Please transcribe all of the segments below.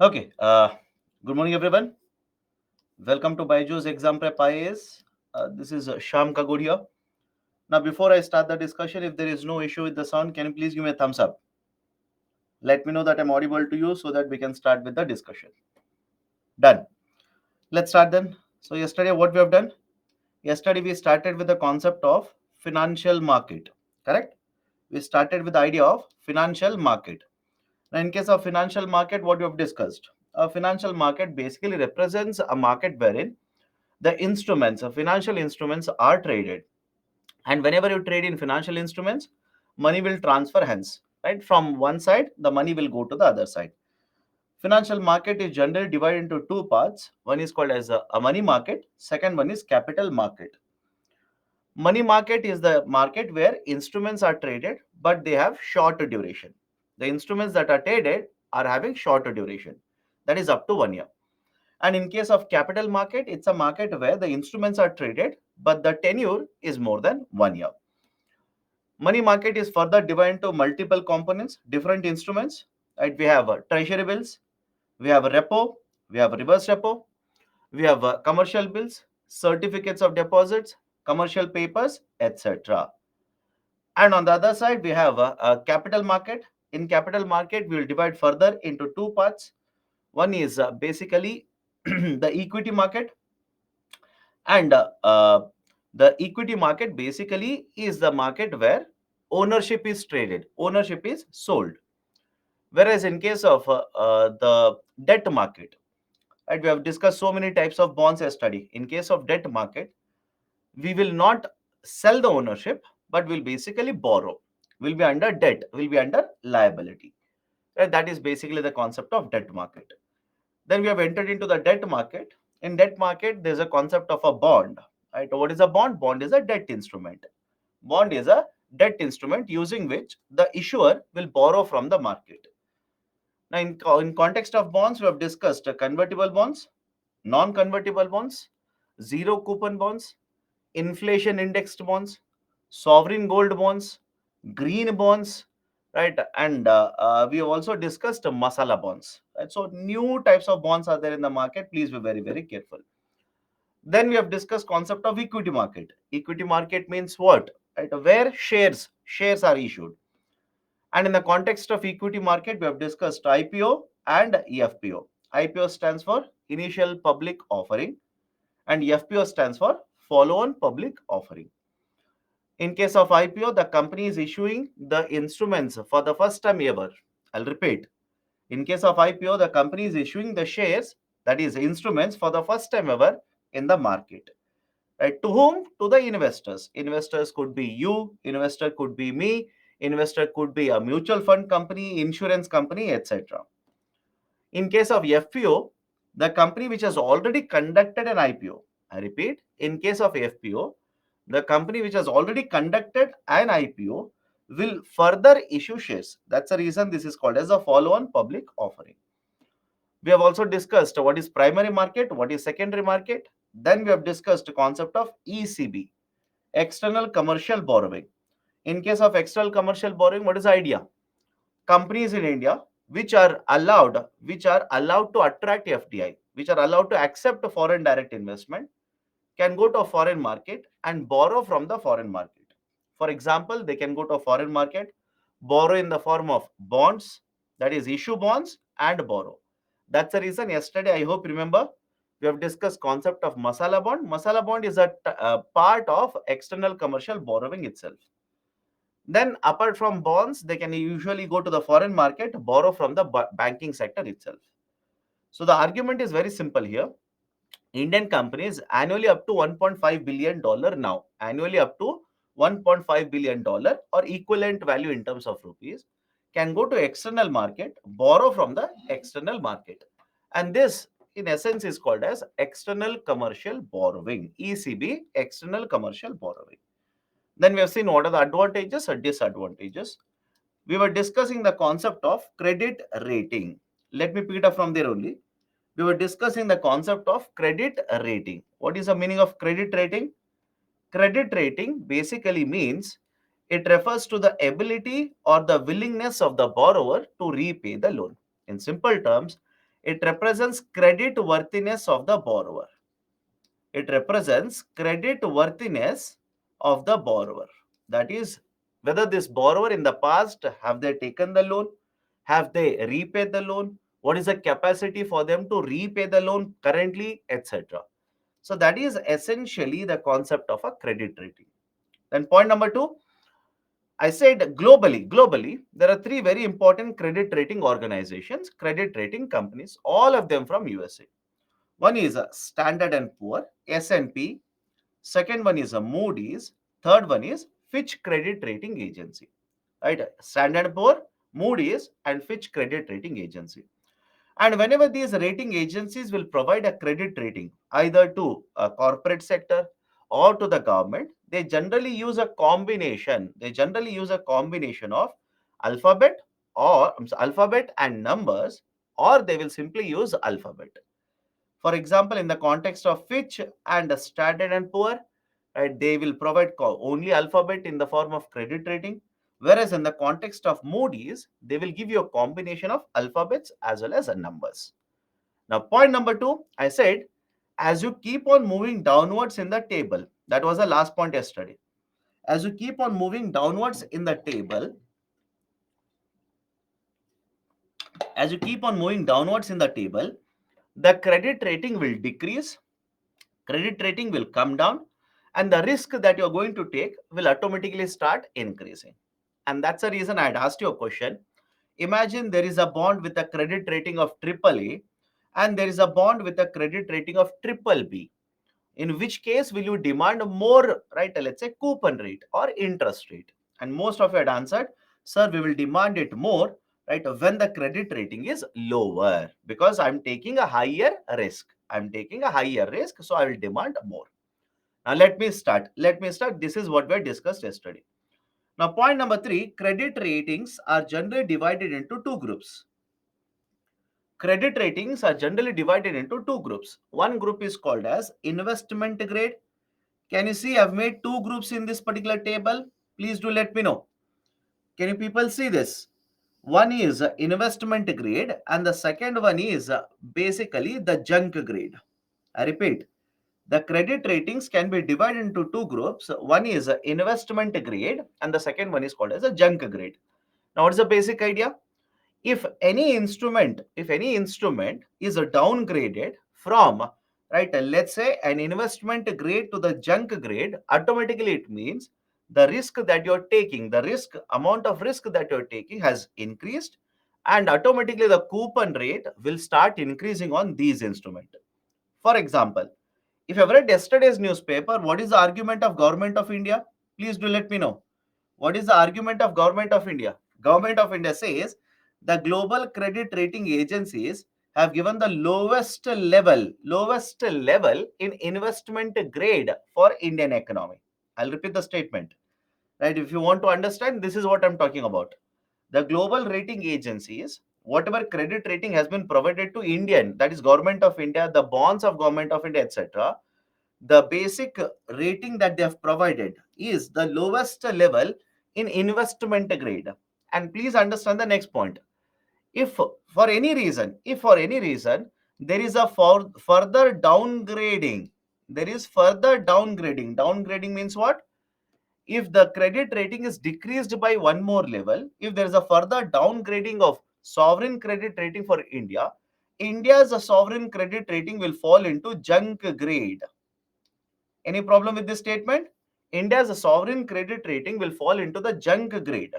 Okay. Good morning, everyone. Welcome to Byju's Exam Prep IAS. This is Sham Kagod here. Now, before I start the discussion, if there is no issue with the sound, can you please give me a thumbs up? Let me know that I'm audible to you so that we can start with the discussion. Done. Let's start then. So, yesterday, what we have done? Yesterday, we started with the concept of financial market. Correct? We started with the idea of financial market. Now, in case of financial market, what we have discussed? A financial market basically represents a market wherein the instruments, financial instruments are traded. And whenever you trade in financial instruments, money will transfer hands, right? From one side, the money will go to the other side. Financial market is generally divided into two parts. One is called as a money market. Second one is capital market. Money market is the market where instruments are traded, but they have short duration. The instruments that are traded are having shorter duration. That is up to 1 year. And in case of capital market, it's a market where the instruments are traded, but the tenure is more than 1 year. Money market is further divided into multiple components, different instruments. Right? We have treasury bills, we have a repo, we have a reverse repo, we have commercial bills, certificates of deposits, commercial papers, etc. And on the other side, we have a capital market. In capital market, we will divide further into two parts. One is basically the equity market, and the equity market basically is the market where ownership is traded, ownership is sold. Whereas in case of the debt market, right, we have discussed so many types of bonds yesterday. In case of debt market, we will not sell the ownership, but will basically borrow. Will be under debt, will be under liability. Right? That is basically the concept of debt market. Then we have entered into the debt market. In debt market, there's a concept of a bond. Right? What is a bond? Bond is a debt instrument. Bond is a debt instrument using which the issuer will borrow from the market. Now, in context of bonds, we have discussed convertible bonds, non-convertible bonds, zero coupon bonds, inflation indexed bonds, sovereign gold bonds, green bonds, right? And we have also discussed masala bonds. Right? So new types of bonds are there in the market. Please be very, very careful. Then we have discussed concept of equity market. Equity market means what? Right? Where shares are issued. And in the context of equity market, we have discussed IPO and EFPO. IPO stands for initial public offering, and FPO stands for follow-on public offering. In case of IPO, the company is issuing the instruments for the first time ever. I'll repeat. In case of IPO, the company is issuing the shares, that is instruments, for the first time ever in the market. Right? To whom? To the investors. Investors could be you, investor could be me, investor could be a mutual fund company, insurance company, etc. In case of FPO, the company which has already conducted an IPO. I repeat, in case of FPO, the company which has already conducted an IPO will further issue shares. That's the reason this is called as a follow-on public offering. We have also discussed what is primary market, what is secondary market. Then we have discussed the concept of ECB, external commercial borrowing. In case of external commercial borrowing, what is the idea? Companies in India which are allowed to attract FDI, which are allowed to accept foreign direct investment, can go to a foreign market and borrow from the foreign market. For example, they can go to a foreign market, borrow in the form of bonds, that is issue bonds and borrow. That's the reason yesterday, I hope remember, we have discussed concept of masala bond. Masala bond is a part of external commercial borrowing itself. Then apart from bonds, they can usually go to the foreign market, borrow from the banking sector itself. So the argument is very simple here. Indian companies annually up to $1.5 billion now, annually up to $1.5 billion or equivalent value in terms of rupees, can go to external market, borrow from the external market. And this in essence is called as external commercial borrowing, ECB, external commercial borrowing. Then we have seen what are the advantages or disadvantages. We were discussing the concept of credit rating. Let me pick it up from there only. We were discussing the concept of credit rating. What is the meaning of credit rating? Credit rating basically means it refers to the ability or the willingness of the borrower to repay the loan. In simple terms, It represents credit worthiness of the borrower. It represents credit worthiness of the borrower. That is, whether this borrower in the past, have they taken the loan, have they repaid the loan, what is the capacity for them to repay the loan currently, etc. So that is essentially the concept of a credit rating. Then point number two, I said globally, there are three very important credit rating organizations, credit rating companies, all of them from USA. One is a Standard and Poor, S&P. Second one is a Moody's. Third one is Fitch Credit Rating Agency. Right? Standard and Poor, Moody's, and Fitch Credit Rating Agency. And whenever these rating agencies will provide a credit rating, either to a corporate sector or to the government, they generally use a combination. They generally use a combination of alphabet alphabet and numbers, or they will simply use alphabet. For example, in the context of Fitch and Standard and Poor, right, they will provide only alphabet in the form of credit rating. Whereas in the context of Moody's, they will give you a combination of alphabets as well as numbers. Now, point number two, I said, as you keep on moving downwards in the table, that was the last point yesterday. As you keep on moving downwards in the table, as you keep on moving downwards in the table, the credit rating will decrease, credit rating will come down, and the risk that you're going to take will automatically start increasing. And that's the reason I had asked you a question. Imagine there is a bond with a credit rating of AAA and there is a bond with a credit rating of triple B. In which case will you demand more, right? Let's say coupon rate or interest rate. And most of you had answered, sir, we will demand it more, right? When the credit rating is lower, because I'm taking a higher risk. I'm taking a higher risk, so I will demand more. Now let me start. This is what we discussed yesterday. Now, point number three, credit ratings are generally divided into two groups. Credit ratings are generally divided into two groups. One group is called as investment grade. Can you see I've made two groups in this particular table? Please do let me know. Can you people see this? One is investment grade and the second one is basically the junk grade. I repeat, the credit ratings can be divided into two groups. One is investment grade and the second one is called as a junk grade. Now, what is the basic idea? If any instrument is downgraded from, right, let's say an investment grade to the junk grade, automatically it means the risk that you're taking, the risk amount of risk that you're taking has increased, and automatically the coupon rate will start increasing on these instruments. For example, if you have read yesterday's newspaper, what is the argument of Government of India? Please do let me know. What is the argument of Government of India? Government of India says the global credit rating agencies have given the lowest level in investment grade for Indian economy. I'll repeat the statement. Right? If you want to understand, this is what I'm talking about. The global rating agencies, whatever credit rating has been provided to Indian, that is Government of India, the bonds of Government of India, etc., the basic rating that they have provided is the lowest level in investment grade. And please understand the next point. If for any reason, there is a further downgrading, downgrading means what? If the credit rating is decreased by one more level, if there is a further downgrading of sovereign credit rating for India, India's sovereign credit rating will fall into junk grade. Any problem with this statement? India's sovereign credit rating will fall into the junk grade.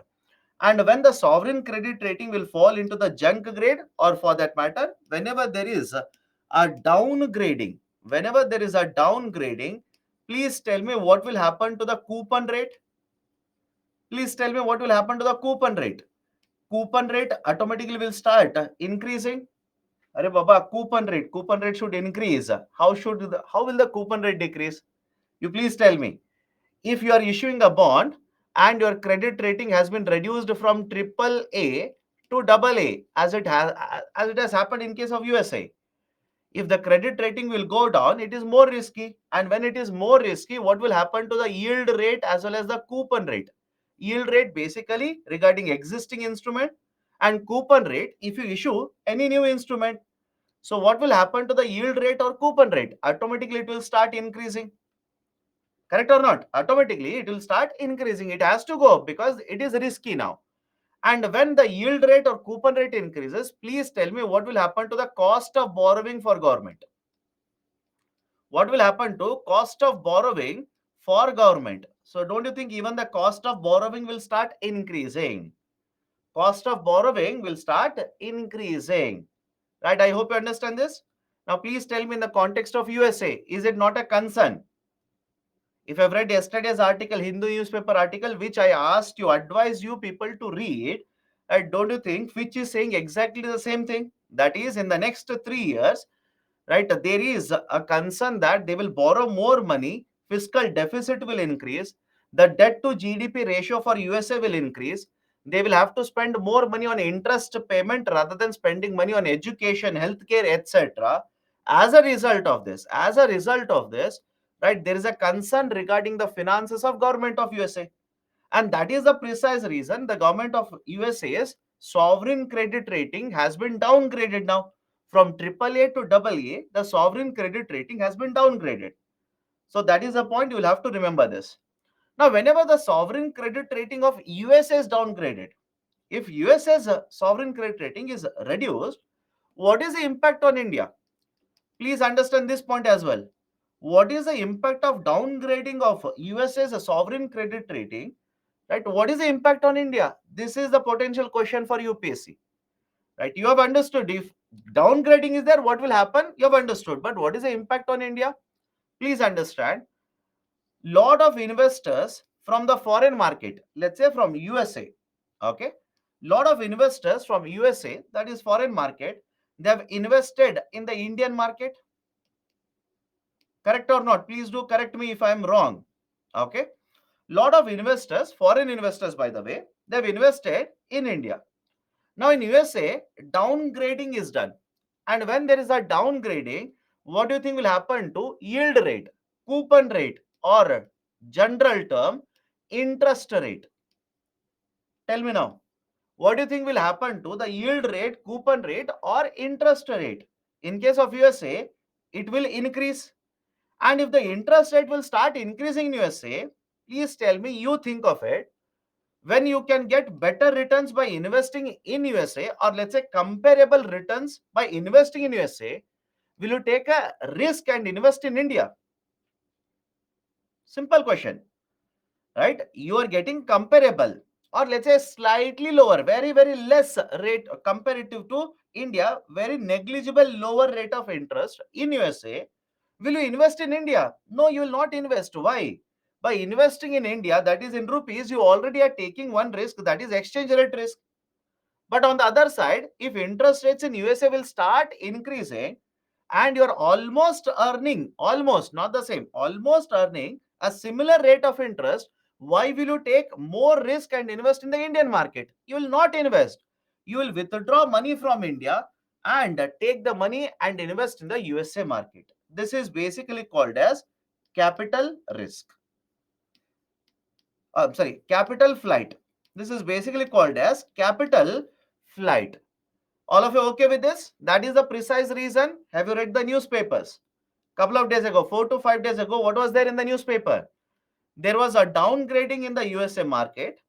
And when the sovereign credit rating will fall into the junk grade, or for that matter, whenever there is a downgrading, please tell me what will happen to the coupon rate. Please tell me what will happen to the coupon rate. Coupon rate automatically will start increasing. Arey Baba, coupon rate should increase. How will the coupon rate decrease? You please tell me. If you are issuing a bond and your credit rating has been reduced from triple A to double A, as it has happened in case of USA. If the credit rating will go down, it is more risky. And when it is more risky, what will happen to the yield rate as well as the coupon rate? Yield rate basically regarding existing instrument, and coupon rate if you issue any new instrument. So what will happen to the yield rate or coupon rate? Automatically it will start increasing. Correct or not? Automatically it will start increasing. It has to go up because it is risky now. And when the yield rate or coupon rate increases, please tell me what will happen to the cost of borrowing for government. What will happen to cost of borrowing for government? So don't you think even the cost of borrowing will start increasing? Cost of borrowing will start increasing. Right? I hope you understand this. Now please tell me in the context of USA, is it not a concern? If I've read yesterday's article, Hindu newspaper article, which I asked you, advise you people to read, don't you think which is saying exactly the same thing? That is, in the next 3 years, right, there is a concern that they will borrow more money, fiscal deficit will increase, the debt to GDP ratio for USA will increase, they will have to spend more money on interest payment rather than spending money on education, healthcare, etc. As a result of this, right, there is a concern regarding the finances of government of USA. And that is the precise reason the government of USA's sovereign credit rating has been downgraded now. From AAA to AA, the sovereign credit rating has been downgraded. So that is the point, you will have to remember this. Now, whenever the sovereign credit rating of USA is downgraded, if USA's sovereign credit rating is reduced, what is the impact on India? Please understand this point as well. What is the impact of downgrading of USA's sovereign credit rating? Right? What is the impact on India? This is the potential question for UPSC. Right? You have understood if downgrading is there, what will happen? You have understood. But what is the impact on India? Please understand. Lot of investors from the foreign market, let's say from USA, okay? Lot of investors from USA, that is foreign market, they have invested in the Indian market. Correct or not? Please do correct me if I am wrong. Okay? Lot of investors, foreign investors by the way, they've invested in India. Now in USA, downgrading is done. And when there is a downgrading, what do you think will happen to yield rate, coupon rate, or general term, interest rate? Tell me now. What do you think will happen to the yield rate, coupon rate, or interest rate? In case of USA, it will increase. And if the interest rate will start increasing in USA, please tell me, you think of it, when you can get better returns by investing in USA, or let's say comparable returns by investing in USA, will you take a risk and invest in India? Simple question, right? You are getting comparable, or let's say slightly lower, very, very less rate comparative to India, very negligible lower rate of interest in USA. Will you invest in India? No, you will not invest. Why? By investing in India, that is in rupees, you already are taking one risk, that is exchange rate risk. But on the other side, if interest rates in USA will start increasing and you're almost earning, almost, not the same, almost earning a similar rate of interest, why will you take more risk and invest in the Indian market? You will not invest. You will withdraw money from India and take the money and invest in the USA market. This is basically called as capital risk. Sorry, capital flight. This is basically called as capital flight. All of you okay with this? That is the precise reason. Have you read the newspapers? Couple of days ago, 4 to 5 days ago, what was there in the newspaper? There was a downgrading in the USA market,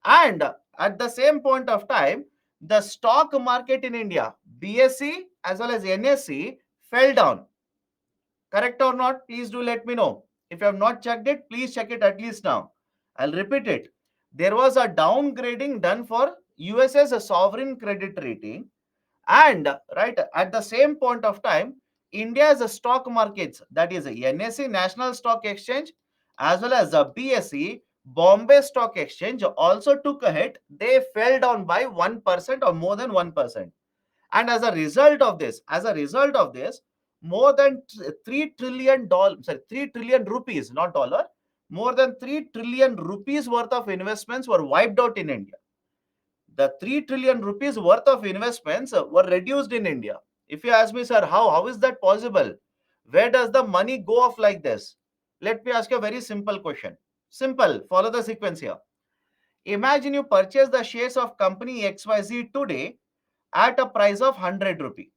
and at the same point of time, the stock market in India, BSE as well as NSE, fell down. Correct or not? Please do let me know. If you have not checked it, please check it at least now. I'll repeat it. There was a downgrading done for US's sovereign credit rating, and right at the same point of time, India's stock markets, that is NSE, National Stock Exchange, as well as the BSE, Bombay Stock Exchange, also took a hit. They fell down by 1% or more than 1%. And as a result of this, more than 3 trillion dollars, sorry, 3 trillion rupees, not dollar, more than 3 trillion rupees worth of investments were wiped out in India. The 3 trillion rupees worth of investments were reduced in India. If you ask me, sir, how is that possible? Where does the money go off like this? Let me ask you a very simple question. Simple, follow the sequence here. Imagine you purchase the shares of company XYZ today at a price of 100 rupee.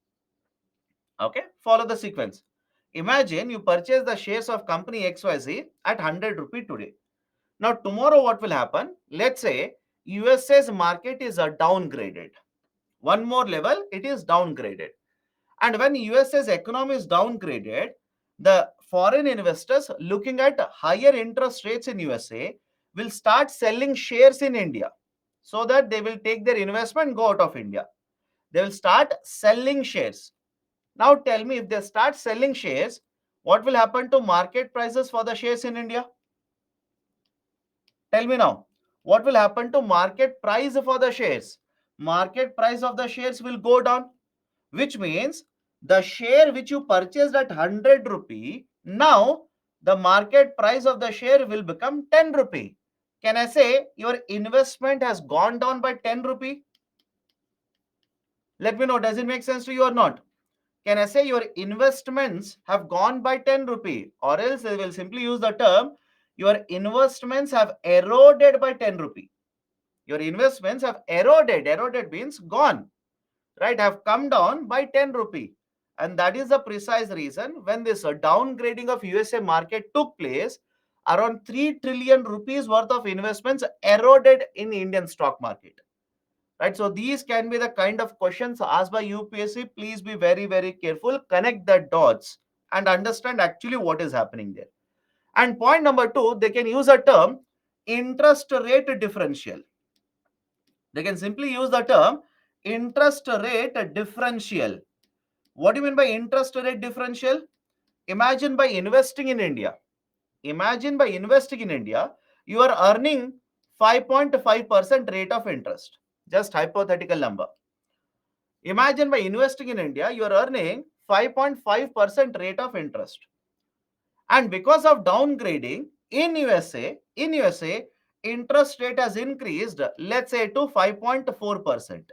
Okay, follow the sequence. Imagine you purchase the shares of company XYZ at 100 rupee today. Now tomorrow what will happen? Let's say USA's market is downgraded. One more level, it is downgraded. And when USA's economy is downgraded, the foreign investors looking at higher interest rates in USA will start selling shares in India so that they will take their investment and go out of India. They will start selling shares. Now tell me, if they start selling shares, what will happen to market prices for the shares in India? Tell me now, what will happen to market price for the shares? Market price of the shares will go down, which means the share which you purchased at 100 rupee, now the market price of the share will become 10 rupee. Can I say your investment has gone down by 10 rupee? Let me know, does it make sense to you or not? Can I say your investments have gone by 10 rupee, or else I will simply use the term your investments have eroded by 10 rupee. Your investments have eroded means gone, right, have come down by 10 rupee. And that is the precise reason when this downgrading of USA market took place, around 3 trillion rupees worth of investments eroded in Indian stock market. Right, so these can be the kind of questions asked by UPSC. Please be very, very careful, connect the dots and understand actually what is happening there. And point number two, they can use a term interest rate differential. They can simply use the term interest rate differential. What do you mean by interest rate differential? Imagine by investing in India. Imagine by investing in India, you are earning 5.5% rate of interest. Just hypothetical number. Imagine by investing in India, you are earning 5.5% rate of interest. And because of downgrading in USA, interest rate has increased, let's say to 5.4%.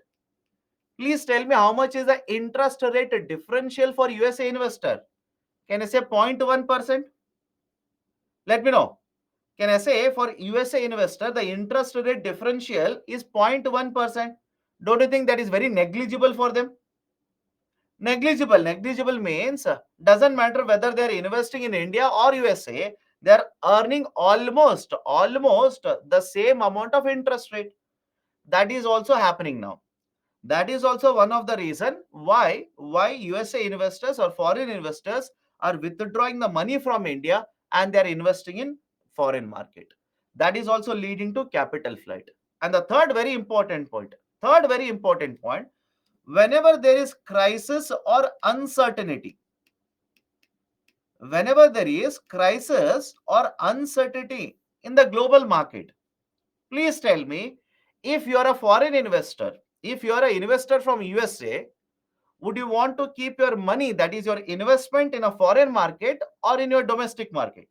Please tell me how much is the interest rate differential for USA investor? Can I say 0.1%? Let me know. Can I say for USA investor, the interest rate differential is 0.1%? Don't you think that is very negligible for them? Negligible means doesn't matter whether they are investing in India or USA, they are earning almost the same amount of interest rate. That is also happening now. That is also one of the reason why USA investors or foreign investors are withdrawing the money from India and they are investing in foreign market. That is also leading to capital flight. And the third very important point, whenever there is crisis or uncertainty, whenever there is crisis or uncertainty in the global market, please tell me, if you are a foreign investor, if you are an investor from USA, would you want to keep your money, that is your investment, in a foreign market or in your domestic market?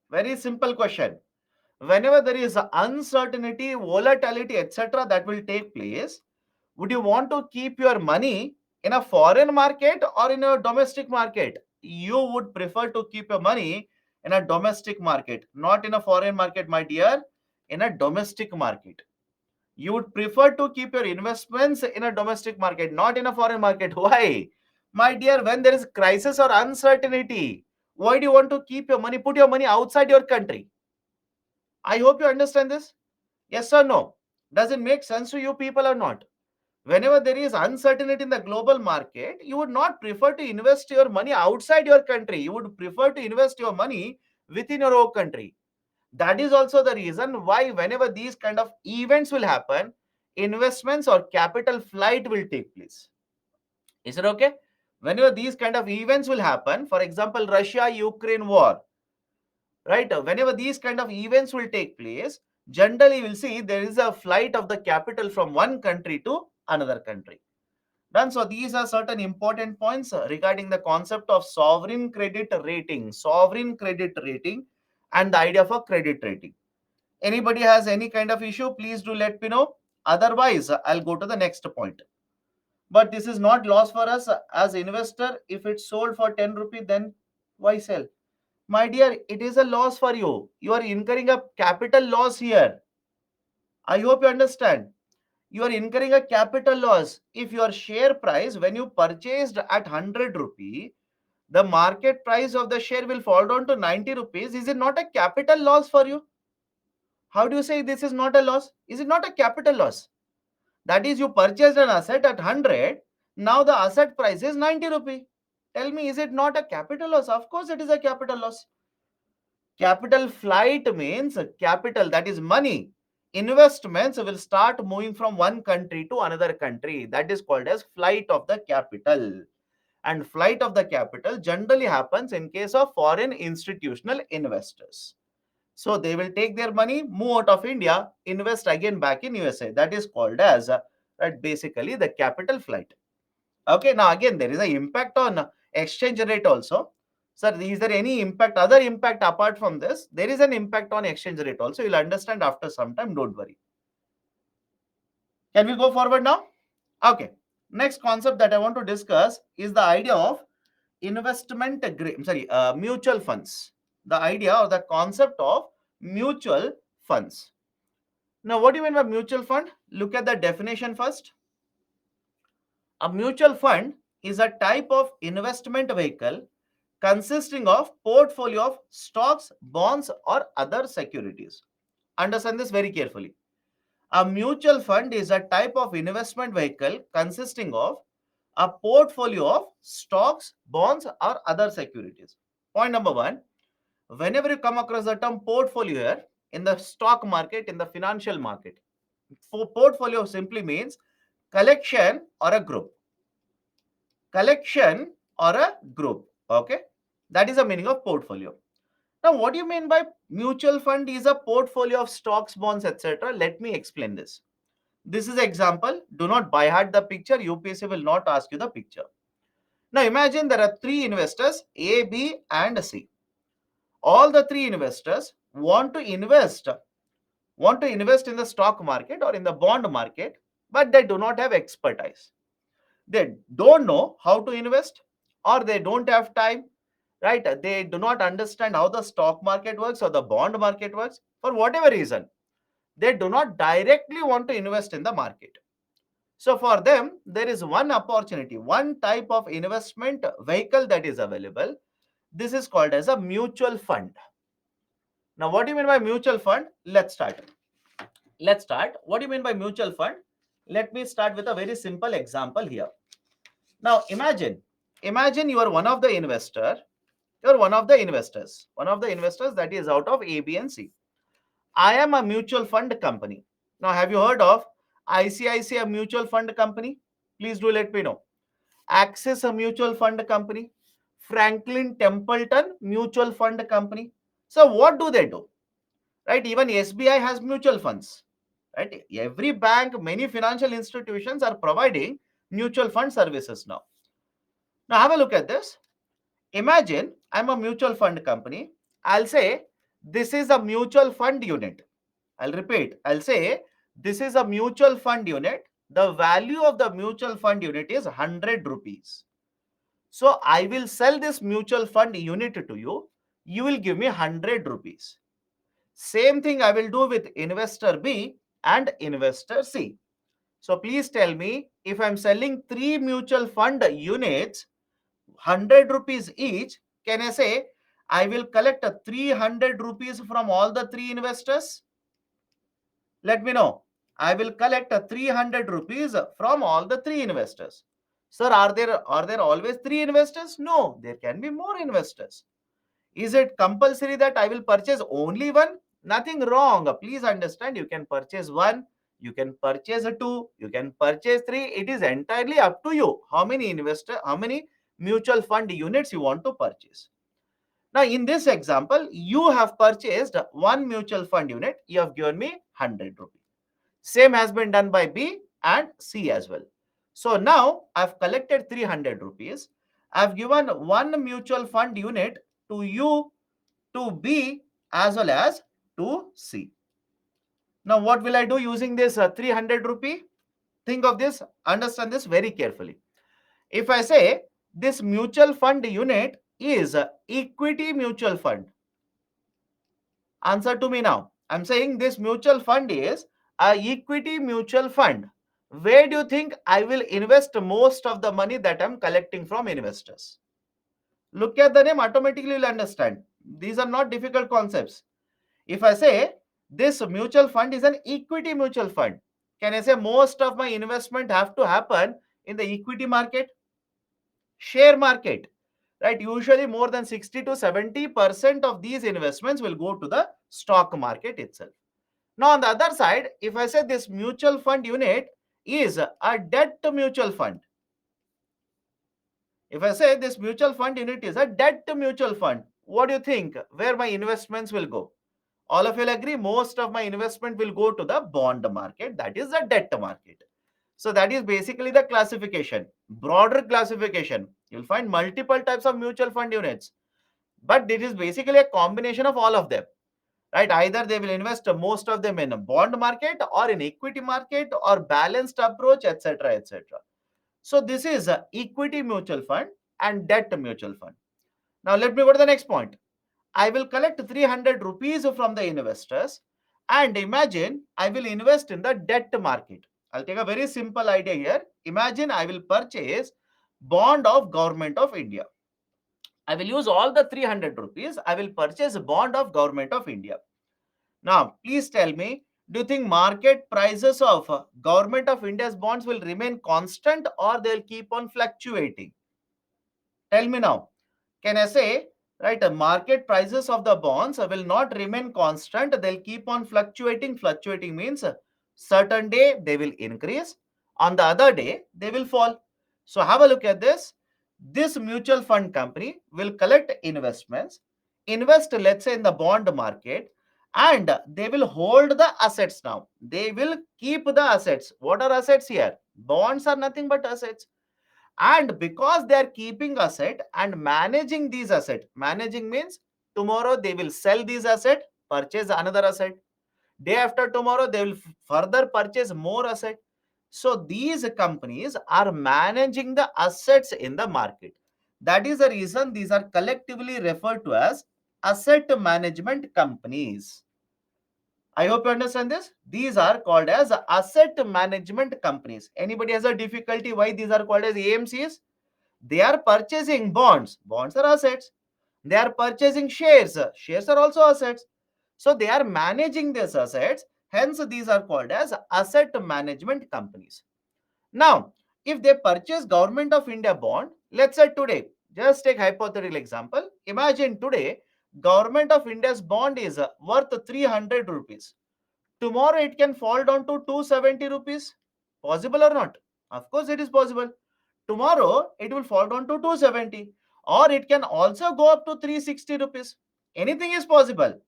Very simple question. Whenever there is uncertainty, volatility, etc., that will take place, would you want to keep your money in a foreign market or in a domestic market? You would prefer to keep your money in a domestic market, not in a foreign market, my dear, in a domestic market. You would prefer to keep your investments in a domestic market, not in a foreign market. Why? My dear, when there is crisis or uncertainty, why do you want to keep your money, put your money outside your country? I hope you understand this. Yes or no? Does it make sense to you people or not? Whenever there is uncertainty in the global market, you would not prefer to invest your money outside your country. You would prefer to invest your money within your own country. That is also the reason why whenever these kind of events will happen, investments or capital flight will take place. Is it okay? Whenever these kind of events will happen, for example, Russia Ukraine war, right, whenever these kind of events will take place, generally we'll see there is a flight of the capital from one country to another country. Done. So these are certain important points regarding the concept of sovereign credit rating and the idea of a credit rating. Anybody has any kind of issue, please do let me know. Otherwise, I'll go to the next point. But this is not loss for us as investor. If it's sold for 10 rupee, then why sell? My dear, it is a loss for you. You are incurring a capital loss here. I hope you understand. You are incurring a capital loss. If your share price, when you purchased at 100 rupee, the market price of the share will fall down to 90 rupees. Is it not a capital loss for you? How do you say this is not a loss? Is it not a capital loss? That is, you purchased an asset at 100, now the asset price is 90 rupee. Tell me, is it not a capital loss? Of course, it is a capital loss. Capital flight means capital, that is money. Investments will start moving from one country to another country. That is called as flight of the capital. And flight of the capital generally happens in case of foreign institutional investors. So they will take their money, move out of India, invest again back in USA. That is called as basically the capital flight. Okay, now again there is an impact on exchange rate also. Sir, is there any impact, other impact apart from this? There is an impact on exchange rate also. You'll understand after some time, don't worry. Can we go forward now? Okay. Next concept that I want to discuss is the idea of mutual funds. The idea or the concept of mutual funds. Now, what do you mean by mutual fund? Look at the definition first. A mutual fund is a type of investment vehicle consisting of portfolio of stocks, bonds, or other securities. Understand this very carefully. A mutual fund is a type of investment vehicle consisting of a portfolio of stocks, bonds, or other securities. Point number one, whenever you come across the term portfolio here in the stock market, in the financial market, portfolio simply means collection or a group. Collection or a group. Okay, that is the meaning of portfolio. Now, what do you mean by mutual fund is a portfolio of stocks, bonds, etc.? Let me explain this. This is an example. Do not by heart the picture. UPSC will not ask you the picture. Now, imagine there are three investors, A, B, and C. All the three investors want to invest in the stock market or in the bond market, but they do not have expertise. They don't know how to invest, or they don't have time, right? They do not understand how the stock market works or the bond market works. For whatever reason, they do not directly want to invest in the market. So for them, there is one opportunity, one type of investment vehicle that is available. This is called as a mutual fund. Now, what do you mean by mutual fund? Let's start. What do you mean by mutual fund? Let me start with a very simple example here. Now, imagine you are one of the investor. You are one of the investors. One of the investors that is out of A, B, and C. I am a mutual fund company. Now, have you heard of ICICI mutual fund company? Please do let me know. Axis a mutual fund company. Franklin Templeton mutual fund company. So, what do they do? Right? Even SBI has mutual funds. Right? Every bank, many financial institutions are providing mutual fund services now. Now, have a look at this. Imagine I'm a mutual fund company. I'll say this is a mutual fund unit. I'll repeat. I'll say this is a mutual fund unit. The value of the mutual fund unit is 100 rupees. So I will sell this mutual fund unit to you. You will give me 100 rupees. Same thing I will do with investor B and investor C. So please tell me, if I'm selling three mutual fund units, 100 rupees each, can I say I will collect a 300 rupees from all the three investors? Let me know. I will collect a 300 rupees from all the three investors. Sir, are there always three investors? No, there can be more investors. Is it compulsory that I will purchase only one? Nothing wrong. Please understand, you can purchase one, you can purchase a two, you can purchase three. It is entirely up to you how many mutual fund units you want to purchase. Now, in this example, you have purchased one mutual fund unit. You have given me 100 rupees. Same has been done by B and C as well. So now I've collected 300 rupees. I've given one mutual fund unit to you, to B, as well as to C. Now, what will I do using this 300 rupee? Think of this, understand this very carefully. If I say this mutual fund unit is a equity mutual fund, answer to me now. I'm saying this mutual fund is a equity mutual fund. Where do you think I will invest most of the money that I'm collecting from investors? Look at the name, automatically you'll understand. These are not difficult concepts. If I say this mutual fund is an equity mutual fund, can I say most of my investment have to happen in the equity market, share market, right? Usually more than 60 to 70% of these investments will go to the stock market itself. Now, on the other side, if I say this mutual fund unit is a debt mutual fund, if I say this mutual fund unit is a debt mutual fund, what do you think? Where my investments will go? All of you will agree, most of my investment will go to the bond market, that is the debt market. So that is basically the classification, broader classification. You'll find multiple types of mutual fund units, but it is basically a combination of all of them, right? Either they will invest most of them in a bond market or in equity market or balanced approach, etc., etc. So this is a equity mutual fund and debt mutual fund. Now let me go to the next point. I will collect 300 rupees from the investors and imagine I will invest in the debt market. I'll take a very simple idea here. Imagine I will purchase bond of government of India. I will use all the 300 rupees. I will purchase a bond of government of India. Now, please tell me, do you think market prices of government of India's bonds will remain constant or they'll keep on fluctuating? Tell me now. Can I say, right, the market prices of the bonds will not remain constant. They'll keep on fluctuating. Fluctuating means certain day they will increase. On the other day, they will fall. So have a look at this. This mutual fund company will collect investments, invest, let's say, in the bond market, and they will hold the assets now. They will keep the assets. What are assets here? Bonds are nothing but assets. And because they are keeping asset and managing these asset, managing means tomorrow they will sell these asset, purchase another asset. Day after tomorrow they will further purchase more asset. So these companies are managing the assets in the market. That is the reason these are collectively referred to as asset management companies. I hope you understand this. These are called as asset management companies. Anybody has a difficulty why these are called as AMCs? They are purchasing bonds. Bonds are assets. They are purchasing shares. Shares are also assets. So they are managing these assets. Hence, these are called as asset management companies. Now, if they purchase Government of India bond, let's say today, just take hypothetical example. Imagine today, Government of India's bond is worth 300 rupees. Tomorrow it can fall down to 270 rupees. Possible or not? Of course, it is possible. Tomorrow it will fall down to 270, or it can also go up to 360 rupees. Anything is possible,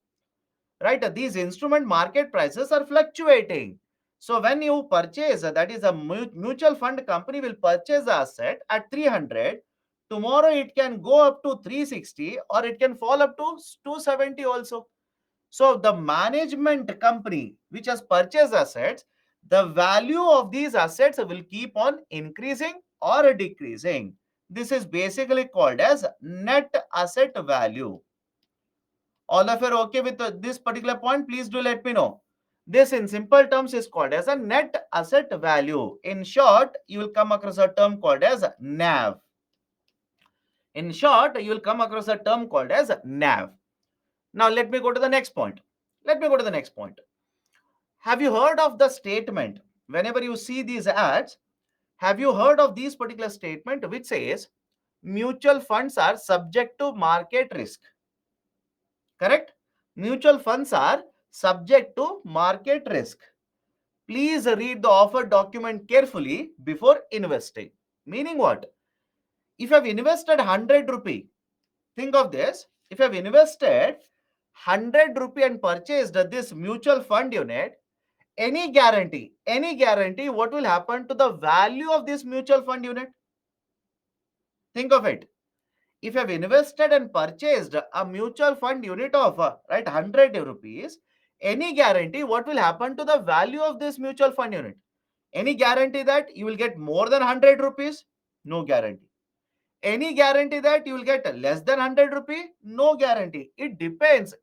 right? These instrument market prices are fluctuating. So when you purchase, that is a mutual fund company will purchase the asset at 300. Tomorrow it can go up to 360 or it can fall up to 270 also. So the management company which has purchased assets, the value of these assets will keep on increasing or decreasing. This is basically called as net asset value. All of you are okay with this particular point? Please do let me know. This in simple terms is called as a net asset value. In short, you will come across a term called as NAV. In short, you will come across a term called as NAV. Now let me go to the next point. Let me go to the next point. Have you heard of the statement? Whenever you see these ads, have you heard of this particular statement which says mutual funds are subject to market risk? Correct? Mutual funds are subject to market risk. Please read the offer document carefully before investing. Meaning what? If you have invested 100 rupee, think of this. If you have invested 100 rupee and purchased this mutual fund unit, any guarantee what will happen to the value of this mutual fund unit? Think of it. If you have invested and purchased a mutual fund unit of right 100 rupees, any guarantee what will happen to the value of this mutual fund unit? Any guarantee that you will get more than 100 rupees? No guarantee. Any guarantee that you will get less than 100 rupee? No guarantee. It depends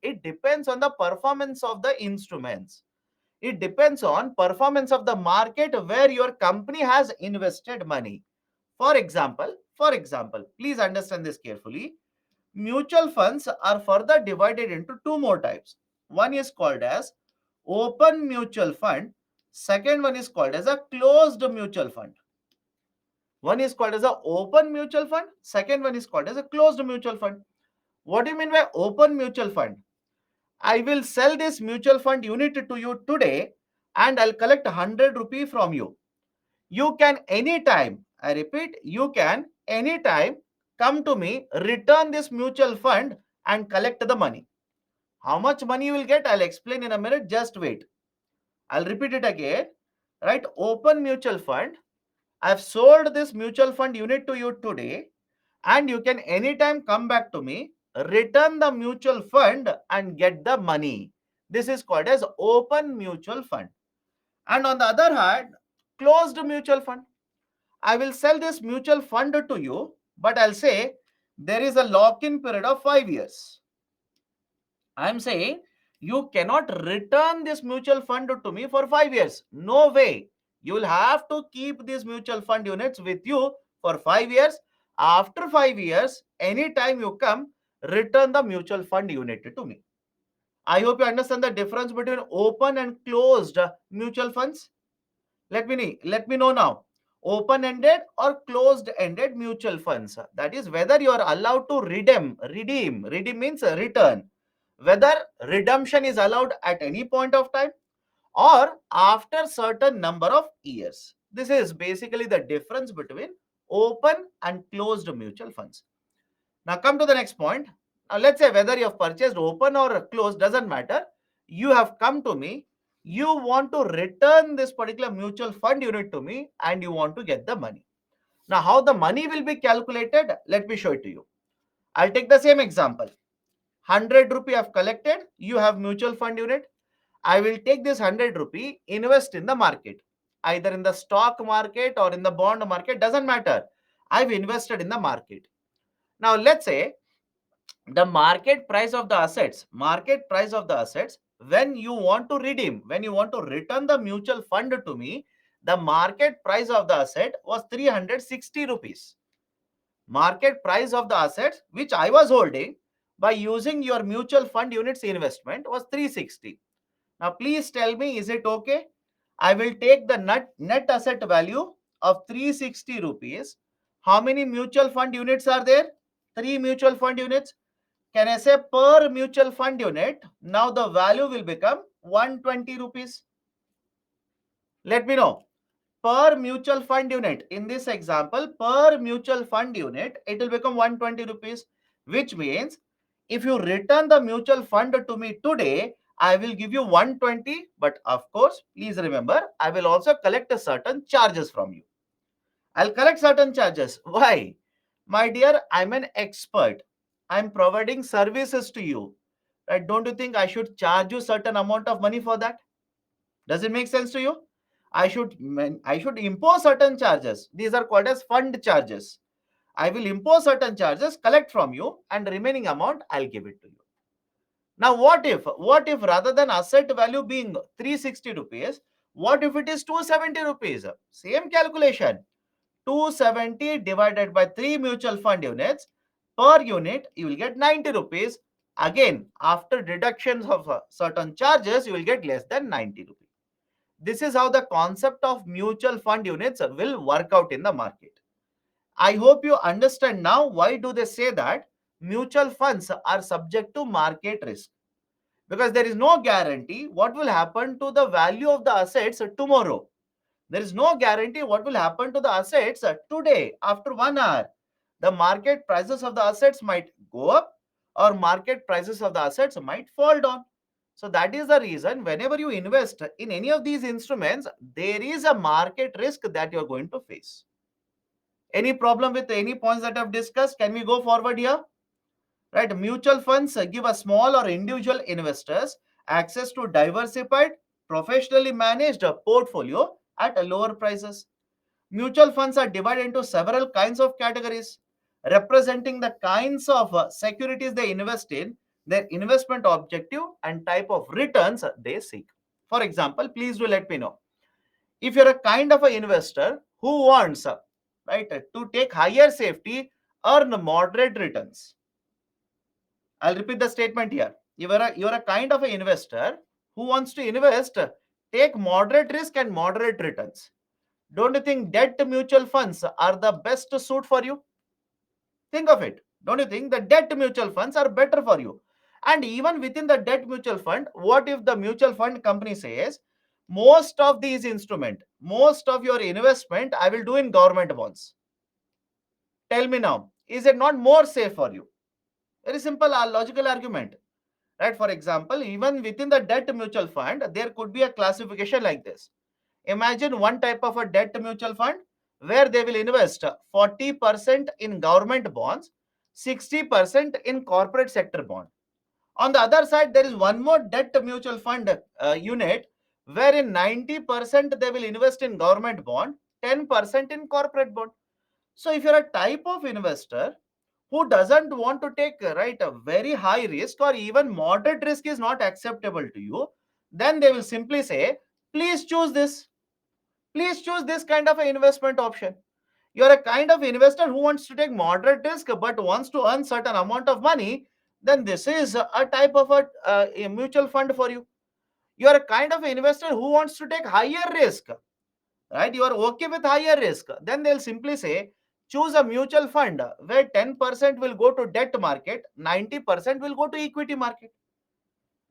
on the performance of the instruments. It depends on performance of the market where your company has invested money. For example, please understand this carefully. Mutual funds are further divided into two more types. One is called as open mutual fund. Second one is called as a closed mutual fund. One is called as a open mutual fund. Second one is called as a closed mutual fund. What do you mean by open mutual fund? I will sell this mutual fund unit to you today and I'll collect 100 rupee from you. You can anytime, I repeat, you can anytime come to me, return this mutual fund and collect the money. How much money you will get, I'll explain in a minute. Just wait. I'll repeat it again. Right? Open mutual fund. I've sold this mutual fund unit to you today and you can anytime come back to me, return the mutual fund and get the money. This is called as open mutual fund. And on the other hand, closed mutual fund. I will sell this mutual fund to you, but I'll say there is a lock-in period of 5 years. I'm saying you cannot return this mutual fund to me for 5 years. No way. You will have to keep these mutual fund units with you for 5 years. After 5 years, anytime you come, return the mutual fund unit to me. I hope you understand the difference between open and closed mutual funds. Let me know now. Open-ended or closed-ended mutual funds. That is whether you are allowed to redeem. Redeem means return. Whether redemption is allowed at any point of time or after certain number of years. This is basically the difference between open and closed mutual funds. Now come to the next point. Now let's say whether you have purchased open or closed, doesn't matter. You have come to me, you want to return this particular mutual fund unit to me and you want to get the money. Now how the money will be calculated, let me show it to you. I'll take the same example. 100 rupee I've collected, you have mutual fund unit. I will take this 100 rupee, invest in the market, either in the stock market or in the bond market, doesn't matter. I've invested in the market. Now let's say the market price of the assets, when you want to redeem, when you want to return the mutual fund to me, the market price of the asset was 360 rupees. Market price of the assets which I was holding by using your mutual fund units investment was 360. Now please tell me, is it okay? I will take the net asset value of 360 rupees. How many mutual fund units are there? 3 mutual fund units. Can I say per mutual fund unit, now the value will become 120 rupees? Let me know. Per mutual fund unit, in this example, per mutual fund unit, it will become 120 rupees, which means if you return the mutual fund to me today, I will give you 120. But of course, please remember, I will also collect a certain charges from you. I'll collect certain charges. Why? My dear, I'm an expert. I'm providing services to you. Right? Don't you think I should charge you certain amount of money for that? Does it make sense to you? I should impose certain charges. These are called as fund charges. I will impose certain charges, collect from you, and the remaining amount I'll give it to you. Now, what if rather than asset value being 360 rupees, what if it is 270 rupees? Same calculation. 270 divided by 3 mutual fund units, per unit you will get 90 rupees. Again, after deductions of certain charges, you will get less than 90 rupees. This is how the concept of mutual fund units will work out in the market. I hope you understand now why do they say that mutual funds are subject to market risk. Because there is no guarantee what will happen to the value of the assets tomorrow. There is no guarantee what will happen to the assets today after 1 hour. The market prices of the assets might go up or market prices of the assets might fall down. So that is the reason whenever you invest in any of these instruments, there is a market risk that you are going to face. Any problem with any points that I've discussed? Can we go forward here? Right? Mutual funds give a small or individual investors access to diversified, professionally managed portfolio at lower prices. Mutual funds are divided into several kinds of categories, representing the kinds of securities they invest in, their investment objective, and type of returns they seek. For example, please do let me know. If you're a kind of an investor who wants, right, to take higher safety, earn moderate returns. I'll repeat the statement here. You're a kind of an investor who wants to invest, take moderate risk and moderate returns. Don't you think debt mutual funds are the best suit for you? Think of it. Don't you think the debt mutual funds are better for you? And even within the debt mutual fund, what if the mutual fund company says, most of these instrument, most of your investment, I will do in government bonds. Tell me now, is it not more safe for you? Very simple logical argument, right? For example, even within the debt mutual fund, there could be a classification like this. Imagine one type of a debt mutual fund where they will invest 40% in government bonds, 60% in corporate sector bond. On the other side, there is one more debt mutual fund unit wherein 90% they will invest in government bond, 10% in corporate bond. So if you're a type of investor who doesn't want to take right a very high risk or even moderate risk is not acceptable to you, then they will simply say, please choose this. Please choose this kind of an investment option. You're a kind of investor who wants to take moderate risk but wants to earn certain amount of money, then this is a type of a mutual fund for you. You're a kind of investor who wants to take higher risk, right? You are okay with higher risk, then they'll simply say, choose a mutual fund where 10% will go to debt market, 90% will go to equity market.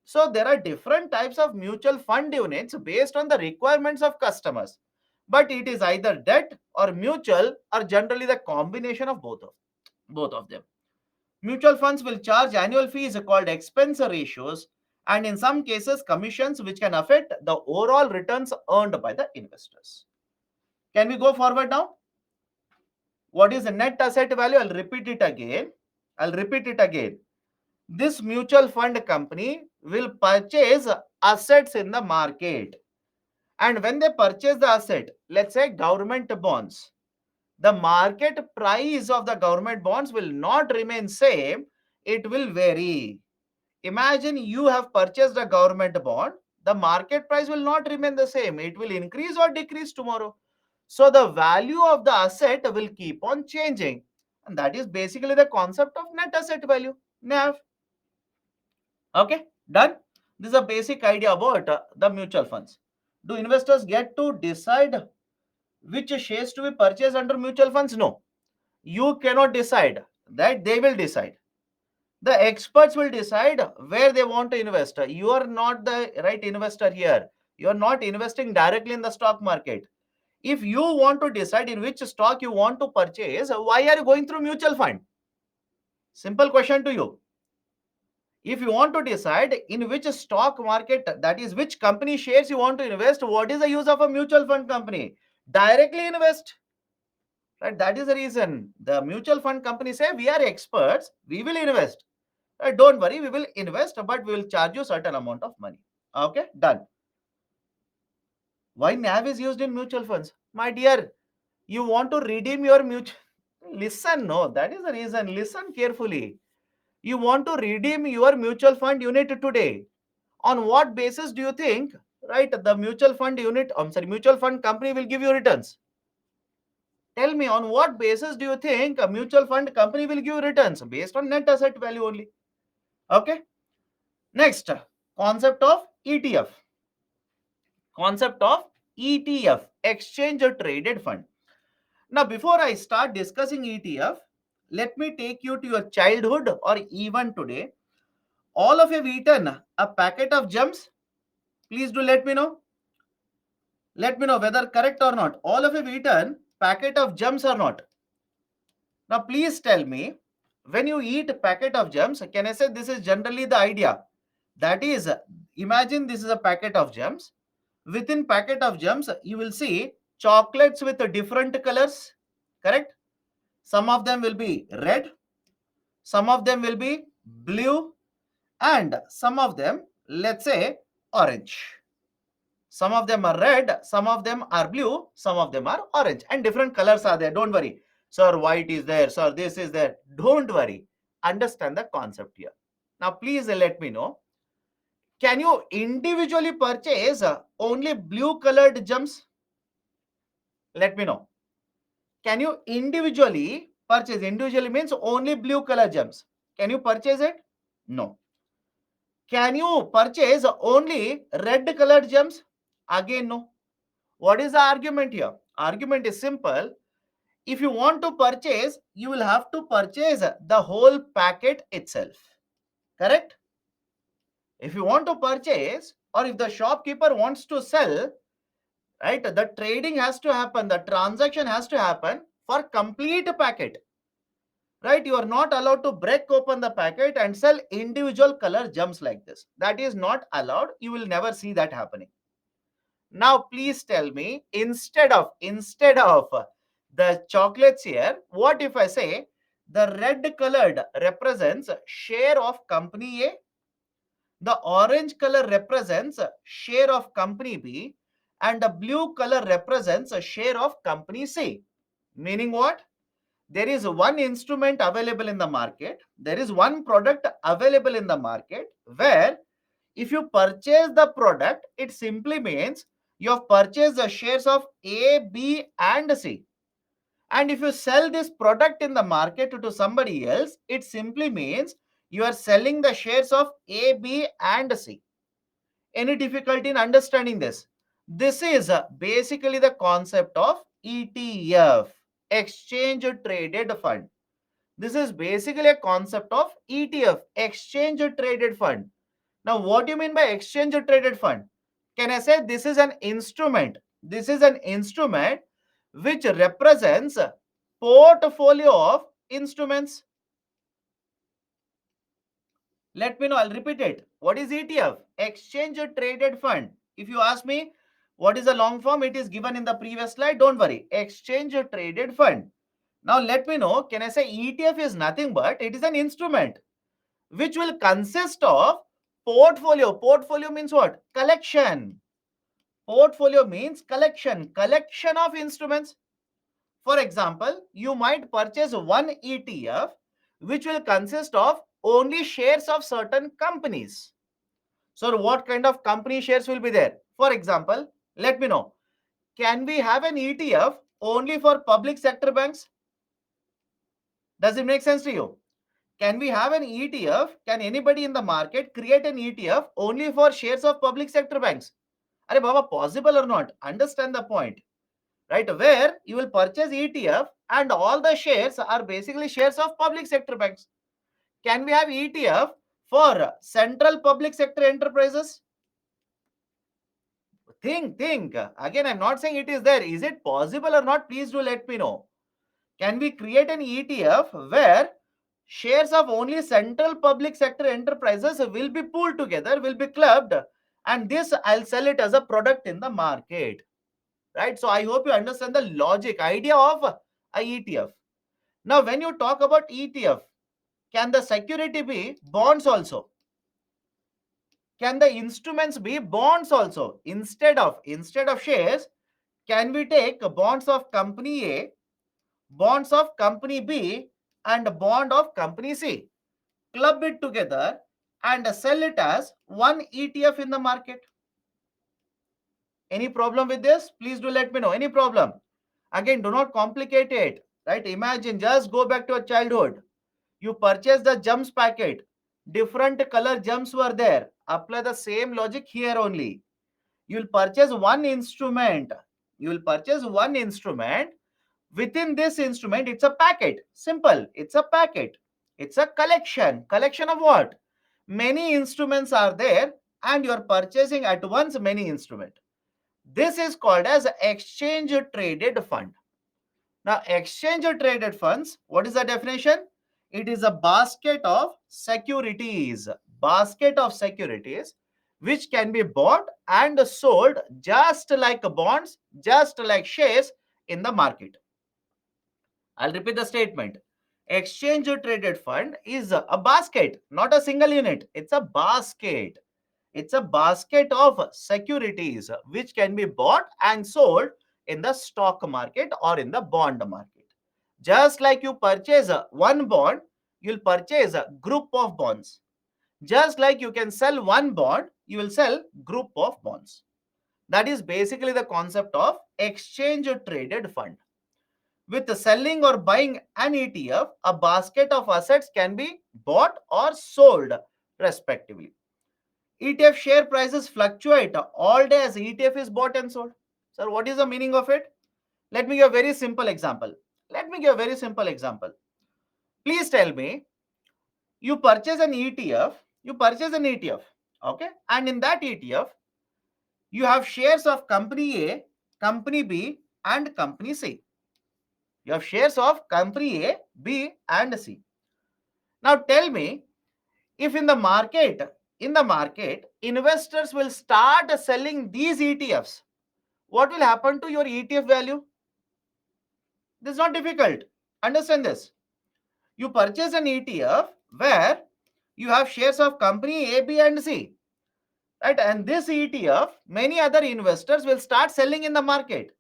So there are different types of mutual fund units based on the requirements of customers. But it is either debt or mutual or generally the combination of both of them. Mutual funds will charge annual fees called expense ratios and in some cases commissions which can affect the overall returns earned by the investors. Can we go forward now? What is the net asset value? I'll repeat it again. This mutual fund company will purchase assets in the market. And when they purchase the asset, let's say government bonds, the market price of the government bonds will not remain same, it will vary. Imagine you have purchased a government bond, the market price will not remain the same, it will increase or decrease tomorrow. So the value of the asset will keep on changing. And that is basically the concept of net asset value, NAV. Okay, done. This is a basic idea about the mutual funds. Do investors get to decide which shares to be purchased under mutual funds? No, you cannot decide that, they will decide. The experts will decide where they want to invest. You are not the right investor here. You are not investing directly in the stock market. If you want to decide in which stock you want to purchase, why are you going through mutual fund? Simple question to you. If you want to decide in which stock market, that is which company shares you want to invest, what is the use of a mutual fund company? Directly invest. Right? That is the reason the mutual fund company say, we are experts, we will invest. Don't worry, we will invest, but we will charge you certain amount of money. Okay, done. Why NAV is used in mutual funds? My dear, you want to redeem your mutual... Listen, no, that is the reason. Listen carefully. You want to redeem your mutual fund unit today. On what basis do you think, right, the mutual fund unit, mutual fund company will give you returns? Tell me, on what basis do you think a mutual fund company will give returns? Based on net asset value only. Okay. Next, concept of ETF. Concept of ETF, exchange traded fund. Now, before I start discussing ETF, let me take you to your childhood or even today. All of you have eaten a packet of gems. Please do let me know. Let me know whether correct or not. All of you have eaten packet of gems or not. Now, please tell me, when you eat a packet of gems, can I say this is generally the idea? That is, imagine this is a packet of gems. Within packet of gems, you will see chocolates with different colors, correct? Some of them will be red, some of them will be blue, and some of them, let's say, orange. Some of them are red, some of them are blue, some of them are orange, and different colors are there. Don't worry. Sir, white is there, sir, this is there. Don't worry. Understand the concept here. Now, please let me know. Can you individually purchase only blue colored gems? Let me know. Can you individually purchase? Individually means only blue color gems. Can you purchase it? No. Can you purchase only red colored gems? Again, no. What is the argument here? Argument is simple. If you want to purchase, you will have to purchase the whole packet itself. Correct? If you want to purchase, or if the shopkeeper wants to sell, right, the trading has to happen, the transaction has to happen for complete packet. Right? You are not allowed to break open the packet and sell individual color gems like this. That is not allowed. You will never see that happening. Now, please tell me, instead of the chocolates here, what if I say the red colored represents share of company A, the orange color represents share of company B, and the blue color represents a share of company C. Meaning what? There is one instrument available in the market, there is one product available in the market, where if you purchase the product, it simply means you have purchased the shares of A, B, and C. And if you sell this product in the market to somebody else, it simply means you are selling the shares of A, B, and C. Any difficulty in understanding this? This is basically the concept of ETF, exchange traded fund. This is basically a concept of ETF, exchange traded fund. Now, what do you mean by exchange traded fund? Can I say this is an instrument? This is an instrument which represents portfolio of instruments. Let me know. I'll repeat it. What is ETF? Exchange traded fund. If you ask me what is the long form, it is given in the previous slide. Don't worry. Exchange traded fund. Now let me know. Can I say ETF is nothing but it is an instrument which will consist of portfolio. Portfolio means what? Collection. Portfolio means collection. Collection of instruments. For example, you might purchase one ETF which will consist of only shares of certain companies. So what kind of company shares will be there? For example, let me know. Can we have an ETF only for public sector banks? Does it make sense to you? Can we have an ETF? Can anybody in the market create an ETF only for shares of public sector banks? Are Baba, possible or not? Understand the point, right? Where you will purchase ETF and all the shares are basically shares of public sector banks. Can we have ETF for central public sector enterprises? Think. Again, I'm not saying it is there. Is it possible or not? Please do let me know. Can we create an ETF where shares of only central public sector enterprises will be pooled together, will be clubbed, and this I'll sell it as a product in the market, right? So I hope you understand the logic, idea of a ETF. Now, when you talk about ETF, can the security be bonds also? Can the instruments be bonds also? Instead of shares, can we take bonds of company A, bonds of company B, and bond of company C, club it together and sell it as one ETF in the market? Any problem with this? Please do let me know. Any problem? Again, do not complicate it, right? Imagine, just go back to your childhood. You purchase the gems packet. Different color gems were there. Apply the same logic here only. You will purchase one instrument. You will purchase one instrument. Within this instrument, it's a packet. Simple. It's a packet. It's a collection. Collection of what? Many instruments are there and you are purchasing at once many instruments. This is called as exchange traded fund. Now, exchange traded funds, what is the definition? It is a basket of securities. Basket of securities which can be bought and sold just like bonds, just like shares in the market. I'll repeat the statement. Exchange traded fund is a basket, not a single unit. It's a basket. It's a basket of securities which can be bought and sold in the stock market or in the bond market. Just like you purchase one bond, you'll purchase a group of bonds. Just like you can sell one bond, you will sell group of bonds. That is basically the concept of exchange traded fund. With selling or buying an ETF, a basket of assets can be bought or sold respectively. ETF share prices fluctuate all day as ETF is bought and sold. Sir, what is the meaning of it? Let me give a very simple example. Please tell me, you purchase an ETF, okay? And in that ETF, you have shares of company A, company B, and company C. You have shares of company A, B, and C. Now tell me, if in the market, investors will start selling these ETFs, what will happen to your ETF value? This is not difficult. Understand this. You purchase an ETF where you have shares of company A, B, and C, right? And this ETF, many other investors will start selling in the market.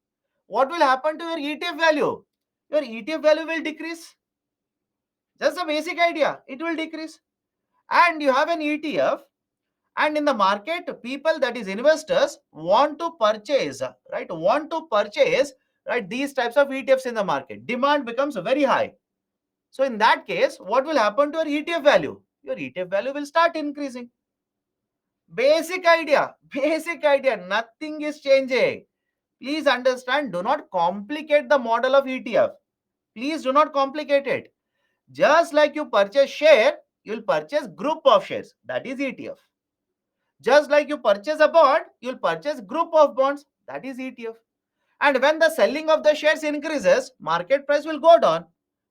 What will happen to your ETF value? Your ETF value will decrease. Just a basic idea, it will decrease. And you have an ETF, and in the market, people, that is investors, want to purchase, right, these types of ETFs in the market. Demand becomes very high. So in that case, what will happen to your ETF value? Your ETF value will start increasing. Basic idea, nothing is changing. Please understand, do not complicate the model of ETF. Please do not complicate it. Just like you purchase share, you'll purchase group of shares, that is ETF. Just like you purchase a bond, you'll purchase group of bonds, that is ETF. And when the selling of the shares increases, market price will go down.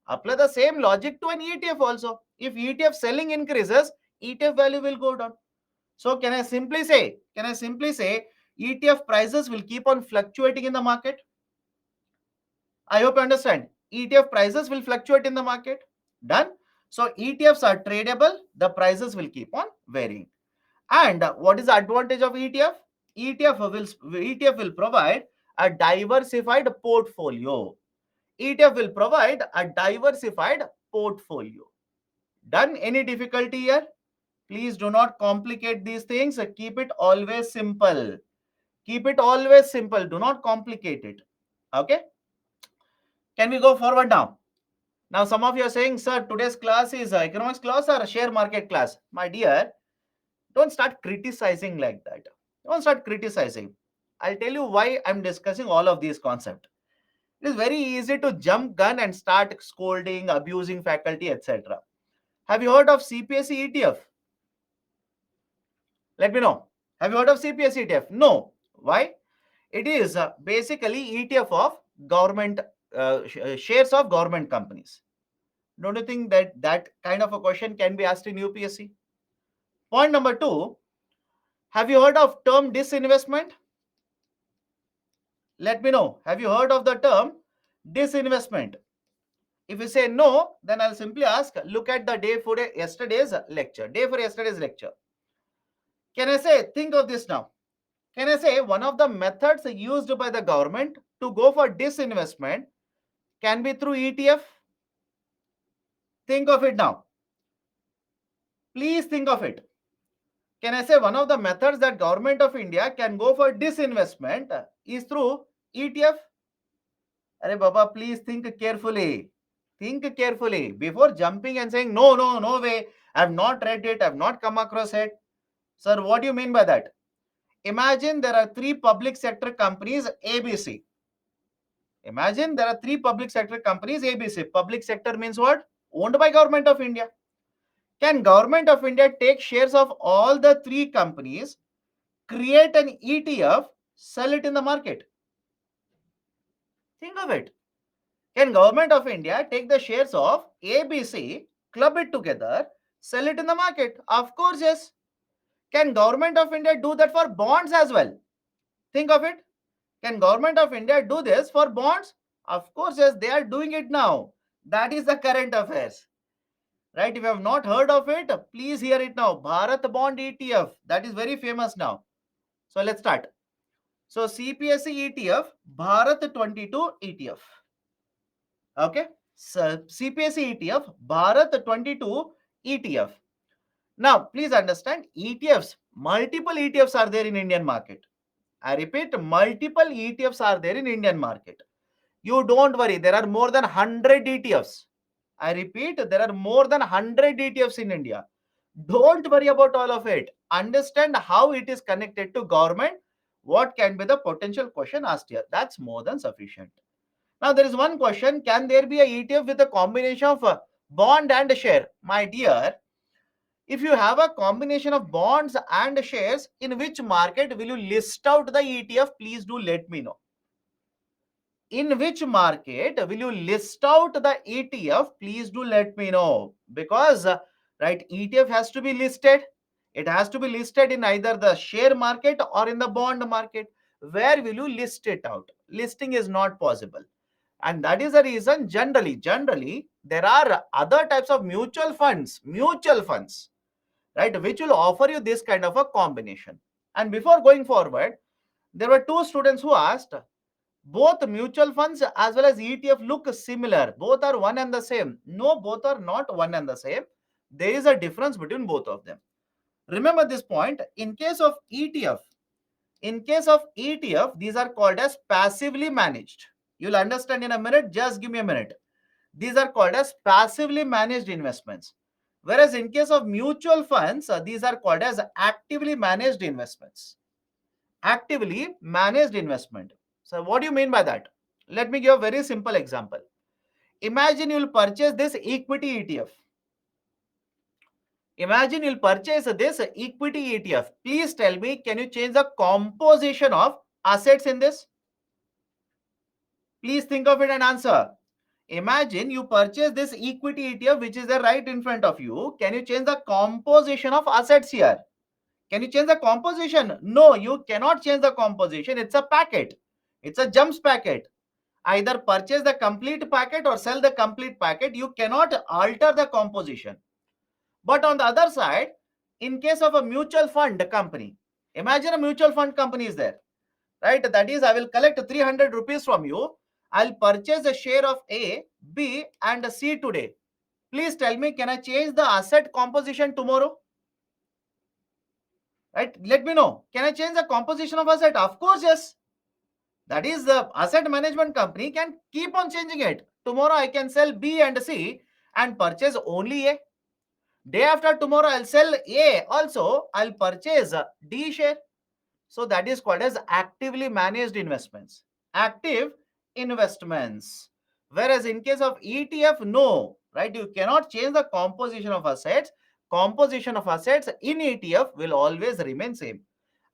Apply the same logic to an ETF also. If ETF selling increases, ETF value will go down. So can I simply say ETF prices will keep on fluctuating in the market? I hope you understand. ETF prices will fluctuate in the market. Done. So ETFs are tradable. The prices will keep on varying. And what is the advantage of ETF? ETF will provide a diversified portfolio. ETF will provide a diversified portfolio. Done. Any difficulty here? Please do not complicate these things. Keep it always simple. Do not complicate it. Okay. Can we go forward now? Now, some of you are saying, sir, today's class is economics class or a share market class. My dear, don't start criticizing like that. Don't start criticizing. I'll tell you why I'm discussing all of these concepts. It is very easy to jump gun and start scolding, abusing faculty, etc. Have you heard of CPSE ETF? Let me know. Have you heard of CPSE ETF? No. Why? It is basically ETF of government shares of government companies. Don't you think that that kind of a question can be asked in UPSC? Point number 2. Have you heard of term disinvestment? Let me know. Have you heard of the term disinvestment? If you say no, then I'll simply ask, look at the day for yesterday's lecture. Can I say, think of this now. Can I say one of the methods used by the government to go for disinvestment can be through ETF? Think of it now. Please think of it. Can I say one of the methods that government of India can go for disinvestment is through ETF? Arey Baba, please think carefully. Think carefully before jumping and saying, no, no, no way. I have not read it. I have not come across it. Sir, what do you mean by that? Imagine there are three public sector companies ABC. Imagine there are three public sector companies ABC. Public sector means what? Owned by government of India. Can government of India take shares of all the three companies, create an ETF, sell it in the market? Think of it. Can government of India take the shares of ABC, club it together, sell it in the market? Of course, yes. Can government of India do that for bonds as well? Think of it. Can government of India do this for bonds? Of course, yes, they are doing it now. That is the current affairs. Right? If you have not heard of it, please hear it now. Bharat Bond ETF. That is very famous now. So let's start. So CPSE ETF, Bharat 22 ETF. Okay. So CPSE ETF, Bharat 22 ETF. Now, please understand, ETFs, multiple ETFs are there in Indian market. I repeat, multiple ETFs are there in Indian market. You don't worry, there are more than 100 ETFs. I repeat, there are more than 100 ETFs in India. Don't worry about all of it. Understand how it is connected to government. What can be the potential question asked here? That's more than sufficient. Now, there is one question. Can there be a ETF with a combination of bond and share? My dear, if you have a combination of bonds and shares, in which market will you list out the ETF? Please do let me know. In which market will you list out the ETF? Please do let me know. Because, right, ETF has to be listed. It has to be listed in either the share market or in the bond market. Where will you list it out? Listing is not possible. And that is the reason generally, there are other types of mutual funds, right, which will offer you this kind of a combination. And before going forward, there were two students who asked, both mutual funds as well as ETF look similar. Both are one and the same. No, both are not one and the same. There is a difference between both of them. Remember this point. In case of ETF, these are called as passively managed. You'll understand in a minute. Just give me a minute. These are called as passively managed investments. Whereas in case of mutual funds, these are called as actively managed investments. Actively managed investment. So what do you mean by that? Let me give a very simple example. Imagine you'll purchase this equity ETF. Imagine you'll purchase this equity ETF. Please tell me, can you change the composition of assets in this? Please think of it and answer. Imagine you purchase this equity ETF, which is there right in front of you. Can you change the composition of assets here? Can you change the composition? No, you cannot change the composition. It's a packet. It's a jumps packet. Either purchase the complete packet or sell the complete packet. You cannot alter the composition. But on the other side, in case of a mutual fund company, imagine a mutual fund company is there, right? That is, I will collect 300 rupees from you. I'll purchase a share of A, B, and C today. Please tell me, can I change the asset composition tomorrow? Right? Let me know. Can I change the composition of asset? Of course, yes. That is, the asset management company can keep on changing it. Tomorrow I can sell B and C and purchase only A. Day after tomorrow I'll sell A also. I'll purchase D share. So that is called as actively managed investments. Active investments. Whereas in case of ETF, no, right? You cannot change the composition of assets. Composition of assets in ETF will always remain same.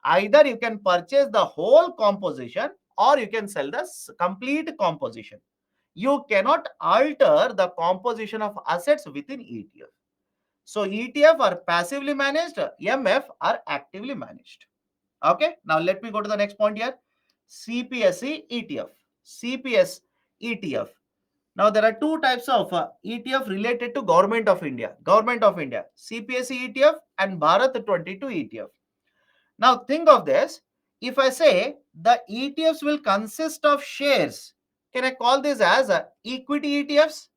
Either you can purchase the whole composition or you can sell the complete composition. You cannot alter the composition of assets within ETF. So ETF are passively managed, MF are actively managed. Okay, now let me go to the next point here. CPSE ETF. CPS ETF. Now there are two types of ETF related to Government of India. Government of India. CPSE ETF and Bharat 22 ETF. Now think of this. If I say the ETFs will consist of shares, can I call this as equity ETFs?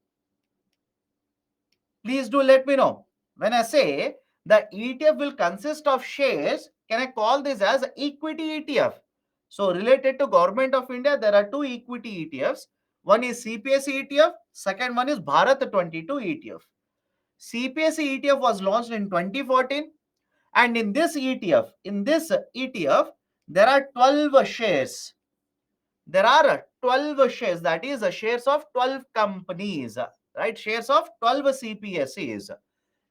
Please do let me know. When I say the ETF will consist of shares, can I call this as equity ETF? So related to Government of India, there are two equity ETFs. One is CPSE ETF, second one is Bharat 22 ETF. CPSE ETF was launched in 2014, and in this ETF, there are 12 shares. There are 12 shares, that is shares of 12 companies, right? Shares of 12 CPSEs.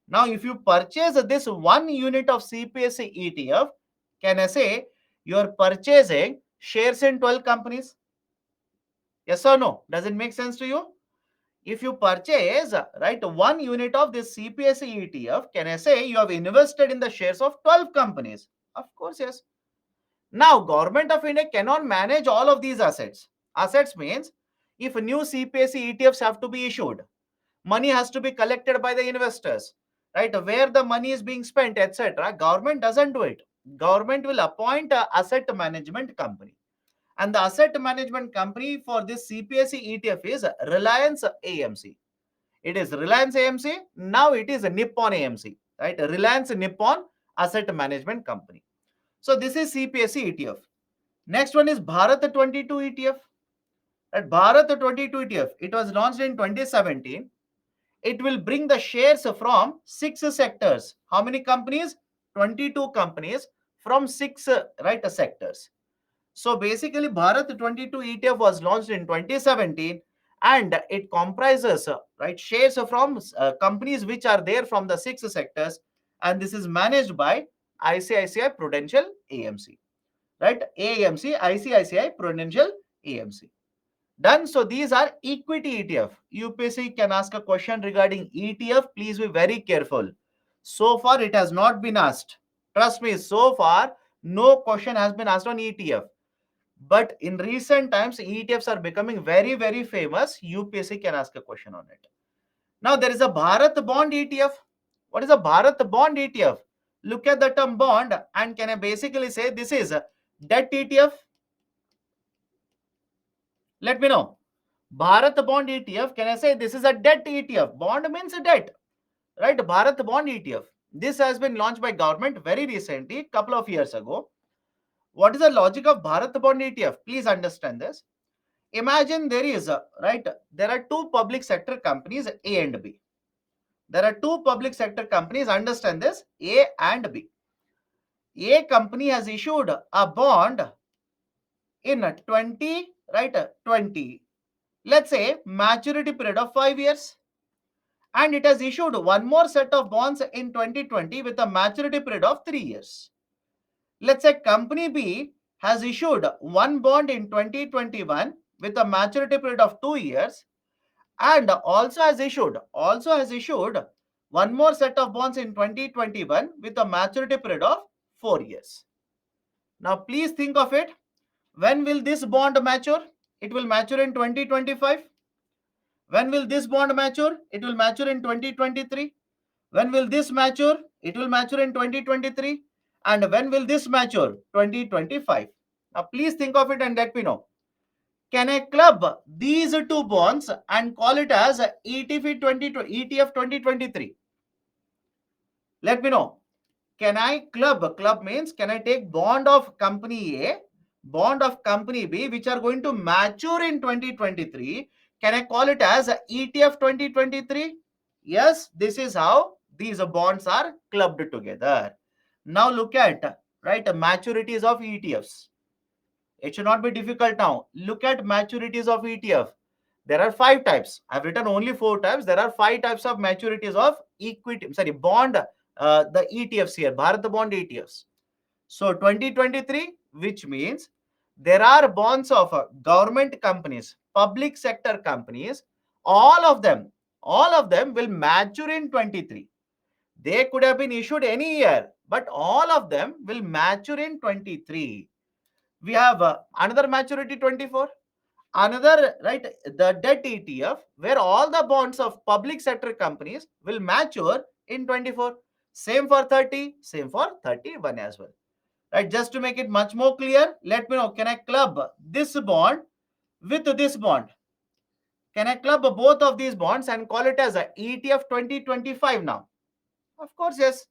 Now, if you purchase this 1 unit of CPSE ETF, can I say you are purchasing shares in 12 companies? Yes or no? Does it make sense to you? If you purchase, right, 1 unit of this CPSE ETF, can I say you have invested in the shares of 12 companies? Of course, yes. Now, Government of India cannot manage all of these assets. Assets means if new CPSE ETFs have to be issued, money has to be collected by the investors, right? Where the money is being spent, etc. Government doesn't do it. Government will appoint a asset management company. And the asset management company for this CPSE ETF is Reliance AMC. It is Reliance AMC. Now it is Nippon AMC. right? Reliance Nippon Asset Management Company. So this is CPSE ETF. Next one is Bharat 22 ETF. At Bharat 22 ETF, it was launched in 2017. It will bring the shares from 6 sectors. How many companies? 22 companies from 6 sectors. So basically, Bharat 22 ETF was launched in 2017, and it comprises shares from companies which are there from the 6 sectors, and this is managed by ICICI Prudential AMC, right? AMC, ICICI Prudential AMC. Done. So these are equity ETF. UPSC can ask a question regarding ETF. Please be very careful. So far, it has not been asked. Trust me, so far, no question has been asked on ETF. But in recent times, ETFs are becoming very, very famous. UPSC can ask a question on it. Now, there is a Bharat Bond ETF. What is a Bharat Bond ETF? Look at the term bond, and can I basically say this is a debt ETF? Let me know. Bharat Bond ETF, can I say this is a debt ETF? Bond means a debt, right? Bharat Bond ETF. This has been launched by government very recently, couple of years ago. What is the logic of Bharat Bond ETF? Please understand this. Imagine there is a, right, there are two public sector companies, A and B. There are two public sector companies, understand this, A and B. A company has issued a bond in 20, right, 20, let's say maturity period of 5 years, and it has issued one more set of bonds in 2020 with a maturity period of 3 years. Let's say company B has issued one bond in 2021 with a maturity period of 2 years, and also has issued one more set of bonds in 2021 with a maturity period of 4 years. Now please think of it. When will this bond mature? It will mature in 2025. When will this bond mature? It will mature in 2023. When will this mature? It will mature in 2023. And when will this mature? 2025. Now please think of it and let me know. Can I club these two bonds and call it as ETF 2023? Let me know. Can I club means can I take bond of company A, bond of company B, which are going to mature in 2023? Can I call it as ETF 2023? Yes, this is how these bonds are clubbed together. Now look at, right, maturities of ETFs. It should not be difficult now. Look at maturities of ETF. There are 5 types. I've written only 4 types. There are 5 types of maturities of equity, sorry, bond, the ETFs here, Bharat bond ETFs. So 2023, which means there are bonds of government companies, public sector companies, all of them, will mature in 23. They could have been issued any year, but all of them will mature in 23. We have another maturity 24, another, right, the debt ETF, where all the bonds of public sector companies will mature in 24. Same for 30, same for 31 as well, right? Just to make it much more clear, let me know, can I club this bond with this bond? Can I club both of these bonds and call it as a ETF 2025 now? Of course, yes.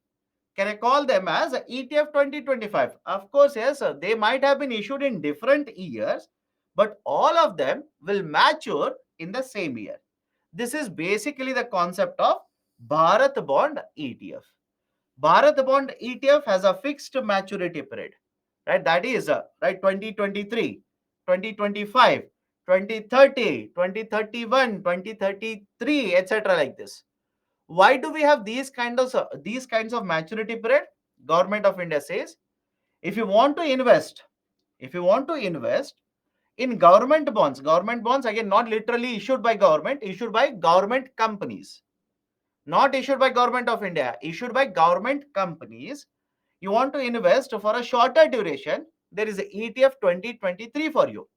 Can I call them as ETF 2025? Of course, yes. They might have been issued in different years, but all of them will mature in the same year. This is basically the concept of Bharat Bond ETF. Bharat Bond ETF has a fixed maturity period, right? That is, right, 2023, 2025, 2030, 2031, 2033, etc. like this. Why do we have these kinds of maturity period? Government of India says, if you want to invest, in government bonds, again, not literally issued by government, issued by government companies, not issued by Government of India, issued by government companies. You want to invest for a shorter duration, there is a ETF 2023 for you.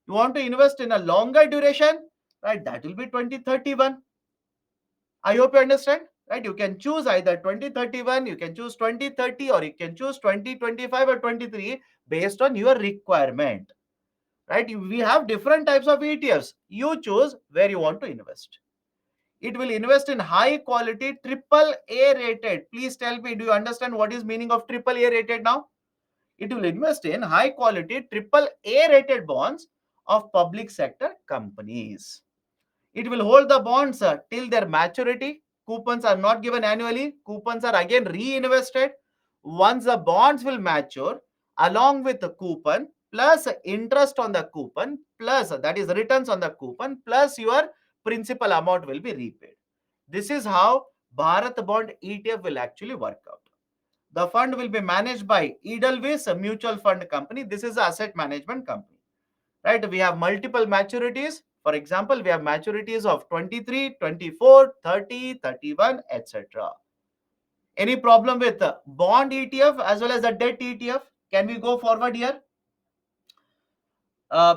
You want to invest in a longer duration, right? That will be 2031. I hope you understand, right? You can choose either 2031, you can choose 2030, or you can choose 2025 or 23 based on your requirement, right? We have different types of ETFs. You choose where you want to invest. It will invest in high quality triple A rated. Please tell me, do you understand what is meaning of triple A rated now? It will invest in high quality triple A rated bonds of public sector companies. It will hold the bonds till their maturity. Coupons are not given annually. Coupons are again reinvested. Once the bonds will mature, along with the coupon, plus interest on the coupon, plus that is returns on the coupon, plus your principal amount will be repaid. This is how Bharat Bond ETF will actually work out. The fund will be managed by Edelweiss, a mutual fund company. This is an asset management company, right? We have multiple maturities. For example, we have maturities of 23, 24, 30, 31, etc. Any problem with bond ETF as well as the debt ETF? Can we go forward here?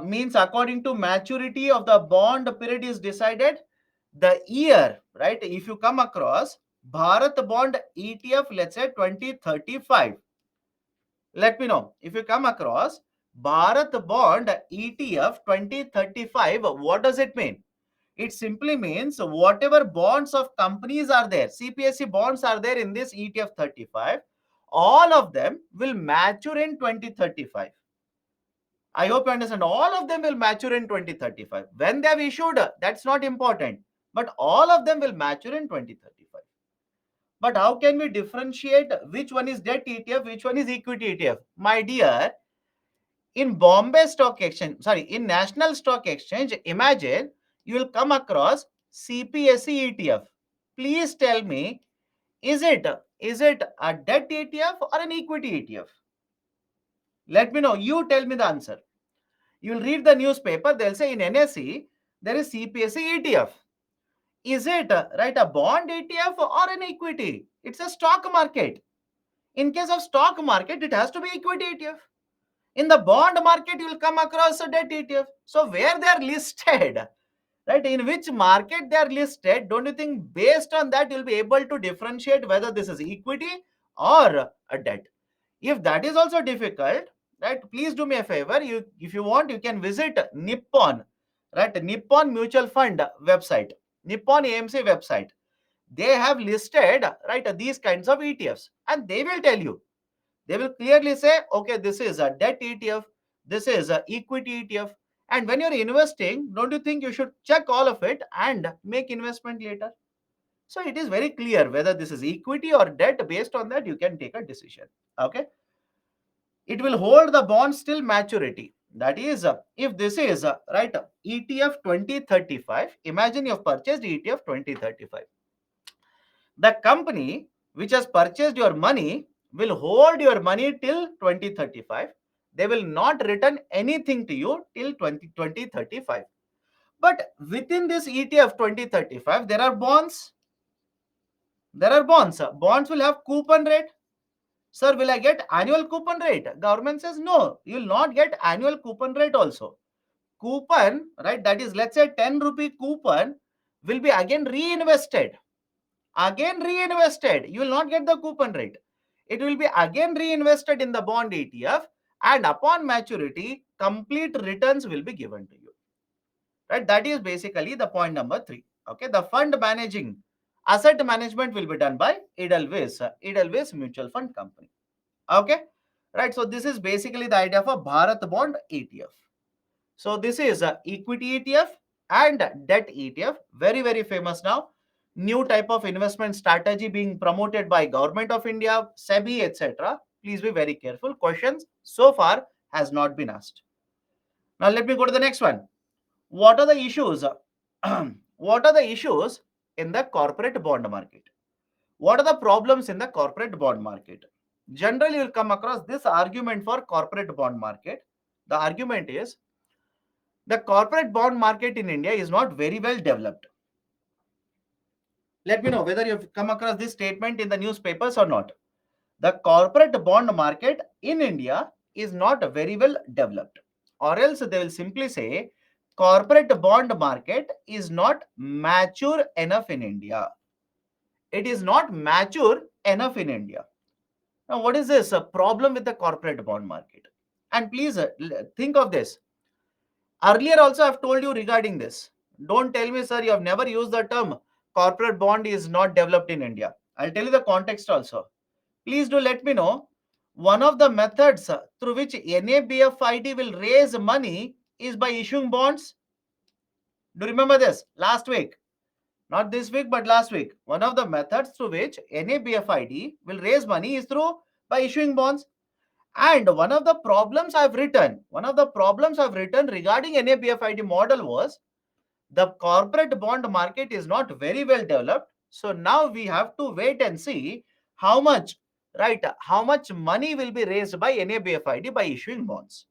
Means according to maturity of the bond period is decided the year, right? If you come across Bharat bond ETF, let's say 2035, let me know. If you come across Bharat bond ETF 2035, what does it mean? It simply means whatever bonds of companies are there, CPSE bonds are there in this ETF 35, all of them will mature in 2035. I hope you understand. All of them will mature in 2035. When they have issued, that's not important. But all of them will mature in 2035. But how can we differentiate which one is debt ETF, which one is equity ETF? My dear, in Bombay Stock Exchange, sorry, in National Stock Exchange, imagine you will come across CPSE ETF. Please tell me, is it a debt ETF or an equity ETF? Let me know. You tell me the answer. You will read the newspaper, they'll say in NSE, there is CPSE ETF. Is it right a bond ETF or an equity? It's a stock market. In case of stock market, it has to be equity ETF. In the bond market, you will come across a debt ETF. So where they are listed, right? In which market they are listed, don't you think based on that you'll be able to differentiate whether this is equity or a debt? If that is also difficult, right, please do me a favor. You, if you want, you can visit Nippon, right? Nippon Mutual Fund website, Nippon AMC website. They have listed, right, these kinds of ETFs, and they will tell you. They will clearly say, okay, this is a debt ETF, this is a equity ETF. And when you're investing, don't you think you should check all of it and make investment later? So it is very clear whether this is equity or debt. Based on that, you can take a decision. Okay. It will hold the bonds till maturity. That is, if this is right ETF 2035, imagine you have purchased ETF 2035. The company which has purchased your money will hold your money till 2035. They will not return anything to you till 2035. But within this ETF 2035, there are bonds. There are bonds. Bonds will have coupon rate. Sir, will I get annual coupon rate? Government says no, you will not get annual coupon rate also. Coupon, right, that is, let's say 10 rupee coupon will be again reinvested. Again reinvested. You will not get the coupon rate. It will be again reinvested in the bond ETF, and upon maturity, complete returns will be given to you. Right? That is basically the point number 3. Okay, the fund managing asset management will be done by Edelweiss Mutual Fund Company. Okay, right. So this is basically the idea of a Bharat Bond ETF. So this is a equity ETF and debt ETF, very very famous now. New type of investment strategy being promoted by Government of India, SEBI, etc. Please be very careful. Questions so far has not been asked. Now let me go to the next one. What are the issues? What are the issues in the corporate bond market? What are the problems in the corporate bond market? Generally, you'll come across this argument for corporate bond market. The argument is the corporate bond market in India is not very well developed. Let me know whether you've come across this statement in the newspapers or not. The corporate bond market in India is not very well developed. Or else they will simply say corporate bond market is not mature enough in India. It is not mature enough in India. Now, what is this? A problem with the corporate bond market. And please think of this. Earlier also I've told you regarding this. Don't tell me, sir, you have never used the term corporate bond is not developed in India? I'll tell you the context also. Please do let me know. One of the methods through which NABFID will raise money is by issuing bonds. Do you remember this? Last week. Not this week, but last week. One of the methods through which NABFID will raise money is through by issuing bonds. And one of the problems I've written regarding NABFID model was the corporate bond market is not very well developed. So now we have to wait and see how much, right? How much money will be raised by NABFID by issuing bonds,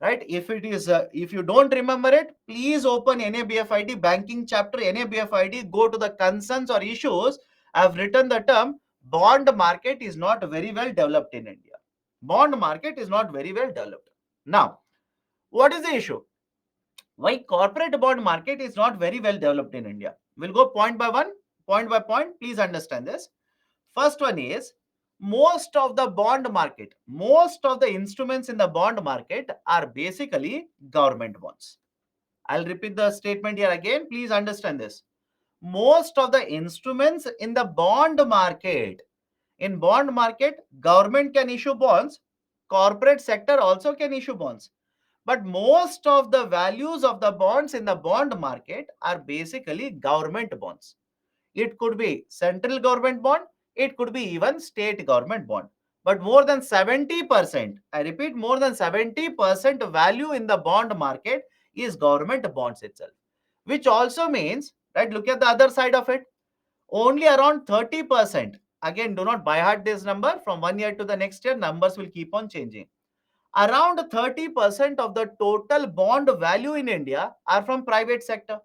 right? If you don't remember it, please open NABFID banking chapter, NABFID, go to the concerns or issues. I've written the term bond market is not very well developed in India. Bond market is not very well developed. Now, what is the issue? Why corporate bond market is not very well developed in India? We'll go point by point. Please understand this. First one is, most of the bond market, most of the instruments in the bond market are basically government bonds. I'll repeat the statement here again. Please understand this. Most of the instruments in the bond market, government can issue bonds, corporate sector also can issue bonds. But most of the values of the bonds in the bond market are basically government bonds. It could be central government bond, it could be even state government bond. But more than 70%, I repeat, more than 70% value in the bond market is government bonds itself. Which also means, right, look at the other side of it, only around 30%. Again, do not by heart this number. From one year to the next year, numbers will keep on changing. Around 30% of the total bond value in India are from private sector.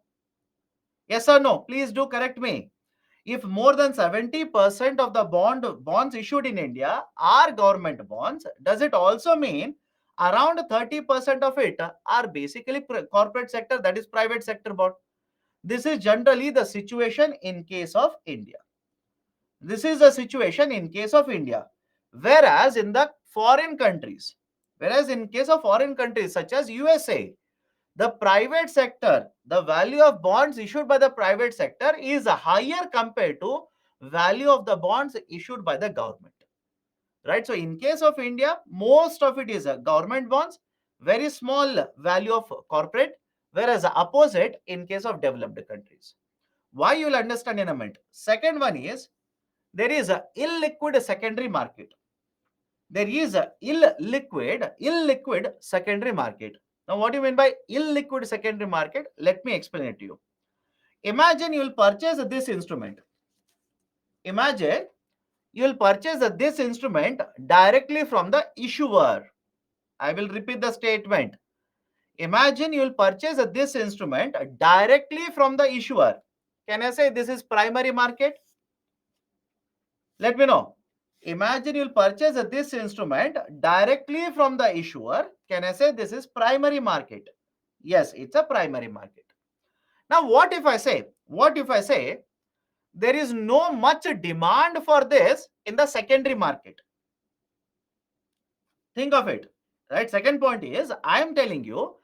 Yes or no? Please do correct me. If more than 70% of the bonds issued in India are government bonds, does it also mean around 30% of it are basically corporate sector, that is private sector bond? This is generally the situation in case of India. This is the situation in case of India. Whereas in the foreign countries, whereas in case of foreign countries such as USA, the private sector, the value of bonds issued by the private sector is higher compared to value of the bonds issued by the government. Right? So in case of India, most of it is government bonds, very small value of corporate, whereas opposite in case of developed countries. Why, you will understand in a minute. Second one is, there is a illiquid secondary market. There is a illiquid secondary market. Now, what do you mean by illiquid secondary market? Let me explain it to you. Imagine you will purchase this instrument. Imagine you will purchase this instrument directly from the issuer. I will repeat the statement. Imagine you will purchase this instrument directly from the issuer. Can I say this is primary market? Let me know. Imagine you'll purchase this instrument directly from the issuer. Can I say this is primary market? Yes, it's a primary market. Now, what if I say there is no much demand for this in the secondary market? Think of it, right? Second point is, I am telling you,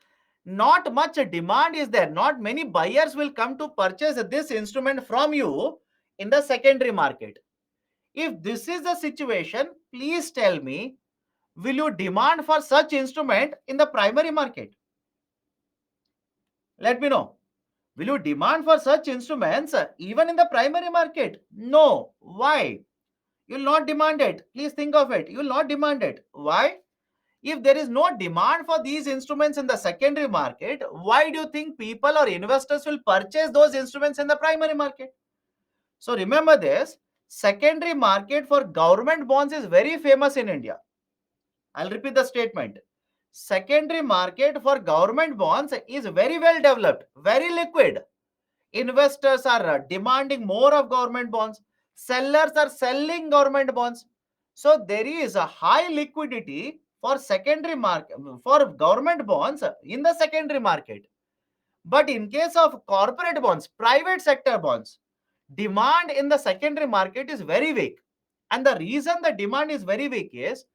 not much demand is there. Not many buyers will come to purchase this instrument from you in the secondary market. If this is the situation, please tell me, will you demand for such instrument in the primary market? Let me know. Will you demand for such instruments even in the primary market? No. Why? You will not demand it. Please think of it. You will not demand it. Why? If there is no demand for these instruments in the secondary market, why do you think people or investors will purchase those instruments in the primary market? So remember this, secondary market for government bonds is very famous in India. I'll repeat the statement. Secondary market for government bonds is very well developed, very liquid. Investors are demanding more of government bonds. Sellers are selling government bonds. So there is a high liquidity for secondary market for government bonds in the secondary market. But in case of corporate bonds, private sector bonds, demand in the secondary market is very weak. And the reason the demand is very weak is,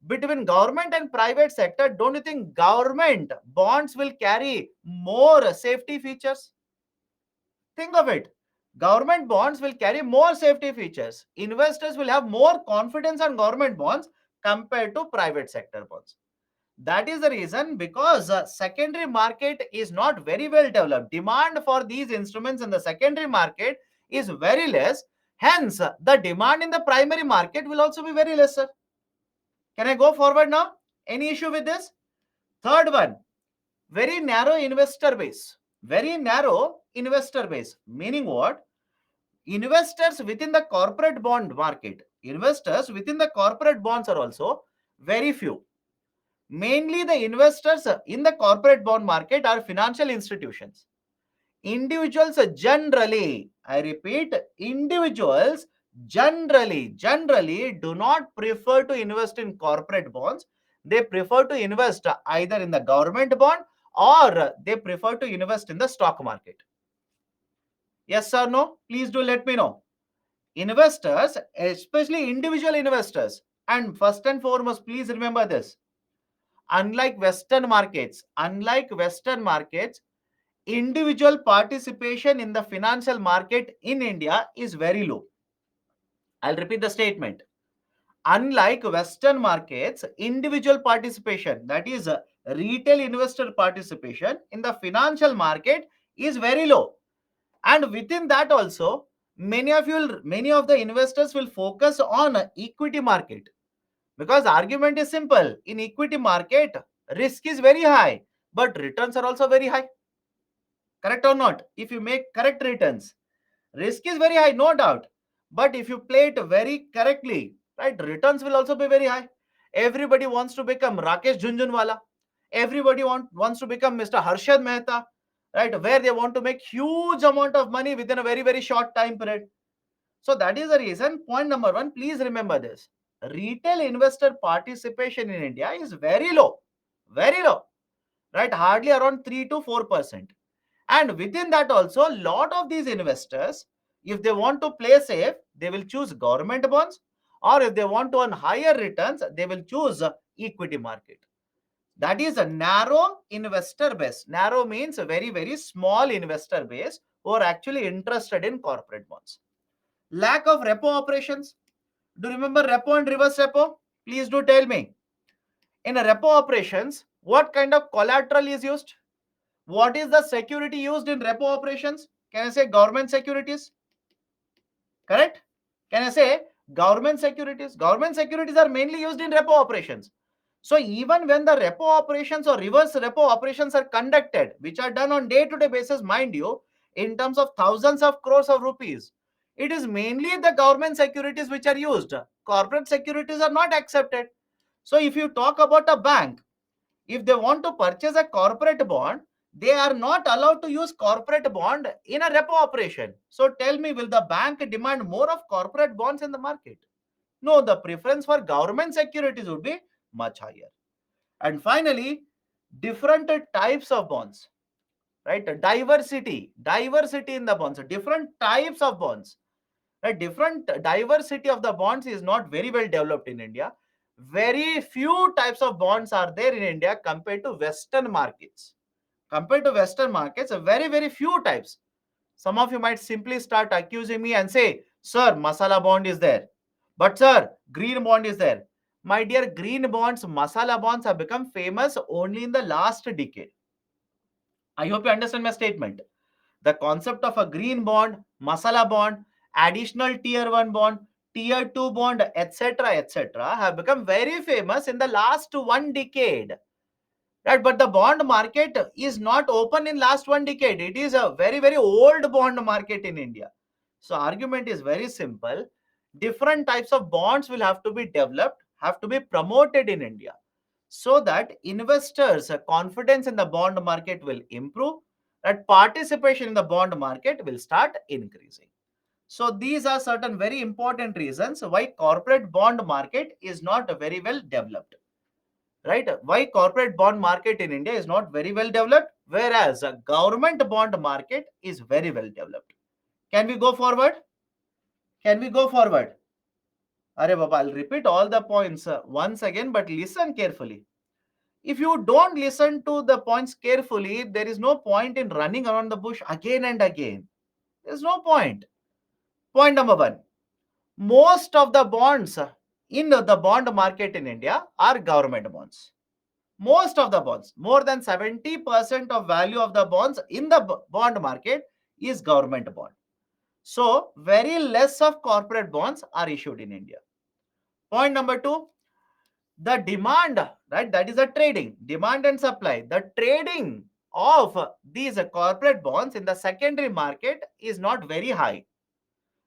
between government and private sector, don't you think government bonds will carry more safety features? Think of it. Government bonds will carry more safety features. Investors will have more confidence on government bonds compared to private sector bonds. That is the reason, because secondary market is not very well developed. Demand for these instruments in the secondary market is very less. Hence, the demand in the primary market will also be very lesser. Can I go forward now? Any issue with this? Third one, very narrow investor base. Very narrow investor base. Meaning what? Investors within the corporate bond market. Investors within the corporate bonds are also very few. Mainly the investors in the corporate bond market are financial institutions. Individuals generally, I repeat, individuals generally do not prefer to invest in corporate bonds. They prefer to invest either in the government bond, or they prefer to invest in the stock market. Yes or no? Please do let me know. Investors, especially individual investors, and first and foremost, please remember this. Unlike Western markets, individual participation in the financial market in India is very low. I'll repeat the statement. Unlike Western markets, individual participation, that is retail investor participation in the financial market, is very low. And within that also, many of the investors will focus on equity market, because argument is simple. In equity market, risk is very high, but returns are also very high. Correct or not? If you make correct returns, risk is very high, no doubt. But if you play it very correctly, right, returns will also be very high. Everybody wants to become Rakesh Jhunjhunwala. Everybody wants to become Mr. Harshad Mehta, right? Where they want to make huge amount of money within a very, very short time period. So that is the reason. Point number one, please remember this. Retail investor participation in India is very low, right? Hardly around 3 to 4%. And within that also, lot of these investors, if they want to play safe, they will choose government bonds, or if they want to earn higher returns, they will choose equity market. That is a narrow investor base. Narrow means a very, very small investor base who are actually interested in corporate bonds. Lack of repo operations. Do you remember repo and reverse repo? Please do tell me. In a repo operations, what kind of collateral is used? What is the security used in repo operations? Can I say government securities? Correct? Can I say government securities? Government securities are mainly used in repo operations. So even when the repo operations or reverse repo operations are conducted, which are done on day-to-day basis, mind you, in terms of thousands of crores of rupees, it is mainly the government securities which are used. Corporate securities are not accepted. So if you talk about a bank, if they want to purchase a corporate bond, they are not allowed to use corporate bond in a repo operation. So tell me, will the bank demand more of corporate bonds in the market? No, the preference for government securities would be much higher. And finally, different types of bonds, right? Diversity in the bonds, different types of bonds, right? Different diversity of the bonds is not very well developed in India. Very few types of bonds are there in India compared to Western markets. Compared to Western markets, very, very few types. Some of you might simply start accusing me and say, sir, masala bond is there. But sir, green bond is there. My dear, green bonds, masala bonds have become famous only in the last decade. I hope you understand my statement. The concept of a green bond, masala bond, additional tier 1 bond, tier 2 bond, etc., have become very famous in the last 1 decade. Right, but the bond market is not open in last 1 decade. It is a very, very old bond market in India. So argument is very simple. Different types of bonds will have to be developed, have to be promoted in India, so that investors' confidence in the bond market will improve, that participation in the bond market will start increasing. So these are certain very important reasons why corporate bond market is not very well developed. Right? Why corporate bond market in India is not very well developed, whereas a government bond market is very well developed. Can we go forward? Can we go forward? Arey Baba, I'll repeat all the points once again, but listen carefully. If you don't listen to the points carefully, there is no point in running around the bush again and again. There's no point. Point number one, most of the bonds in the bond market in India are government bonds. Most of the bonds, more than 70% of value of the bonds in the bond market is government bond. So very less of corporate bonds are issued in India. Point number two, the demand, right? That is a trading, demand and supply. The trading of these corporate bonds in the secondary market is not very high,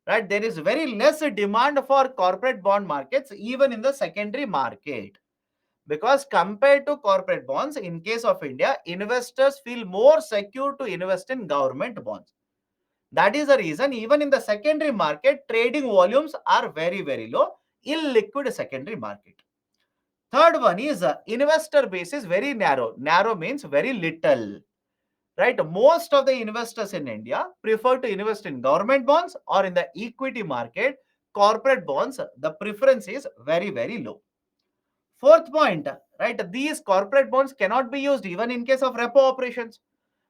right? There is very less demand for corporate bond markets even in the secondary market, because compared to corporate bonds, in case of India, investors feel more secure to invest in government bonds. That is the reason even in the secondary market, trading volumes are very, very low, illiquid secondary market. Third one is investor base is very narrow. Narrow means very little, right? Most of the investors in India prefer to invest in government bonds or in the equity market. Corporate bonds, the preference is very, very low. Fourth point, right? These corporate bonds cannot be used even in case of repo operations.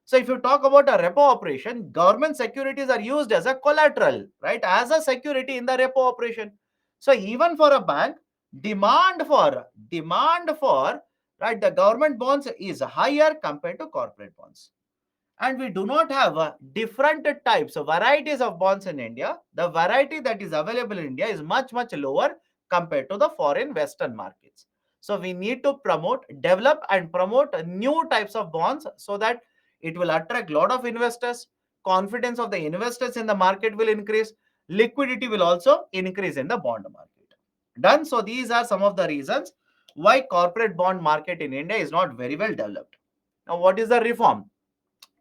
So if you talk about a repo operation, government securities are used as a collateral, right? As a security in the repo operation. So even for a bank, demand for right, the government bonds is higher compared to corporate bonds. And we do not have different types of varieties of bonds in India. The variety that is available in India is much, much lower compared to the foreign Western markets. So we need to develop and promote new types of bonds so that it will attract a lot of investors. Confidence of the investors in the market will increase. Liquidity will also increase in the bond market. Done. So these are some of the reasons why corporate bond market in India is not very well developed. Now, what is the reform?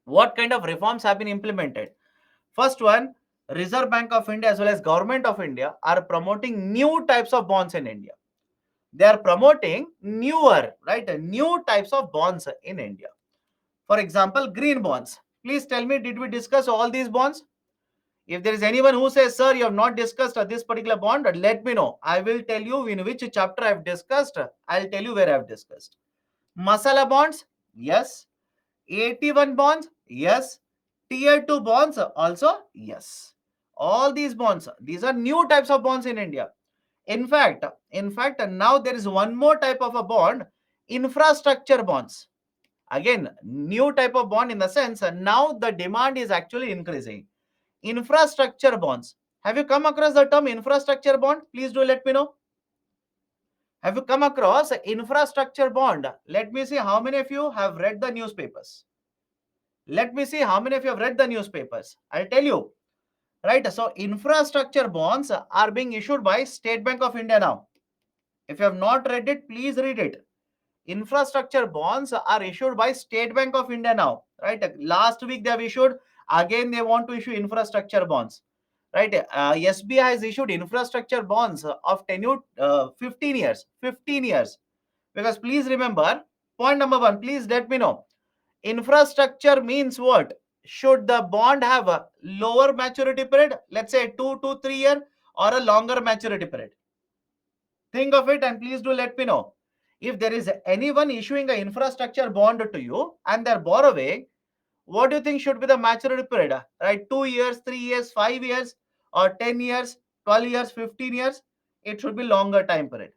What kind of reforms have been implemented? First one, Reserve Bank of India as well as Government of India are promoting new types of bonds in India. They are promoting newer, right, new types of bonds in India. For example, green bonds. Please tell me, did we discuss all these bonds? If there is anyone who says, sir, you have not discussed this particular bond, let me know. I will tell you in which chapter I have discussed. I'll tell you where I have discussed. Masala bonds, yes. 81 bonds, yes. Tier 2 bonds, also, yes. All these bonds, these are new types of bonds in India. In fact, now there is one more type of a bond, infrastructure bonds. Again, new type of bond in the sense now the demand is actually increasing. Infrastructure bonds. Have you come across the term infrastructure bond? Please do let me know. Have you come across infrastructure bond? Let me see how many of you have read the newspapers. Let me see how many of you have read the newspapers. I'll tell you. Right. So infrastructure bonds are being issued by State Bank of India now. If you have not read it, please read it. Infrastructure bonds are issued by State Bank of India now. Right. Last week they have issued. Again, they want to issue infrastructure bonds. Right. SBI has issued infrastructure bonds of tenure 15 years. 15 years. Because please remember, point number one, please let me know. Infrastructure means what? Should the bond have a lower maturity period, let's say 2 to 3 year, or a longer maturity period? Think of it and please do let me know. If there is anyone issuing an infrastructure bond to you and they're borrowing, what do you think should be the maturity period? Right? 2 years, 3 years, 5 years, or 10 years, 12 years, 15 years? It should be longer time period.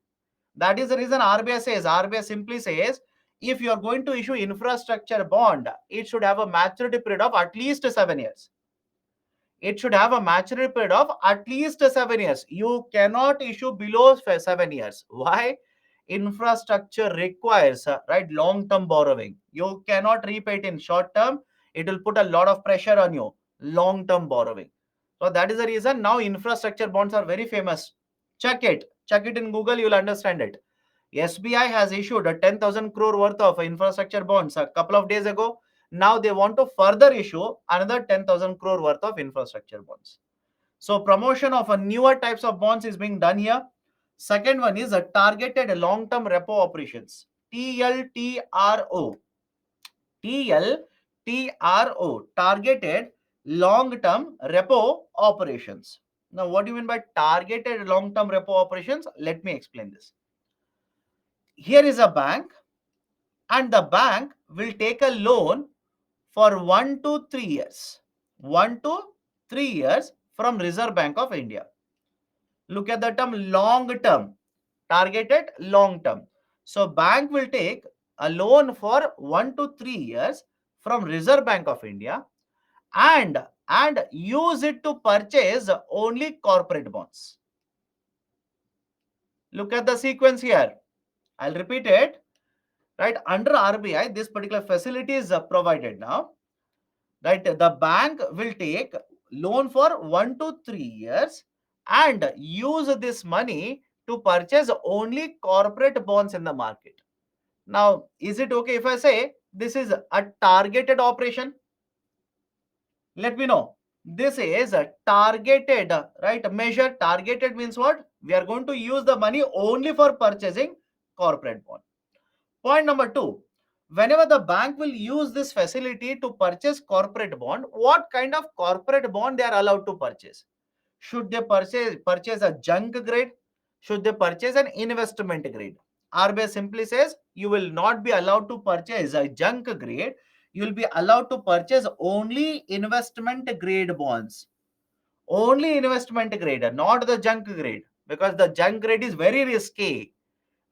That is the reason RBI simply says, if you are going to issue infrastructure bond, it should have a maturity period of at least 7 years. It should have a maturity period of at least 7 years. You cannot issue below 7 years. Why? Infrastructure requires right long-term borrowing. You cannot repay it in short term. It will put a lot of pressure on you. Long-term borrowing. So that is the reason now infrastructure bonds are very famous. Check it. Check it in Google. You will understand it. SBI has issued a 10,000 crore worth of infrastructure bonds a couple of days ago. Now they want to further issue another 10,000 crore worth of infrastructure bonds. So promotion of a newer types of bonds is being done here. Second one is a targeted long-term repo operations. TLTRO. TLTRO. Targeted long-term repo operations. Now, what do you mean by targeted long-term repo operations? Let me explain this. Here is a bank, and the bank will take a loan for 1 to 3 years. 1 to 3 years from Reserve Bank of India. Look at the term long term, targeted long term. So bank will take a loan for 1 to 3 years from Reserve Bank of India and use it to purchase only corporate bonds. Look at the sequence here. I'll repeat it. Right, under RBI, this particular facility is provided now. Right, the bank will take loan for 1 to 3 years and use this money to purchase only corporate bonds in the market. Now, is it okay if I say this is a targeted operation? Let me know. This is a targeted, right, measure. Targeted means what? We are going to use the money only for purchasing corporate bond. Point number two, whenever the bank will use this facility to purchase corporate bond, what kind of corporate bond they are allowed to purchase? Should they purchase a junk grade? Should they purchase an investment grade? RBI simply says you will not be allowed to purchase a junk grade. You will be allowed to purchase only investment grade bonds. Only investment grade, not the junk grade, because the junk grade is very risky.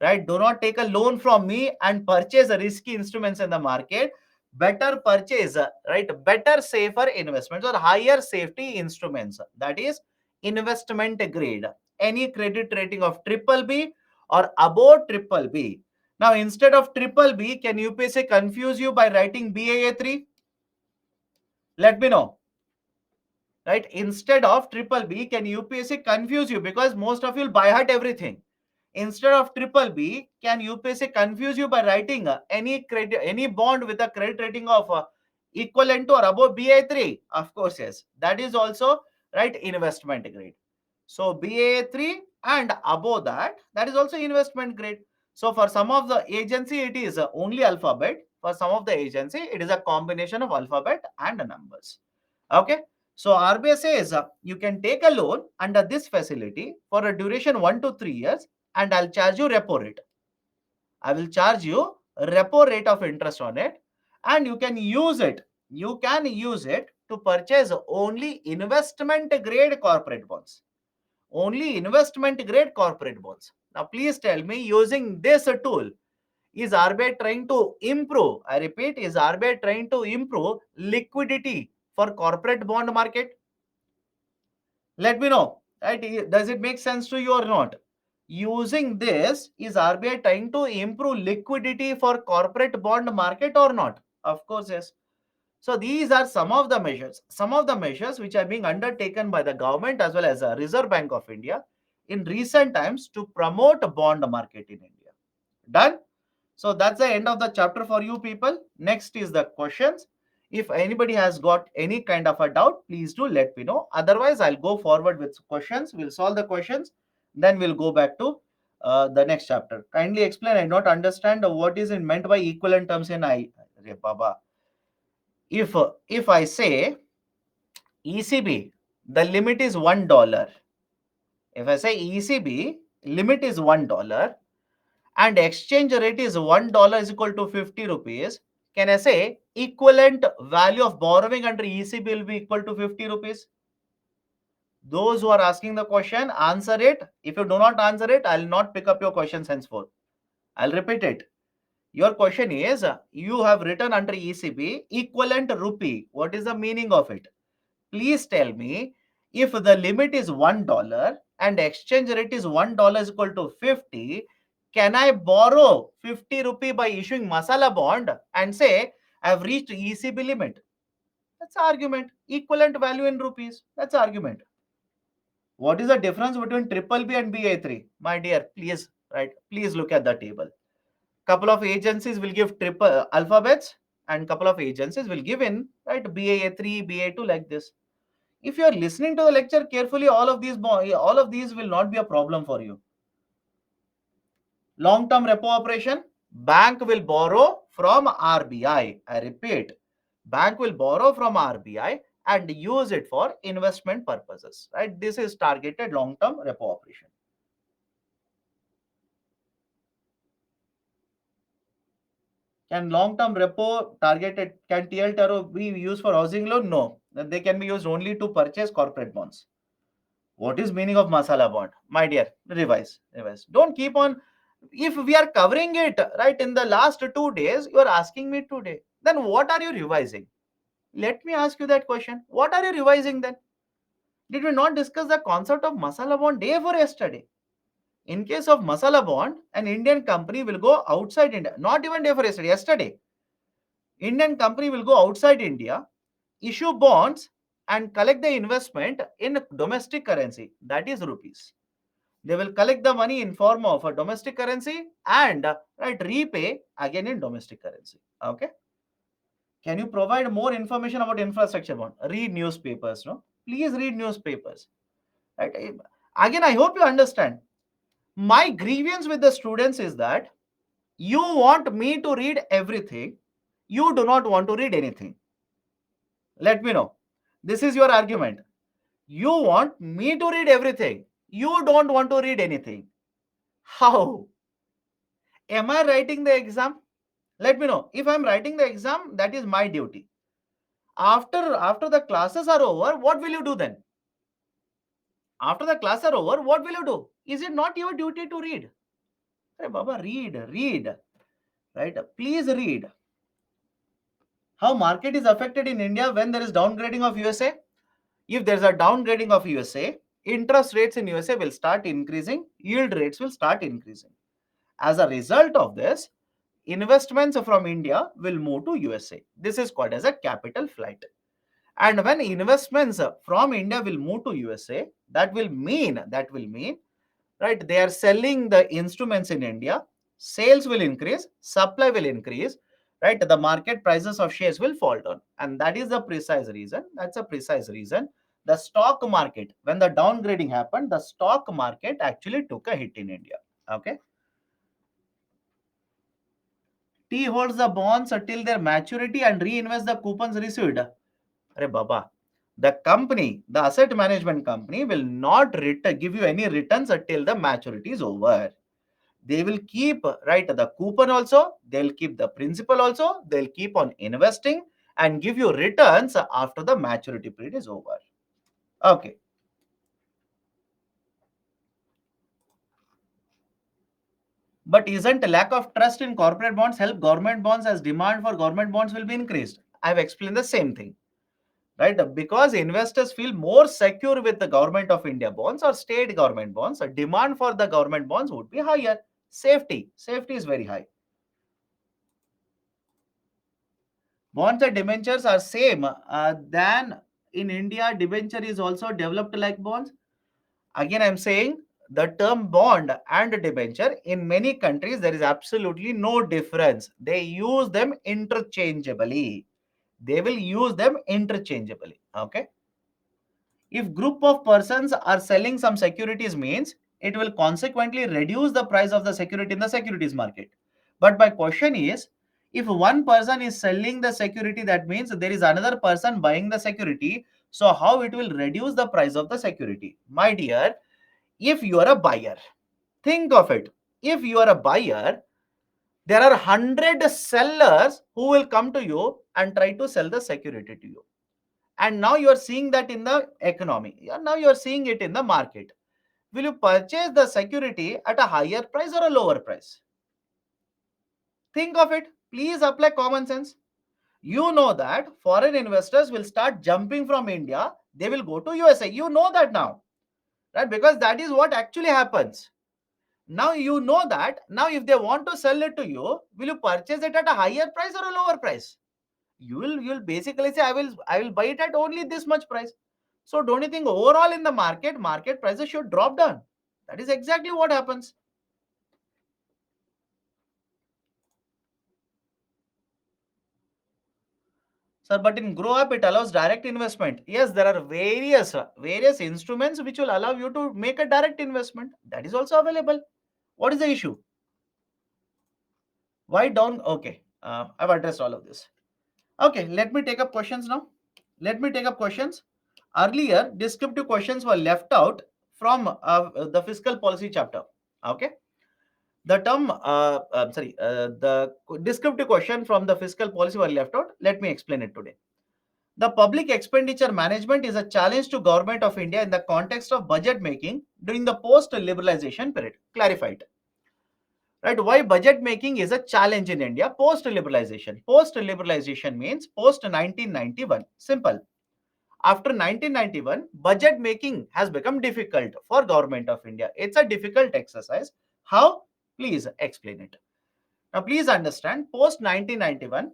Right, do not take a loan from me and purchase risky instruments in the market. Better purchase, right, better safer investments or higher safety instruments, that is investment grade, any credit rating of triple B or above triple B. Now instead of triple B, can UPSC confuse you by writing Baa3? Let me know. Right, instead of triple B, can UPSC confuse you? Because most of you will by heart everything. Instead of triple B, can UPSC confuse you by writing any bond with a credit rating of equivalent to or above Ba3? Of course, yes. That is also, right, investment grade. So Ba3 and above that, that is also investment grade. So for some of the agency, it is only alphabet. For some of the agency, it is a combination of alphabet and numbers. Okay. So RBI says you can take a loan under this facility for a duration 1 to 3 years and I'll charge you repo rate. I will charge you repo rate of interest on it and you can use it. You can use it to purchase only investment grade corporate bonds. Only investment grade corporate bonds. Now please tell me, using this tool, is RBI trying to improve, I repeat, is RBI trying to improve liquidity for corporate bond market? Let me know, right? Does it make sense to you or not? Using this, is RBI trying to improve liquidity for corporate bond market or not? Of course, yes. So these are some of the measures which are being undertaken by the government as well as the Reserve Bank of India in recent times to promote bond market in India. Done? So that's the end of the chapter for you people. Next is the questions. If anybody has got any kind of a doubt, please do let me know. Otherwise, I'll go forward with questions. We'll solve the questions. Then we'll go back to the next chapter. Kindly explain. I don't understand what is meant by equivalent terms in I. Arey Baba. If I say ECB, the limit is $1. If I say ECB, limit is $1 and exchange rate is $1 is equal to 50 rupees, can I say equivalent value of borrowing under ECB will be equal to 50 rupees? Those who are asking the question, answer it. If you do not answer it, I'll not pick up your questions henceforth. I'll repeat it. Your question is, you have written under ECB equivalent rupee. What is the meaning of it? Please tell me, if the limit is $1 and exchange rate is $1 is equal to 50, can I borrow 50 rupee by issuing masala bond and say I've reached ECB limit? That's argument. Equivalent value in rupees. That's argument. What is the difference between triple B and BA3? My dear, please, right? Please look at the table. Couple of agencies will give triple alphabets and couple of agencies will give in, right, BA3, BA2 like this. If you are listening to the lecture carefully, all of these will not be a problem for you. Long term repo operation, bank will borrow from RBI. I repeat, bank will borrow from RBI and use it for investment purposes, right? This is targeted long term repo operation. Can long term repo targeted, can TLTRO be used for housing loan? No, that they can be used only to purchase corporate bonds. What is meaning of masala bond? My dear, revise. Don't keep on. If we are covering it right in the last 2 days, you are asking me today. Then what are you revising? Let me ask you that question. What are you revising then? Did we not discuss the concept of masala bond day for yesterday? In case of masala bond, an Indian company will go outside India. Not even day for yesterday. Yesterday, Indian company will go outside India, issue bonds, and collect the investment in domestic currency. That is rupees. They will collect the money in form of a domestic currency and right repay again in domestic currency. Okay. Can you provide more information about infrastructure bond? Read newspapers. No, please read newspapers. Right. Again, I hope you understand. My grievance with the students is that you want me to read everything. You do not want to read anything. Let me know. This is your argument. You want me to read everything. You don't want to read anything. How? Am I writing the exam? Let me know. If I'm writing the exam, that is my duty. After the classes are over, what will you do then? After the class are over, what will you do? Is it not your duty to read? Hey, Baba, read. Right? Please read. How market is affected in India when there is downgrading of USA? If there's a downgrading of USA, interest rates in USA will start increasing, yield rates will start increasing. As a result of this, investments from India will move to USA. This is called as a capital flight. And when investments from India will move to USA, that will mean right, they are selling the instruments in India, sales will increase, supply will increase, right, the market prices of shares will fall down. And that is the precise reason. That's a precise reason. The stock market, when the downgrading happened, the stock market actually took a hit in India. Okay. T holds the bonds until their maturity and reinvest the coupons received. Arey Baba, the company, the asset management company will not give you any returns until the maturity is over. They will keep right the coupon also, they'll keep the principal also, they'll keep on investing and give you returns after the maturity period is over. Okay. But isn't lack of trust in corporate bonds help government bonds as demand for government bonds will be increased? I've explained the same thing. Right, because investors feel more secure with the government of India bonds or state government bonds, a demand for the government bonds would be higher. Safety is very high. Bonds and debentures are same than in India. Debenture is also developed like bonds. Again, I'm saying the term bond and debenture in many countries there is absolutely no difference. They use them interchangeably. They will use them interchangeably. Okay. If group of persons are selling some securities means it will consequently reduce the price of the security in the securities market. But my question is, if one person is selling the security, that means there is another person buying the security. So how it will reduce the price of the security? My dear, if you are a buyer, think of it. If you are a buyer, there are 100 sellers who will come to you and try to sell the security to you. And now you are seeing that in the economy. Now you are seeing it in the market. Will you purchase the security at a higher price or a lower price? Think of it. Please apply common sense. You know that foreign investors will start jumping from India. They will go to USA. You know that now, right? Because that is what actually happens. Now you know that. Now if they want to sell it to you, will you purchase it at a higher price or a lower price? You'll basically say I will buy it at only this much price. So don't you think overall in the market prices should drop down? That is exactly what happens. Sir, but in grow up it allows direct investment. Yes, there are various instruments which will allow you to make a direct investment. That is also available. What is the issue? Why down? Okay, I've addressed all of this. Okay, let me take up questions now. Let me take up questions. Earlier, descriptive questions were left out from the fiscal policy chapter. Okay. The descriptive question from the fiscal policy were left out. Let me explain it today. The public expenditure management is a challenge to Government of India in the context of budget making during the post-liberalization period. Clarified. Right? Why budget making is a challenge in India post-liberalization? Post-liberalization means post-1991. Simple. After 1991, budget making has become difficult for Government of India. It's a difficult exercise. How? Please explain it. Now, please understand, post 1991,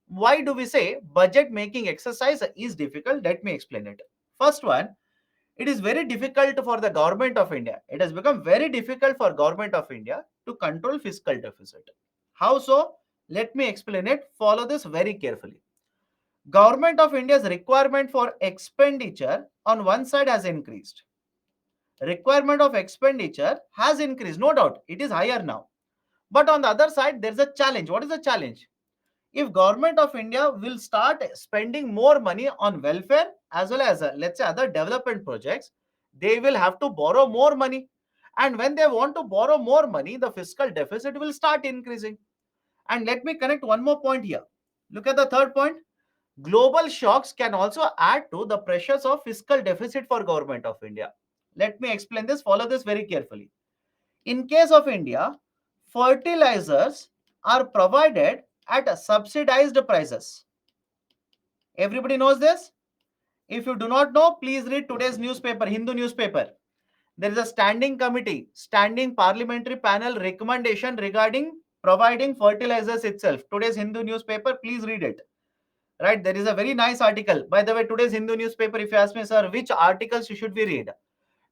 why do we say budget making exercise is difficult? Let me explain it. First one, it is very difficult for the Government of India. It has become very difficult for Government of India to control fiscal deficit. How so? Let me explain it. Follow this very carefully. Government of India's requirement for expenditure on one side has increased. Requirement of expenditure has increased, no doubt. It is higher now. But on the other side, there is a challenge. What is the challenge? If Government of India will start spending more money on welfare as well as let's say other development projects, they will have to borrow more money. And when they want to borrow more money, the fiscal deficit will start increasing. And let me connect one more point here. Look at the third point. Global shocks can also add to the pressures of fiscal deficit for Government of India. Let me explain this. Follow this very carefully. In case of India, fertilizers are provided at subsidized prices. Everybody knows this? If you do not know, please read today's newspaper, Hindu newspaper. There is a standing committee, standing parliamentary panel recommendation regarding providing fertilizers itself. Today's Hindu newspaper, please read it. Right, there is a very nice article. By the way, today's Hindu newspaper, if you ask me, sir, which articles should we read?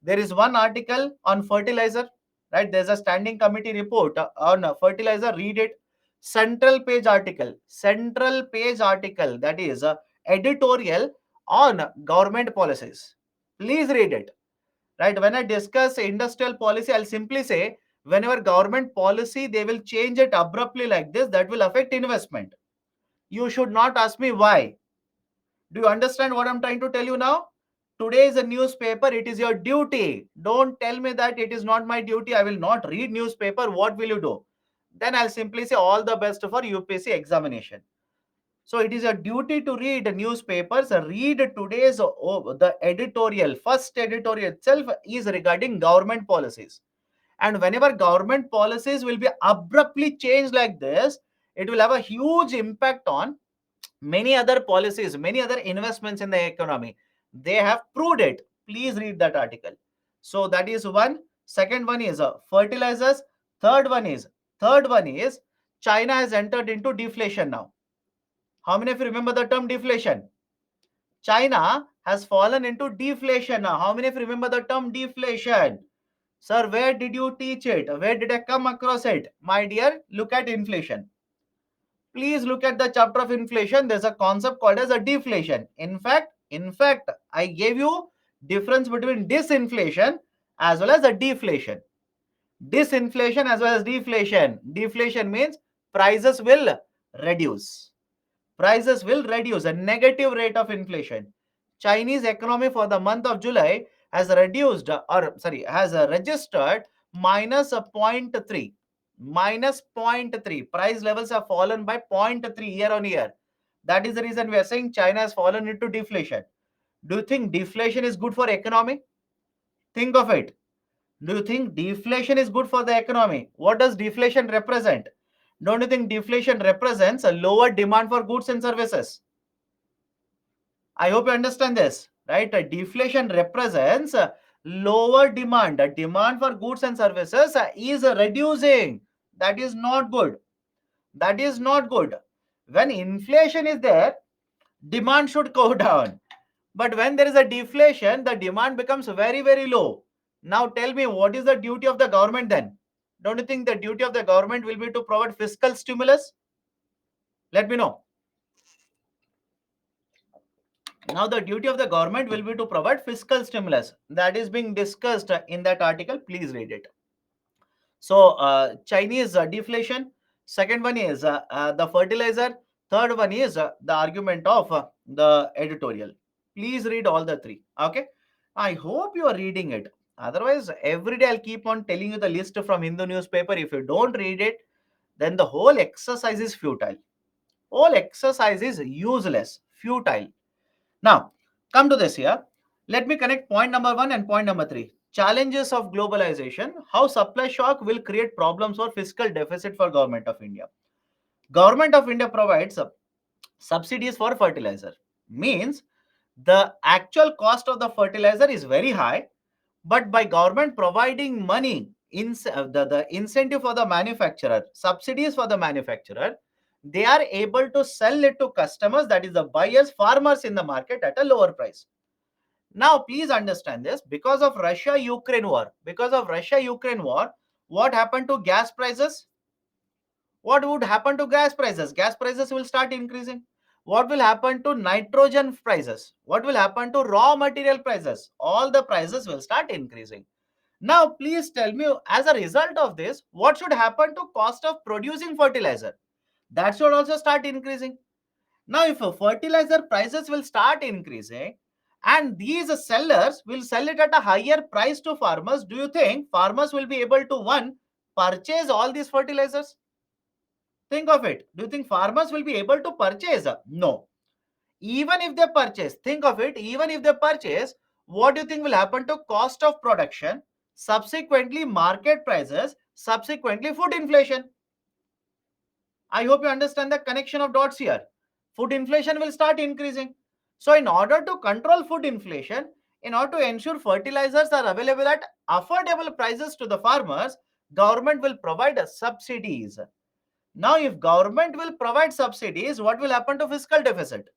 There is one article on fertilizer, right? There's a standing committee report on fertilizer. Read it. Central page article, that is editorial on government policies. Please read it. Right? When I discuss industrial policy, I'll simply say whenever government policy, they will change it abruptly like this, that will affect investment. You should not ask me why. Do you understand what I'm trying to tell you now? Today is a newspaper. It is your duty. Don't tell me that it is not my duty. I will not read newspaper. What will you do? Then I'll simply say all the best for UPSC examination. So it is a duty to read newspapers. Read today's the editorial. First editorial itself is regarding government policies. And whenever government policies will be abruptly changed like this, it will have a huge impact on many other policies, many other investments in the economy. They have proved it. Please read that article. So that is one. Second one is fertilizers. Third one is China has entered into deflation now. How many of you remember the term deflation? China has fallen into deflation now. How many of you remember the term deflation? Sir, where did you teach it? Where did I come across it? My dear, look at inflation. Please look at the chapter of inflation. There's a concept called as a deflation. In fact, I gave you difference between disinflation as well as a deflation. Disinflation as well as deflation. Deflation means prices will reduce. Prices will reduce, a negative rate of inflation. Chinese economy for the month of July has reduced, or sorry, has registered minus a 0.3. Minus 0.3. Price levels have fallen by 0.3 year on year. That is the reason we are saying China has fallen into deflation. Do you think deflation is good for economy? Think of it. Do you think deflation is good for the economy? What does deflation represent? Don't you think deflation represents a lower demand for goods and services? I hope you understand this, right? Deflation represents lower demand. The demand for goods and services is reducing. That is not good. That is not good. When inflation is there, demand should go down. But when there is a deflation, the demand becomes very, very low. Now tell me, what is the duty of the government then? Don't you think the duty of the government will be to provide fiscal stimulus? Let me know. Now the duty of the government will be to provide fiscal stimulus. That is being discussed in that article. Please read it. So Chinese deflation. Second one is the fertilizer. Third one is the argument of the editorial. Please read all the three. Okay. I hope you are reading it. Otherwise, every day I'll keep on telling you the list from Hindu newspaper. If you don't read it, then the whole exercise is futile. Whole exercise is useless, futile. Now, come to this here. Let me connect point number 1 and point number 3. Challenges of globalization. How supply shock will create problems for fiscal deficit for Government of India. Government of India provides subsidies for fertilizer. Means the actual cost of the fertilizer is very high, but by government providing money, the incentive for the manufacturer, subsidies for the manufacturer, they are able to sell it to customers, that is the buyers, farmers in the market at a lower price. Now, please understand this. Because of Russia-Ukraine war, what happened to gas prices? What would happen to gas prices? Gas prices will start increasing. What will happen to nitrogen prices? What will happen to raw material prices? All the prices will start increasing. Now, please tell me, as a result of this, what should happen to cost of producing fertilizer? That should also start increasing. Now, if fertilizer prices will start increasing and these sellers will sell it at a higher price to farmers, do you think farmers will be able to, one, purchase all these fertilizers? Think of it. Do you think farmers will be able to purchase? No. Even if they purchase, think of it, even if they purchase, what do you think will happen to cost of production, subsequently market prices, subsequently food inflation? I hope you understand the connection of dots here. Food inflation will start increasing. So in order to control food inflation, in order to ensure fertilizers are available at affordable prices to the farmers, government will provide subsidies. Now, if government will provide subsidies, what will happen to fiscal deficit?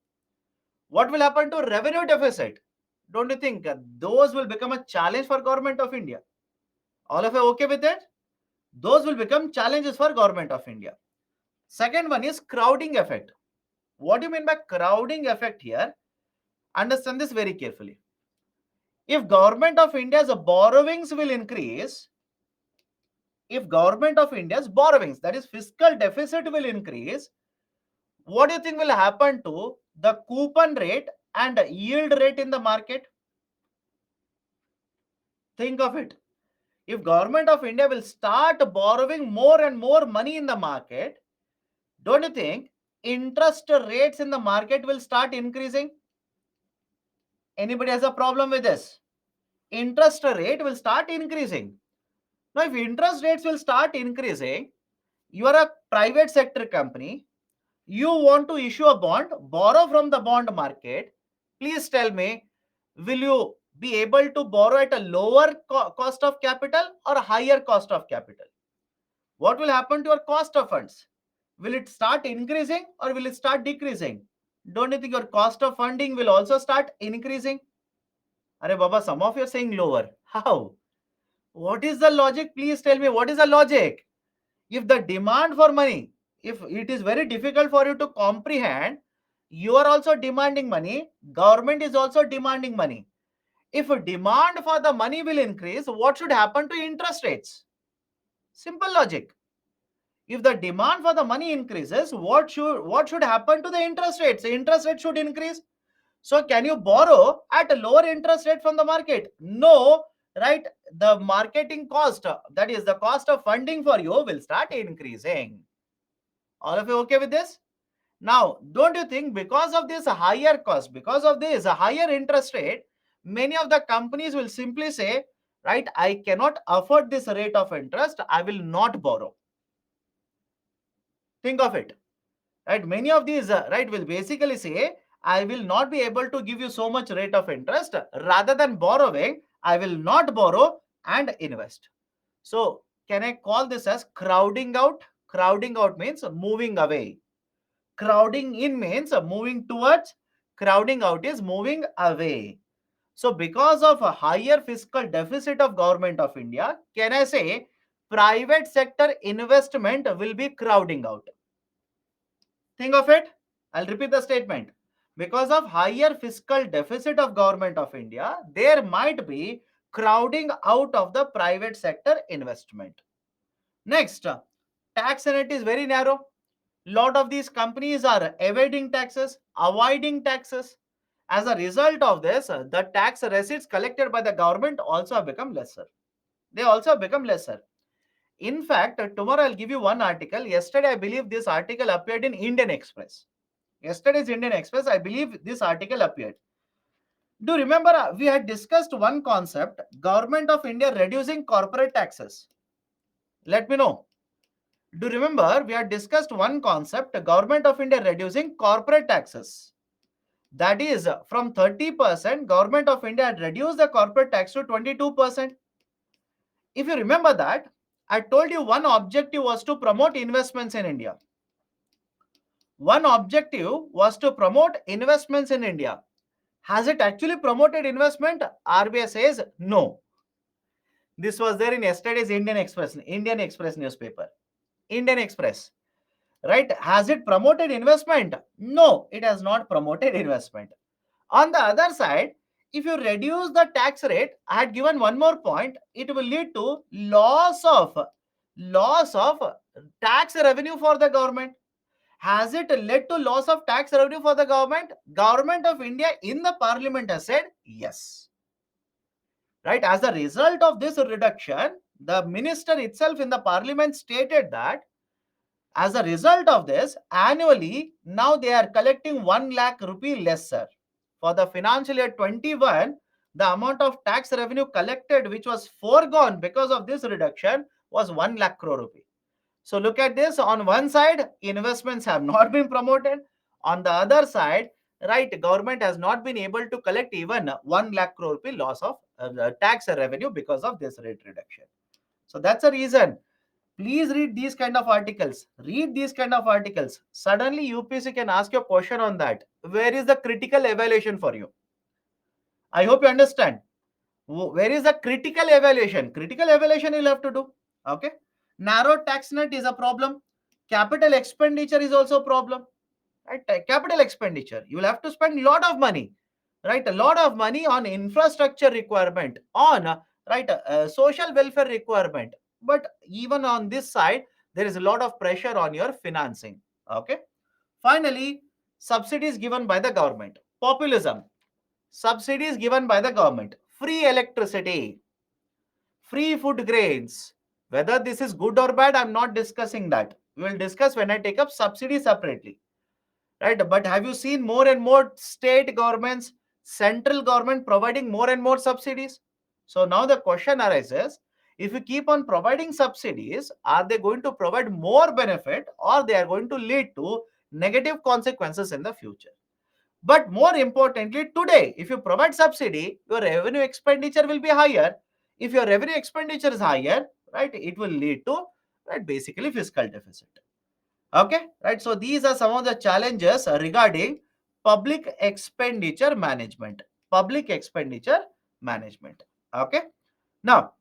What will happen to revenue deficit? Don't you think those will become a challenge for Government of India? All of you okay with it? Those will become challenges for Government of India. Second one is crowding effect. What do you mean by crowding effect here? Understand this very carefully. If Government of India's borrowings will increase, if Government of India's borrowings, that is fiscal deficit will increase, what do you think will happen to the coupon rate and yield rate in the market? Think of it. If Government of India will start borrowing more and more money in the market, don't you think interest rates in the market will start increasing? Anybody has a problem with this? Interest rate will start increasing. Now, if interest rates will start increasing, you are a private sector company, you want to issue a bond, borrow from the bond market. Please tell me, will you be able to borrow at a lower cost of capital or a higher cost of capital? What will happen to your cost of funds? Will it start increasing or will it start decreasing? Don't you think your cost of funding will also start increasing? Are Baba, some of you are saying lower. How? What is the logic? Please tell me, what is the logic? If the demand for money, if it is very difficult for you to comprehend, you are also demanding money, government is also demanding money. If demand for the money will increase, what should happen to interest rates? Simple logic. If the demand for the money increases, what should happen to the interest rates? The interest rate should increase. So can you borrow at a lower interest rate from the market? No, right? The marketing cost, that is the cost of funding for you, will start increasing. All of you okay with this? Now, don't you think because of this higher cost, because of this higher interest rate, many of the companies will simply say, right, I cannot afford this rate of interest, I will not borrow. Think of it, right? Many of these, right, will basically say, I will not be able to give you so much rate of interest. Rather than borrowing, I will not borrow and invest. So, can I call this as crowding out? Crowding out means moving away. Crowding in means moving towards, crowding out is moving away. So because of a higher fiscal deficit of Government of India, can I say private sector investment will be crowding out? Think of it. I'll repeat the statement. Because of higher fiscal deficit of Government of India, there might be crowding out of the private sector investment. Next, tax rate is very narrow. Lot of these companies are evading taxes, avoiding taxes. As a result of this, the tax receipts collected by the government also have become lesser. They also have become lesser. In fact, tomorrow I'll give you one article. Yesterday, I believe this article appeared in Indian Express. Yesterday's Indian Express, I believe this article appeared. Do you remember we had discussed one concept, Government of India reducing corporate taxes? Let me know. Do you remember we had discussed one concept, Government of India reducing corporate taxes? That is, from 30%, Government of India had reduced the corporate tax to 22%. If you remember that, I told you one objective was to promote investments in India. One objective was to promote investments in India. Has it actually promoted investment? RBI says no. This was there in yesterday's Indian Express newspaper. Indian Express. Right? Has it promoted investment? No, it has not promoted investment. On the other side, if you reduce the tax rate, I had given one more point, it will lead to loss of tax revenue for the government. Has it led to loss of tax revenue for the government? Government of India in the parliament has said yes. Right? As a result of this reduction, the minister itself in the parliament stated that as a result of this, annually, now they are collecting 1 lakh rupee lesser. For the financial year 21, the amount of tax revenue collected, which was foregone because of this reduction, was 1 lakh crore rupee. So look at this. On one side, investments have not been promoted. On the other side, right, government has not been able to collect even 1 lakh crore rupee loss of tax revenue because of this rate reduction. So that's a reason. Please read these kind of articles. Read these kind of articles. Suddenly UPSC can ask you a question on that. Where is the critical evaluation for you? I hope you understand. Where is the critical evaluation? Critical evaluation you'll have to do. Okay. Narrow tax net is a problem. Capital expenditure is also a problem. Right? Capital expenditure. You will have to spend a lot of money. Right? A lot of money on infrastructure requirement, on social welfare requirement. But even on this side, there is a lot of pressure on your financing. Okay. Finally, subsidies given by the government. Populism. Subsidies given by the government. Free electricity, free food grains. Whether this is good or bad, I'm not discussing that. We will discuss when I take up subsidy separately. Right? But have you seen more and more state governments, central government providing more and more subsidies? So now the question arises, if you keep on providing subsidies, are they going to provide more benefit or they are going to lead to negative consequences in the future? But more importantly, today, if you provide subsidy, your revenue expenditure will be higher. If your revenue expenditure is higher, right, it will lead to, right, basically fiscal deficit. Okay, right. So these are some of the challenges regarding public expenditure management. Public expenditure management. Okay. Now,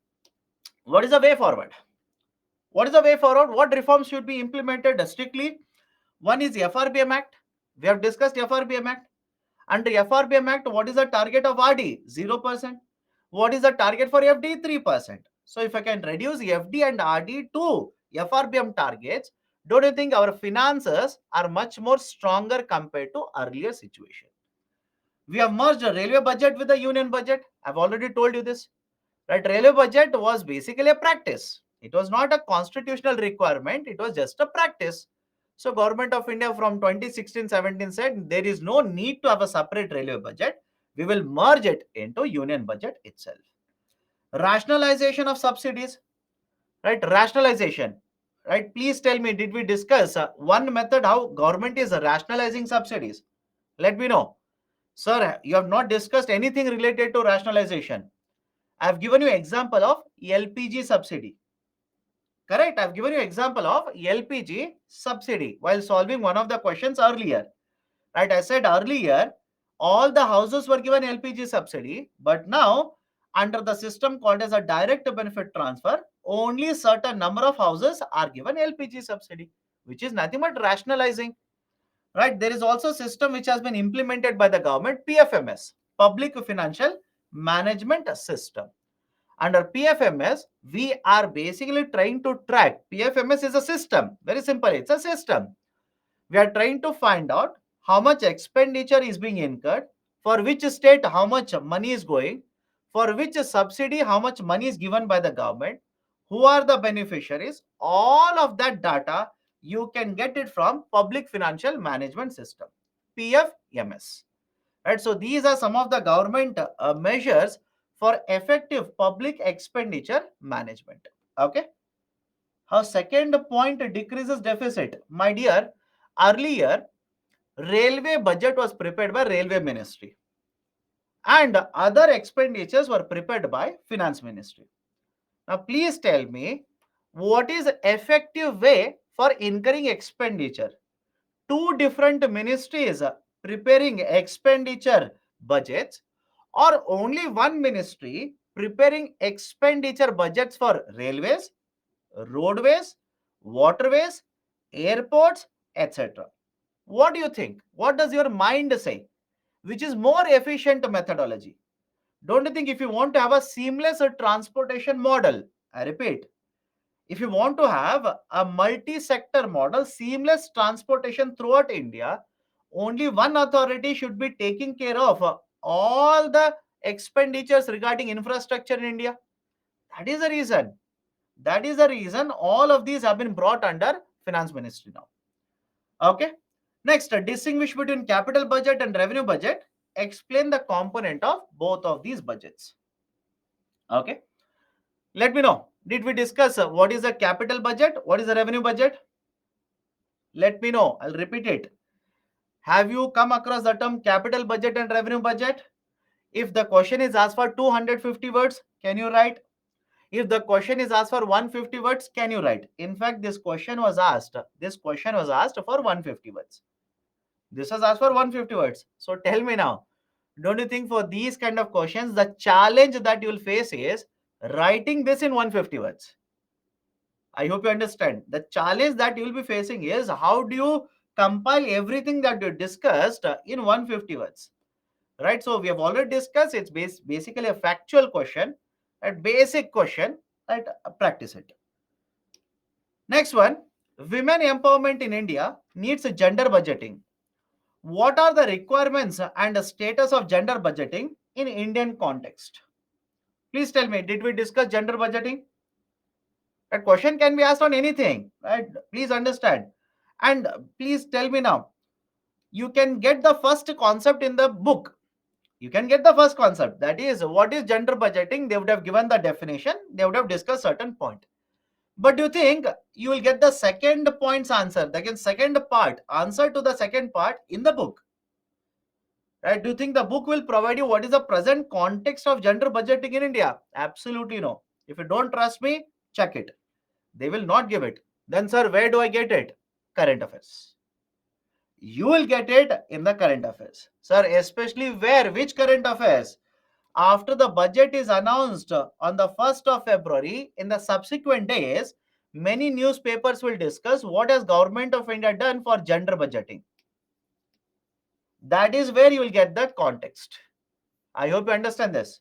what is the way forward? What is the way forward? What reforms should be implemented strictly? One is FRBM Act. We have discussed FRBM Act. Under FRBM Act, what is the target of RD? 0%. What is the target for FD? 3%. So if I can reduce FD and RD to FRBM targets, don't you think our finances are much more stronger compared to earlier situation? We have merged a railway budget with the union budget. I've already told you this. Right? Railway budget was basically a practice. It was not a constitutional requirement. It was just a practice. So Government of India from 2016-17 said there is no need to have a separate railway budget. We will merge it into union budget itself. Rationalization of subsidies, right? Rationalization, right? Please tell me, did we discuss one method how government is rationalizing subsidies? Let me know. Sir, you have not discussed anything related to rationalization. I have given you example of LPG subsidy. Correct? I have given you example of LPG subsidy while solving one of the questions earlier. Right? I said earlier, all the houses were given LPG subsidy, but now under the system called as a direct benefit transfer, only certain number of houses are given LPG subsidy, which is nothing but rationalizing. Right? There is also a system which has been implemented by the government, PFMS, Public Financial Management System. Under PFMS, we are basically trying to track. PFMS is a system. Very simple. It's a system. We are trying to find out how much expenditure is being incurred, for which state how much money is going, for which subsidy how much money is given by the government, who are the beneficiaries. All of that data you can get it from Public Financial Management System, PFMS. right? So these are some of the government measures for effective public expenditure management. Okay. How second point decreases deficit. My dear, earlier railway budget was prepared by railway ministry and other expenditures were prepared by finance ministry. Now please tell me what is effective way for incurring expenditure? Two different ministries preparing expenditure budgets, or only one ministry preparing expenditure budgets for railways, roadways, waterways, airports, etc. What do you think? What does your mind say? Which is more efficient methodology? Don't you think if you want to have a seamless transportation model, I repeat, if you want to have a multi-sector model, seamless transportation throughout India, only one authority should be taking care of all the expenditures regarding infrastructure in India. That is the reason. That is the reason all of these have been brought under finance ministry now. Okay. Next, distinguish between capital budget and revenue budget. Explain the component of both of these budgets. Okay. Let me know. Did we discuss what is the capital budget? What is the revenue budget? Let me know. I'll repeat it. Have you come across the term capital budget and revenue budget? If the question is asked for 250 words, can you write? If the question is asked for 150 words, can you write? In fact, this question was asked. This question was asked for 150 words. This was asked for 150 words. So tell me now, don't you think for these kind of questions, the challenge that you will face is writing this in 150 words? I hope you understand. The challenge that you will be facing is how do you compile everything that you discussed in 150 words, right? So we have already discussed it's basically a factual question, a basic question, right? Practice it. Next one, women empowerment in India needs a gender budgeting. What are the requirements and the status of gender budgeting in Indian context? Please tell me, did we discuss gender budgeting? That question can be asked on anything, right? Please understand. And please tell me now, you can get the first concept in the book. You can get the first concept. That is, what is gender budgeting? They would have given the definition. They would have discussed certain point. But do you think you will get the second point's answer, the second part, answer to the second part in the book? Right? Do you think the book will provide you what is the present context of gender budgeting in India? Absolutely no. If you don't trust me, check it. They will not give it. Then, sir, where do I get it? Current affairs. You will get it in the current affairs. Sir, especially where? Which current affairs? After the budget is announced on the 1st of February, in the subsequent days, many newspapers will discuss what has Government of India done for gender budgeting. That is where you will get the context. I hope you understand this.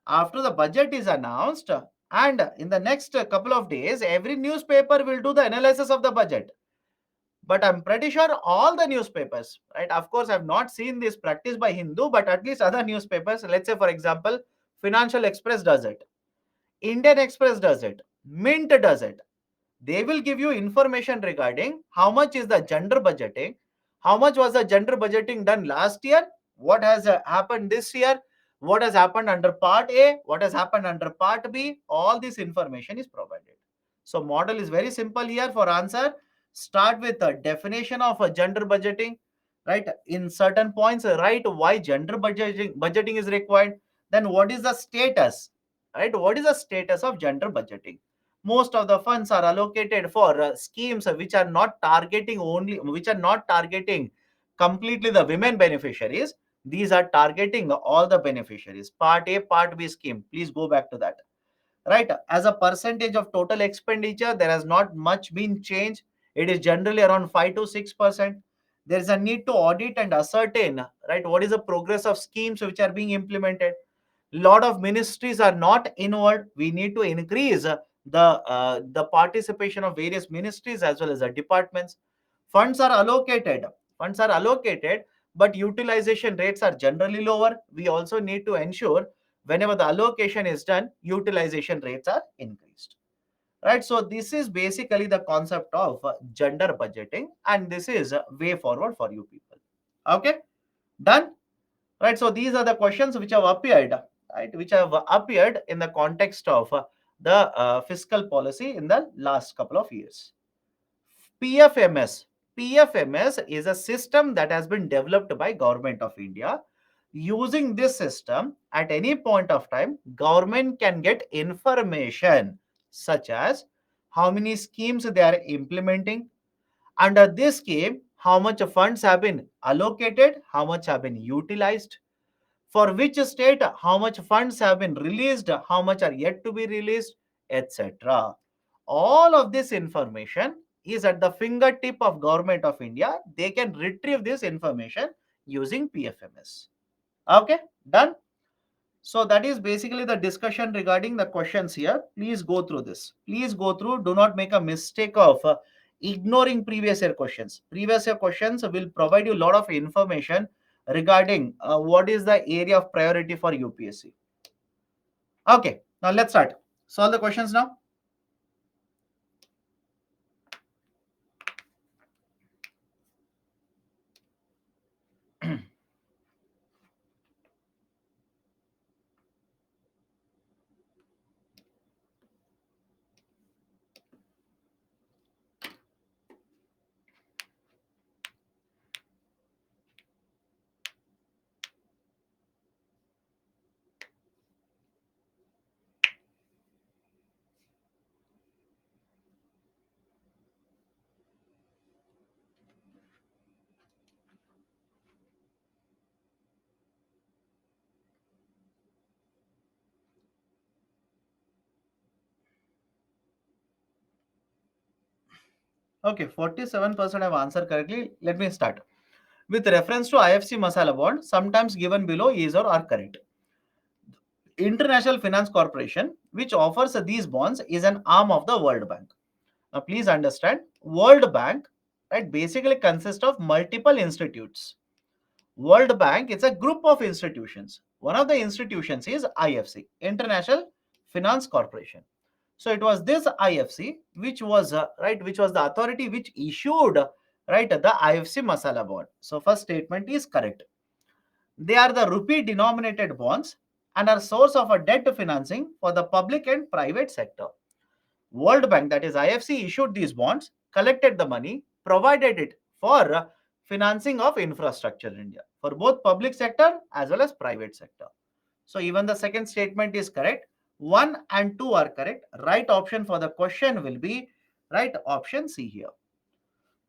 After the budget is announced, and in the next couple of days, every newspaper will do the analysis of the budget. But I'm pretty sure all the newspapers, right? Of course, I've not seen this practice by Hindu, but at least other newspapers, let's say, for example, Financial Express does it, Indian Express does it, Mint does it. They will give you information regarding how much is the gender budgeting, how much was the gender budgeting done last year, what has happened this year, what has happened under part A, what has happened under part B. All this information is provided. So model is very simple here. For answer, start with a definition of a gender budgeting, right? In certain points, write why gender budgeting is required. Then what is the status, right? What is the status of gender budgeting? Most of the funds are allocated for schemes which are not targeting completely the women beneficiaries. These are targeting all the beneficiaries. Part A, part B scheme, please go back to that, right? As a percentage of total expenditure, there has not much been changed. It is generally around 5 to 6%. There is a need to audit and ascertain, right, what is the progress of schemes which are being implemented. Lot of ministries are not involved. We need to increase the participation of various ministries as well as the departments. Funds are allocated. Funds are allocated, but utilization rates are generally lower. We also need to ensure whenever the allocation is done, utilization rates are increased. Right. So this is basically the concept of gender budgeting, and this is a way forward for you people. Okay, done. Right, so these are the questions which have appeared, right, which have appeared in the context of the fiscal policy in the last couple of years. PFMS is a system that has been developed by Government of India. Using this system, at any point of time, government can get information such as how many schemes they are implementing. Under this scheme, how much funds have been allocated, how much have been utilized, for which state how much funds have been released, how much are yet to be released, etc. All of this information is at the fingertip of Government of India. They can retrieve this information using PFMS. Okay, done. So that is basically the discussion regarding the questions here. Please go through this. Please go through. Do not make a mistake of ignoring previous year questions. Previous year questions will provide you a lot of information regarding what is the area of priority for UPSC. Okay, now let's start. Solve the questions now. Okay, 47% have answered correctly. Let me start. With reference to IFC Masala bond, sometimes given below is or are correct. International Finance Corporation, which offers these bonds, is an arm of the World Bank. Now, please understand, World Bank, right, basically consists of multiple institutes. World Bank is a group of institutions. One of the institutions is IFC, International Finance Corporation. So it was this IFC which was right, which was the authority which issued right the IFC Masala bond. So first statement is correct. They are the rupee denominated bonds and are source of a debt financing for the public and private sector. World Bank, that is IFC, issued these bonds, collected the money, provided it for financing of infrastructure in India for both public sector as well as private sector. So even the second statement is correct. 1 and 2 are correct. Right option for the question will be right option C here.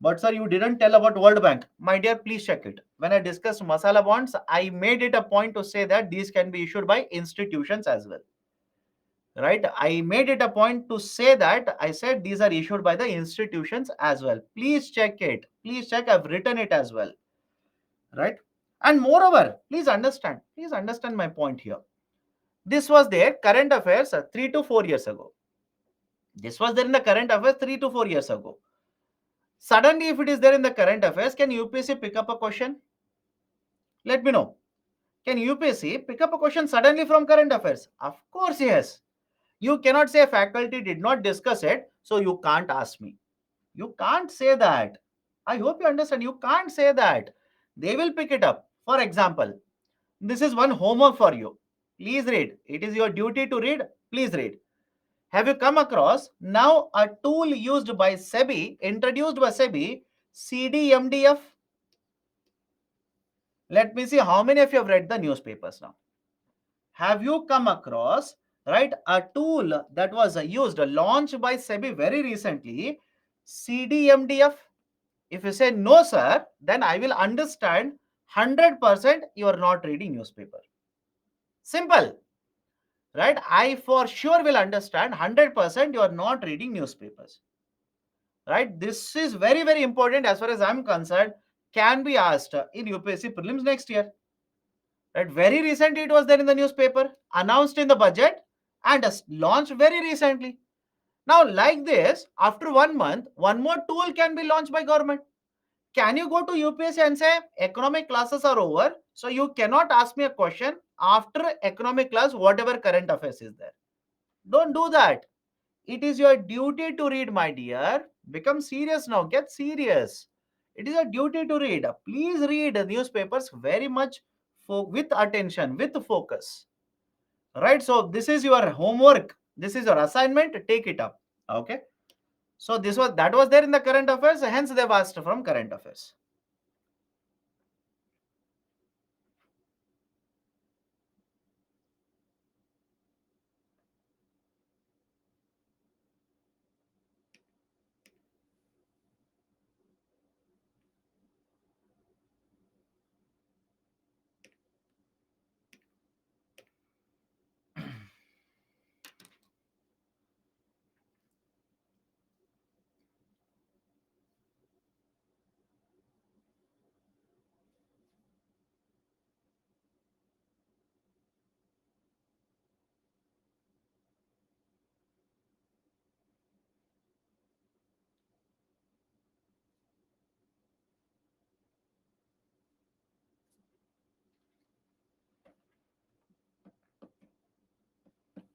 But sir, you didn't tell about World Bank. My dear, please check it. When I discussed masala bonds, I made it a point to say that these can be issued by institutions as well. Right? I made it a point to say that I said these are issued by the institutions as well. Please check it. Please check. I've written it as well. Right? And moreover, please understand my point here. This was their current affairs 3 to 4 years ago. This was there in the current affairs 3 to 4 years ago. Suddenly, if it is there in the current affairs, can UPSC pick up a question? Let me know. Can UPSC pick up a question suddenly from current affairs? Of course, yes. You cannot say faculty did not discuss it, so you can't ask me. You can't say that. I hope you understand. You can't say that. They will pick it up. For example, this is one homework for you. Please read. It is your duty to read. Please read. Have you come across now a tool used by SEBI, introduced by SEBI, CDMDF? Let me see how many of you have read the newspapers now. Have you come across right a tool that was used, launched by SEBI very recently, CDMDF? If you say no, sir, then I will understand 100% you are not reading newspaper. Simple, right? I for sure will understand 100% you are not reading newspapers. Right? This is very, very important as far as I'm concerned. Can be asked in UPSC prelims next year. Right? Very recently, it was there in the newspaper, announced in the budget, and launched very recently. Now, like this, after 1 month, one more tool can be launched by government. Can you go to UPSC and say economic classes are over, so you cannot ask me a question after economic class, whatever current affairs is there? Don't do that. It is your duty to read, my dear. Become serious now. Get serious. It is your duty to read. Please read newspapers very much with attention, with focus. Right? So this is your homework. This is your assignment. Take it up. Okay. So that was there in the current affairs. Hence they've asked from current affairs.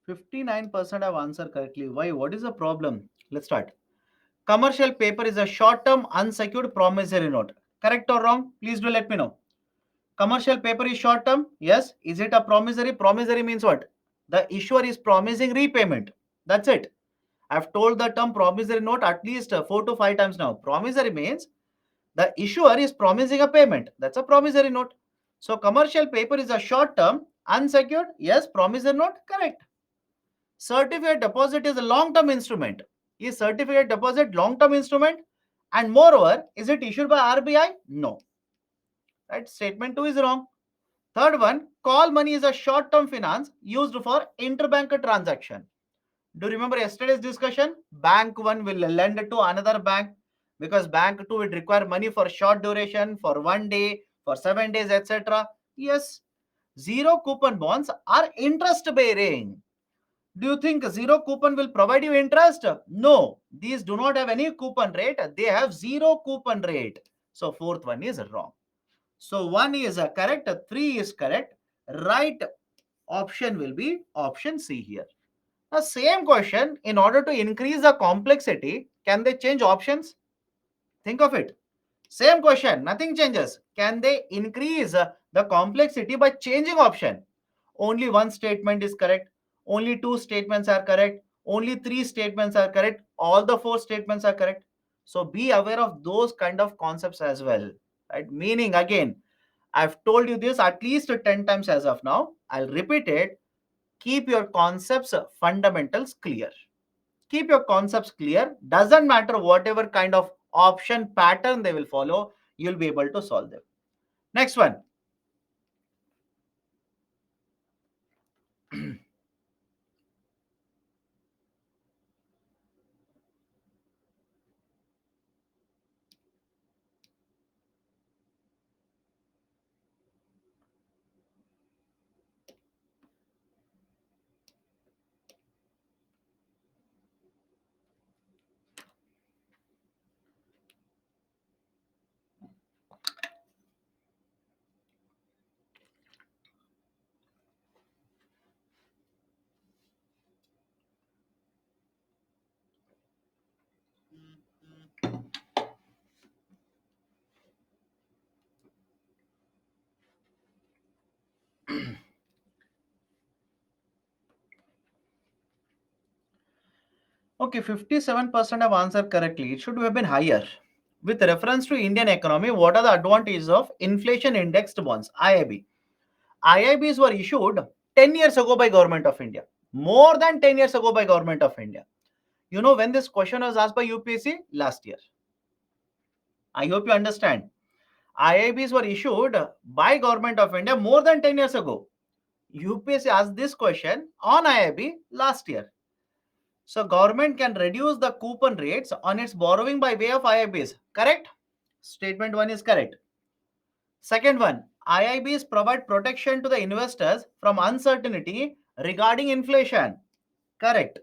59% have answered correctly. Why? What is the problem? Let's start. Commercial paper is a short-term unsecured promissory note. Correct or wrong? Please do let me know. Commercial paper is short-term. Yes. Is it a promissory? Promissory means what? The issuer is promising repayment. That's it. I've told the term promissory note at least 4 to 5 times now. Promissory means the issuer is promising a payment. That's a promissory note. So commercial paper is a short-term, unsecured. Yes. Promissory note. Correct. Certificate deposit is a long-term instrument. Is certificate deposit long-term instrument? And moreover, is it issued by RBI? No. Right? Statement 2 is wrong. Third one, call money is a short-term finance used for interbank transaction. Do you remember yesterday's discussion? Bank 1 will lend to another bank because bank 2 would require money for short duration, for 1 day, for 7 days, etc. Yes, zero coupon bonds are interest bearing. Do you think zero coupon will provide you interest? No, these do not have any coupon rate. They have zero coupon rate. So fourth one is wrong. So 1 is correct, 3 is correct. Right option will be option C here. The same question, in order to increase the complexity, can they change options? Think of it. Same question, nothing changes. Can they increase the complexity by changing option? Only one statement is correct. Only two statements are correct. Only three statements are correct. All the four statements are correct. So be aware of those kind of concepts as well. Right? Meaning again, I've told you this at least 10 times as of now. I'll repeat it. Keep your concepts fundamentals clear. Keep your concepts clear. Doesn't matter whatever kind of option pattern they will follow, you'll be able to solve them. Next one. Okay, 57% have answered correctly. It should have been higher. With reference to Indian economy, what are the advantages of inflation indexed bonds? IIB. IIBs were issued 10 years ago by Government of India. More than 10 years ago by Government of India. You know when this question was asked by UPSC? Last year. I hope you understand. IIBs were issued by Government of India more than 10 years ago. UPSC asked this question on IIB last year. So government can reduce the coupon rates on its borrowing by way of IIBs. Correct? Statement 1 is correct. Second one, IIBs provide protection to the investors from uncertainty regarding inflation. Correct.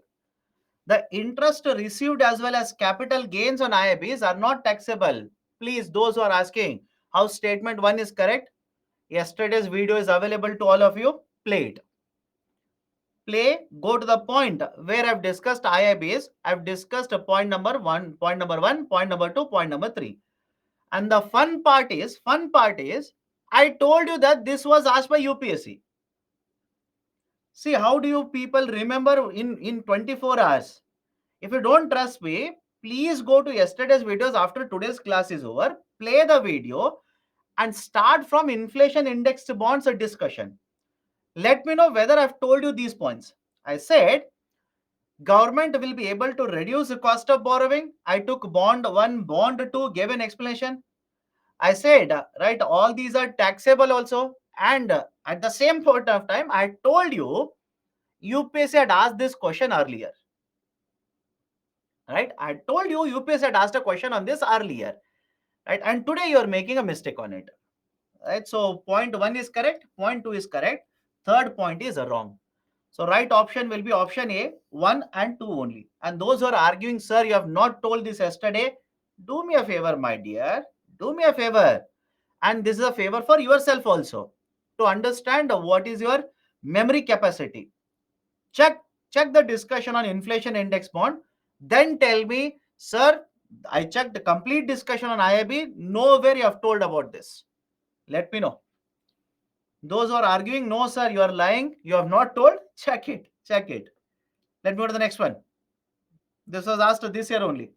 The interest received as well as capital gains on IIBs are not taxable. Please, those who are asking how statement 1 is correct, yesterday's video is available to all of you. Play it. Go to the point where I've discussed IIBs. I've discussed point number one, point number 2, point number 3. And the fun part is I told you that this was asked by UPSC. See, how do you people remember in 24 hours? If you don't trust me, please go to yesterday's videos after today's class is over, play the video and start from inflation indexed bonds discussion. Let me know whether I've told you these points. I said government will be able to reduce the cost of borrowing. I took bond 1, bond 2, gave an explanation. I said, right, all these are taxable also. And at the same point of time, I told you UPSC had asked this question earlier. Right? I told you UPSC had asked a question on this earlier. Right? And today you are making a mistake on it. Right? So point 1 is correct, point 2 is correct, third point is wrong. So right option will be option A, 1 and 2 only. And those who are arguing, sir, you have not told this yesterday, do me a favor, my dear. Do me a favor. And this is a favor for yourself also, to understand what is your memory capacity. Check the discussion on inflation index bond. Then tell me, sir, I checked the complete discussion on IIB. Nowhere you have told about this. Let me know. Those who are arguing, no, sir, you are lying. You have not told. Check it. Check it. Let me go to the next one. This was asked this year only.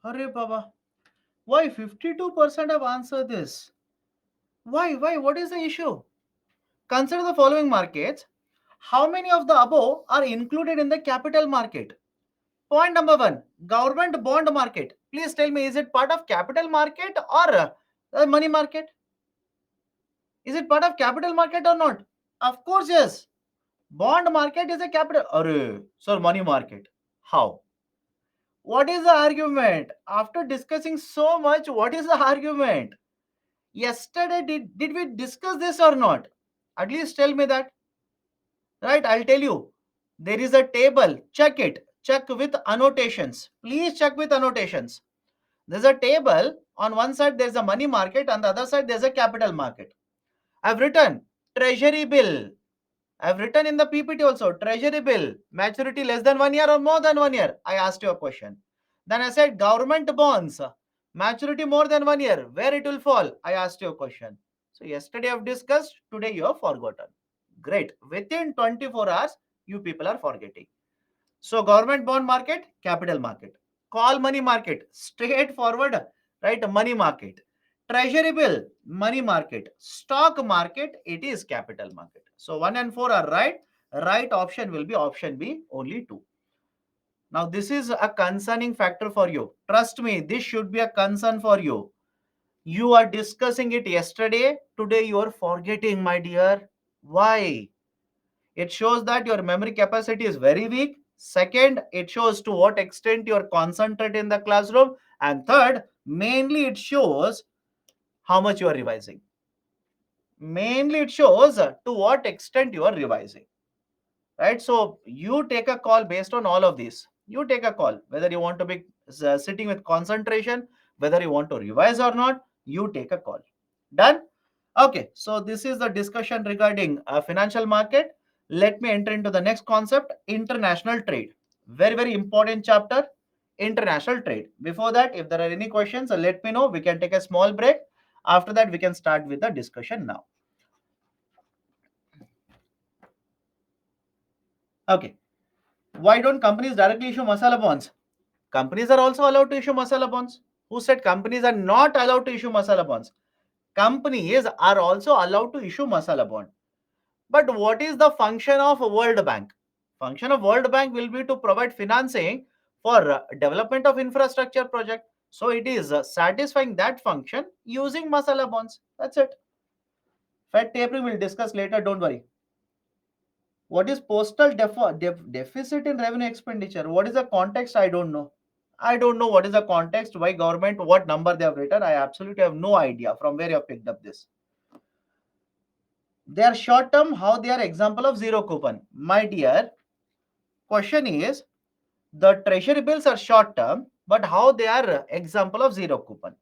Arre Baba, why 52% have answered this? Why? Why? What is the issue? Consider the following markets. How many of the above are included in the capital market? Point number 1, government bond market. Please tell me, is it part of capital market or money market? Is it part of capital market or not? Of course, yes. Bond market is a capital. Arre, sir, money market. How? What is the argument? After discussing so much, what is the argument? Yesterday, did we discuss this or not? At least tell me that. Right, I'll tell you. There is a table. Check it. Check with annotations. Please check with annotations. There's a table. On one side, there's a money market. On the other side, there's a capital market. I've written treasury bill. I've written in the PPT also, treasury bill, maturity less than 1 year or more than 1 year. I asked you a question. Then I said government bonds, maturity more than 1 year, where it will fall. I asked you a question. So yesterday I've discussed, today you have forgotten. Great. Within 24 hours, you people are forgetting. So government bond market, capital market. Call money market, straightforward, right? Money market. Treasury bill, money market. Stock market, it is capital market. So 1 and 4 are right. Right option will be option B, only 2. Now this is a concerning factor for you. Trust me, this should be a concern for you. You are discussing it yesterday. Today you are forgetting, my dear. Why? It shows that your memory capacity is very weak. Second, it shows to what extent you are concentrated in the classroom. And third, mainly it shows how much you are revising. Mainly it shows to what extent you are revising. Right? So you take a call based on all of these. You take a call whether you want to be sitting with concentration, whether you want to revise or not. You take a call. Done? Okay, so this is the discussion regarding financial market. Let me enter into the next concept, international trade. Very, very important chapter, international trade. Before that, if there are any questions, let me know. We can take a small break. After that, we can start with the discussion now. Okay, why don't companies directly issue masala bonds? Companies are also allowed to issue masala bonds. Who said companies are not allowed to issue masala bonds? Companies are also allowed to issue masala bond. But what is the function of World Bank? Function of World Bank will be to provide financing for development of infrastructure project. So it is satisfying that function using masala bonds. That's it. Fed tapering we'll discuss later, don't worry. What is postal deficit in revenue expenditure? What is the context? I don't know. I don't know what is the context, why government, what number they have written. I absolutely have no idea from where you have picked up this. They are short term, how they are example of zero coupon. My dear, question is the treasury bills are short term, but how they are example of zero coupon.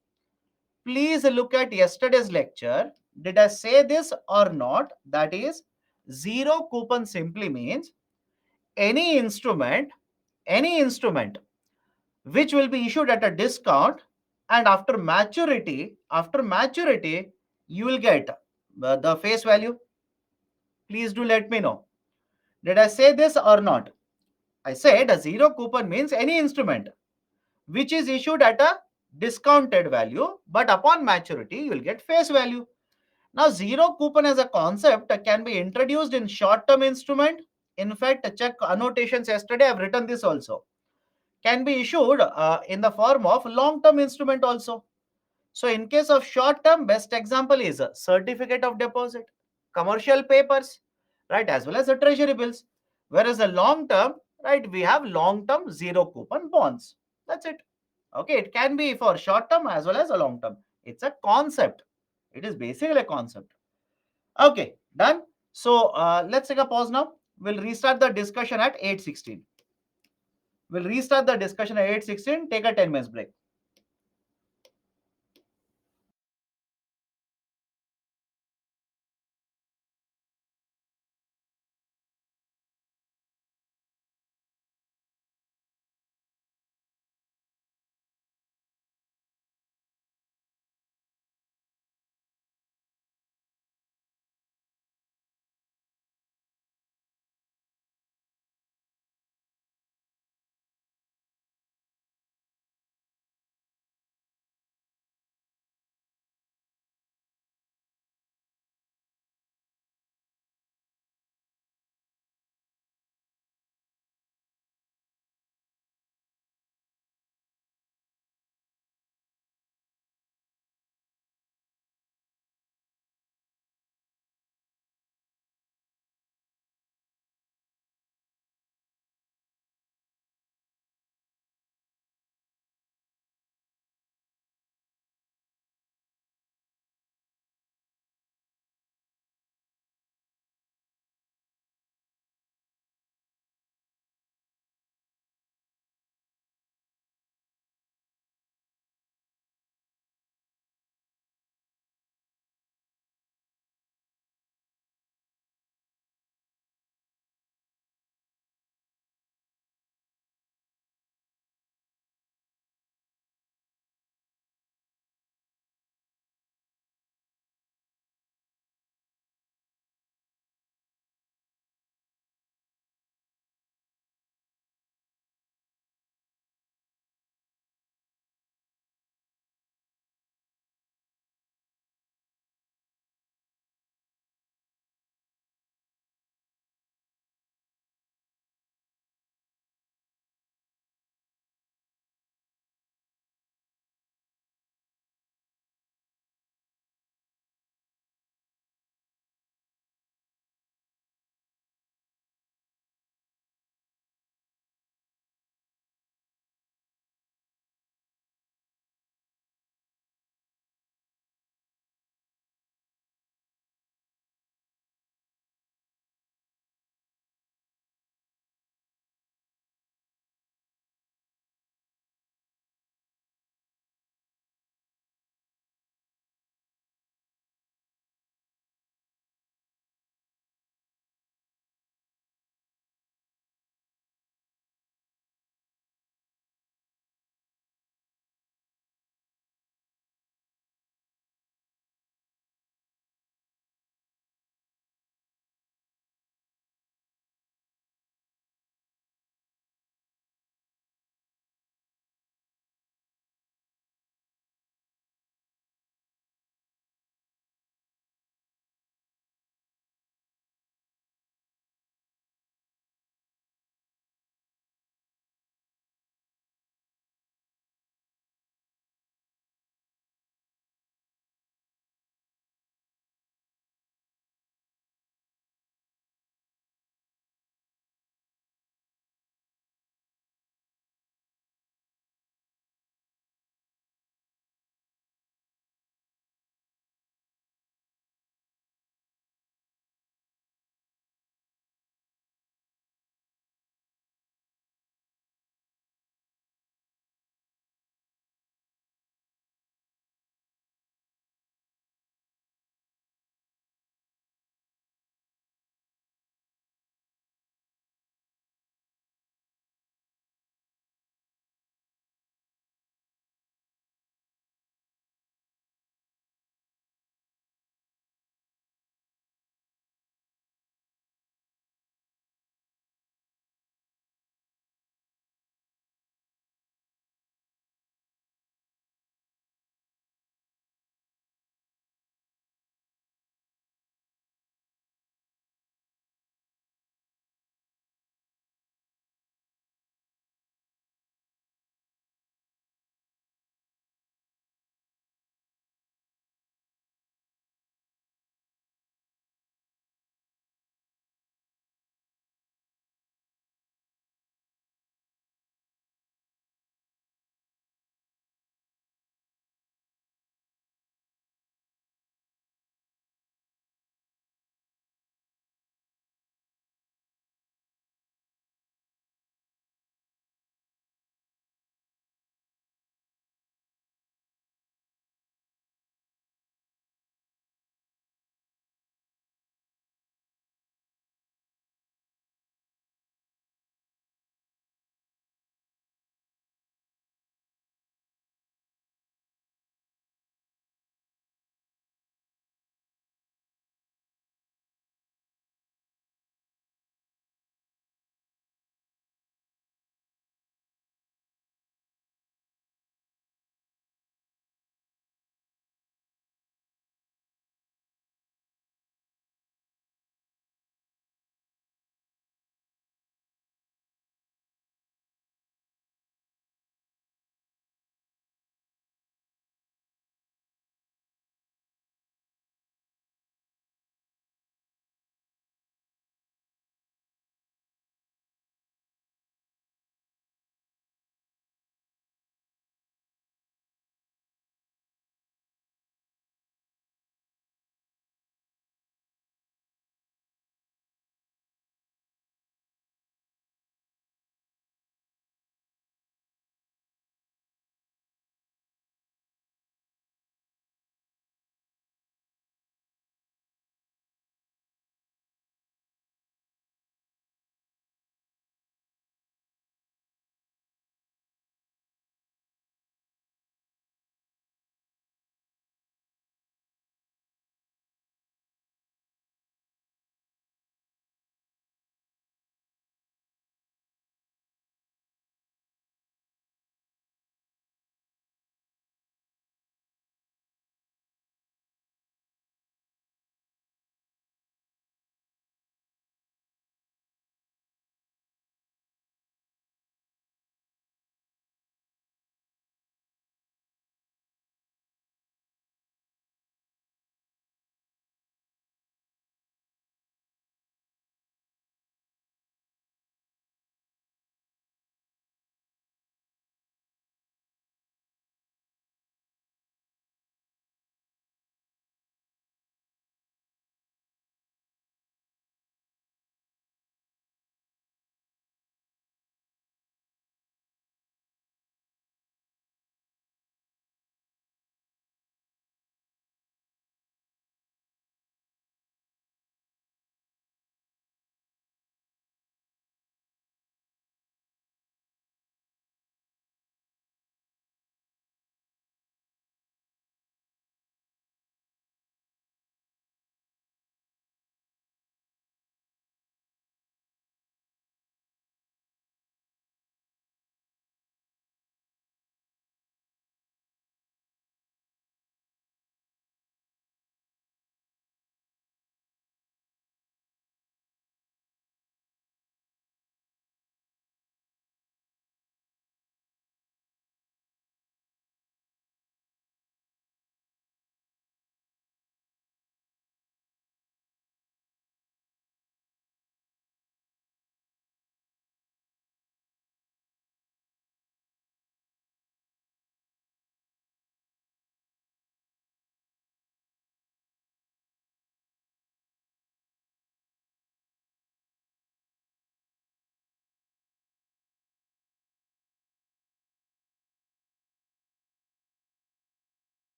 Please look at yesterday's lecture. Did I say this or not? That is, zero coupon simply means any instrument, any instrument which will be issued at a discount, and after maturity you will get the face value. Please do let me know, did I say this or not? I said a zero coupon means any instrument which is issued at a discounted value, but upon maturity you will get face value. Now zero coupon as a concept can be introduced in short term instrument. In fact, check annotations yesterday, I've written this also. Can be issued in the form of long term instrument also. So in case of short term, best example is a certificate of deposit, commercial papers, right, as well as the treasury bills. Whereas a long term, right, we have long term zero coupon bonds. That's it. Okay, it can be for short term as well as a long term. It's a concept. It is basically a concept. Okay, done. So let's take a pause now. We'll restart the discussion at 8:16. We'll restart the discussion at 8:16. Take a 10 minutes break.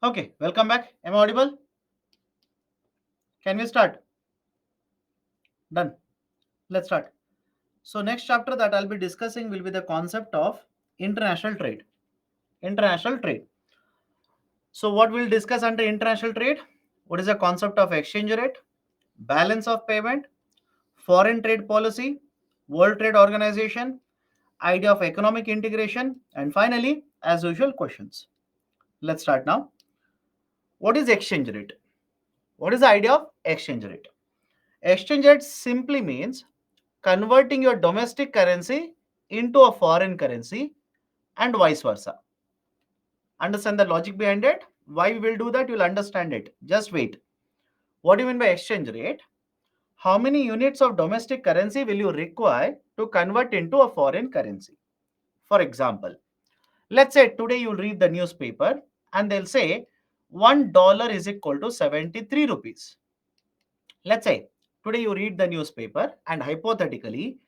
Okay, welcome back. Am I audible? Can we start? Done. Let's start. So next chapter that I'll be discussing will be the concept of international trade. International trade. So what we'll discuss under international trade? What is the concept of exchange rate, balance of payment, foreign trade policy, World Trade Organization, idea of economic integration, and finally, as usual, questions. Let's start now. What is exchange rate? What is the idea of exchange rate? Exchange rate simply means converting your domestic currency into a foreign currency and vice versa. Understand the logic behind it? Why we will do that? You'll understand it. Just wait. What do you mean by exchange rate? How many units of domestic currency will you require to convert into a foreign currency? For example, let's say today you'll read the newspaper and they'll say $1 is equal to 73 rupees. Let's say today you read the newspaper and hypothetically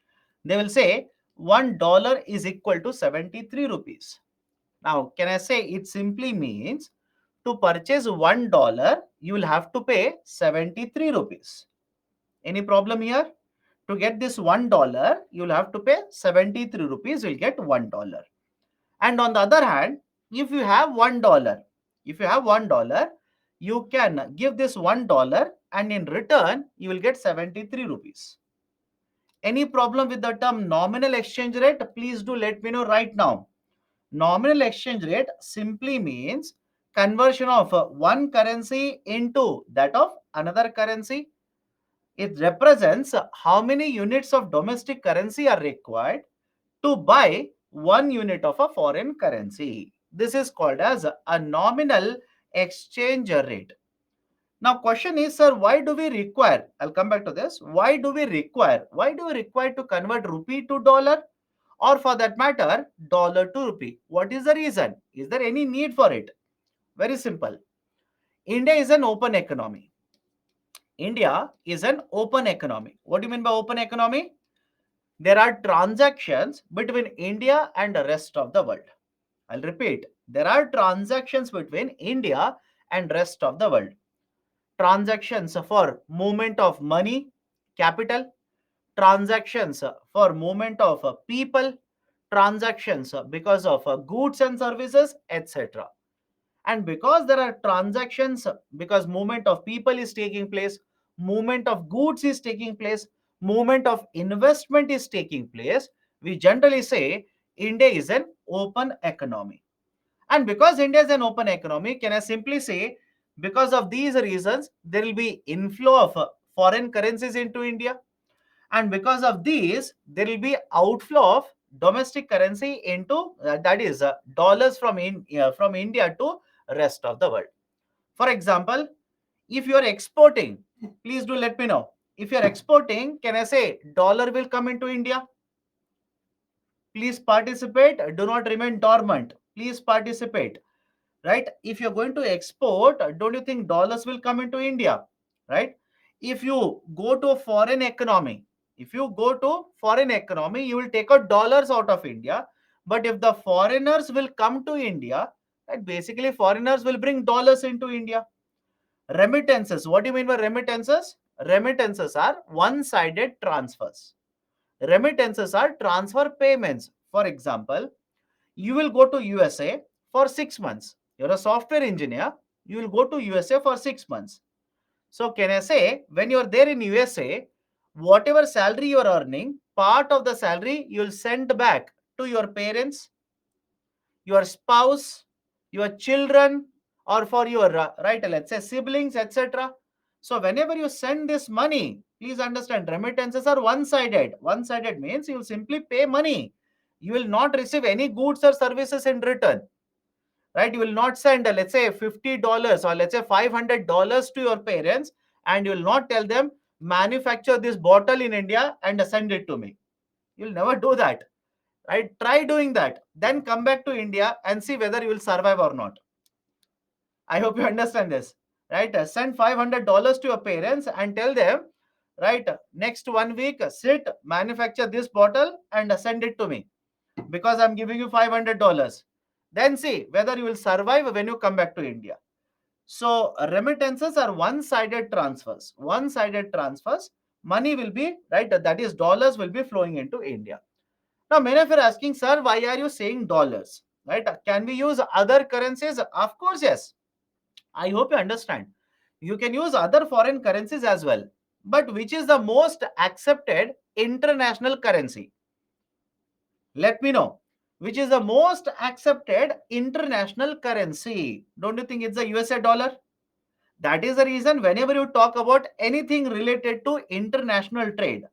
they will say $1 is equal to 73 rupees. Now, can I say it simply means to purchase $1, you will have to pay 73 rupees. Any problem here? To get this $1, you will have to pay 73 rupees, you will get $1. And on the other hand, if you have $1, you can give this $1 and in return, you will get 73 rupees. Any problem with the term nominal exchange rate? Please do let me know right now. Nominal exchange rate simply means conversion of one currency into that of another currency. It represents how many units of domestic currency are required to buy 1 unit of a foreign currency. This is called as a nominal exchange rate. Now, question is, sir, why do we require? I'll come back to this. Why do we require? Why do we require to convert rupee to dollar? Or for that matter, dollar to rupee? What is the reason? Is there any need for it? Very simple. India is an open economy. India is an open economy. What do you mean by open economy? There are transactions between India and the rest of the world. I'll repeat. There are transactions between India and rest of the world. Transactions for movement of money, capital, transactions for movement of people, transactions because of goods and services, etc. And because there are transactions, because movement of people is taking place, movement of goods is taking place, movement of investment is taking place, we generally say India is an open economy. And because India is an open economy, can I simply say because of these reasons there will be inflow of foreign currencies into India, and because of these there will be outflow of domestic currency into that is dollars from India to rest of the world. For example, if you are exporting, please do let me know. If you are exporting, can I say dollar will come into India? Please participate. Do not remain dormant. Please participate. Right? If you're going to export, don't you think dollars will come into India? Right? If you go to a foreign economy, you will take out dollars out of India. But if the foreigners will come to India, right, basically foreigners will bring dollars into India. Remittances. What do you mean by remittances? Remittances are one-sided transfers. Remittances are transfer payments. For example, you will go to USA for 6 months. You're a software engineer, you will go to USA for 6 months. So can I say when you're there in USA, whatever salary you're earning, part of the salary you'll send back to your parents, your spouse, your children, or for your right, let's say siblings, etc. So whenever you send this money, please understand remittances are one-sided. One-sided means you will simply pay money. You will not receive any goods or services in return. Right? You will not send, let's say, $50 or let's say $500 to your parents, and you will not tell them manufacture this bottle in India and send it to me. You'll never do that. Right? Try doing that. Then come back to India and see whether you will survive or not. I hope you understand this. Right? Send $500 to your parents and tell them, right, next 1 week, sit, manufacture this bottle and send it to me because I'm giving you $500. Then see whether you will survive when you come back to India. So remittances are one-sided transfers. One-sided transfers. Money will be, right, that is dollars will be flowing into India. Now, many of you are asking, sir, why are you saying dollars? Right? Can we use other currencies? Of course, yes. I hope you understand. You can use other foreign currencies as well. But which is the most accepted international currency? Let me know. Which is the most accepted international currency? Don't you think it's the USA dollar? That is the reason whenever you talk about anything related to international trade,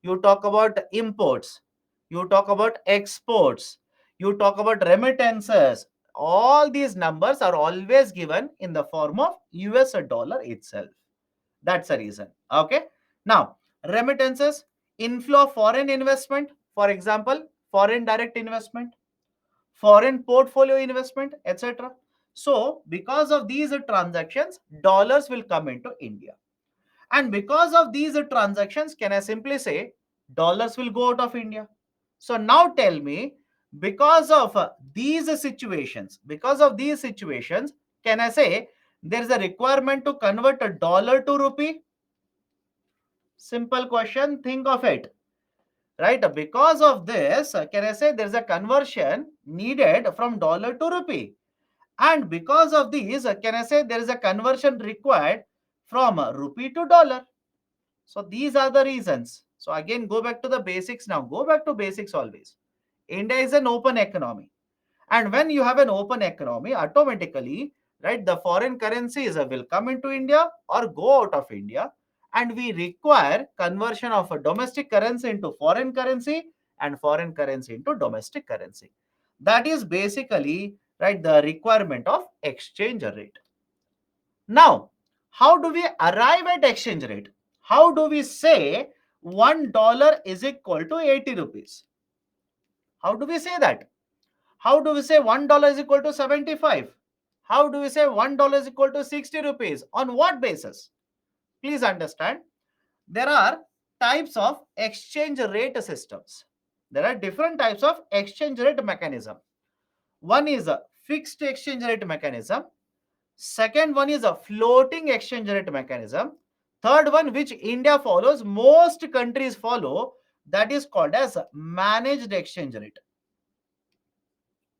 you talk about imports, you talk about exports, you talk about remittances, all these numbers are always given in the form of US dollar itself. That's the reason. Okay. Now, remittances, inflow of foreign investment, for example, foreign direct investment, foreign portfolio investment, etc. So, because of these transactions, dollars will come into India. And because of these transactions, can I simply say dollars will go out of India? So now tell me, because of these situations, can I say there is a requirement to convert a dollar to rupee? Simple question, think of it. Right? Because of this, can I say there is a conversion needed from dollar to rupee? And because of these, can I say there is a conversion required from rupee to dollar? So these are the reasons. So again, go back to the basics now. Go back to basics always. India is an open economy. And when you have an open economy, automatically, right, the foreign currencies will come into India or go out of India. And we require conversion of a domestic currency into foreign currency and foreign currency into domestic currency. That is basically, right, the requirement of exchange rate. Now, how do we arrive at exchange rate? How do we say $1 is equal to 80 rupees? How do we say that? How do we say $1 is equal to 75? How do we say $1 is equal to 60 rupees? On what basis? Please understand, there are types of exchange rate systems. There are different types of exchange rate mechanism. One is a fixed exchange rate mechanism. Second one is a floating exchange rate mechanism. Third one, which India follows, most countries follow, that is called as managed exchange rate.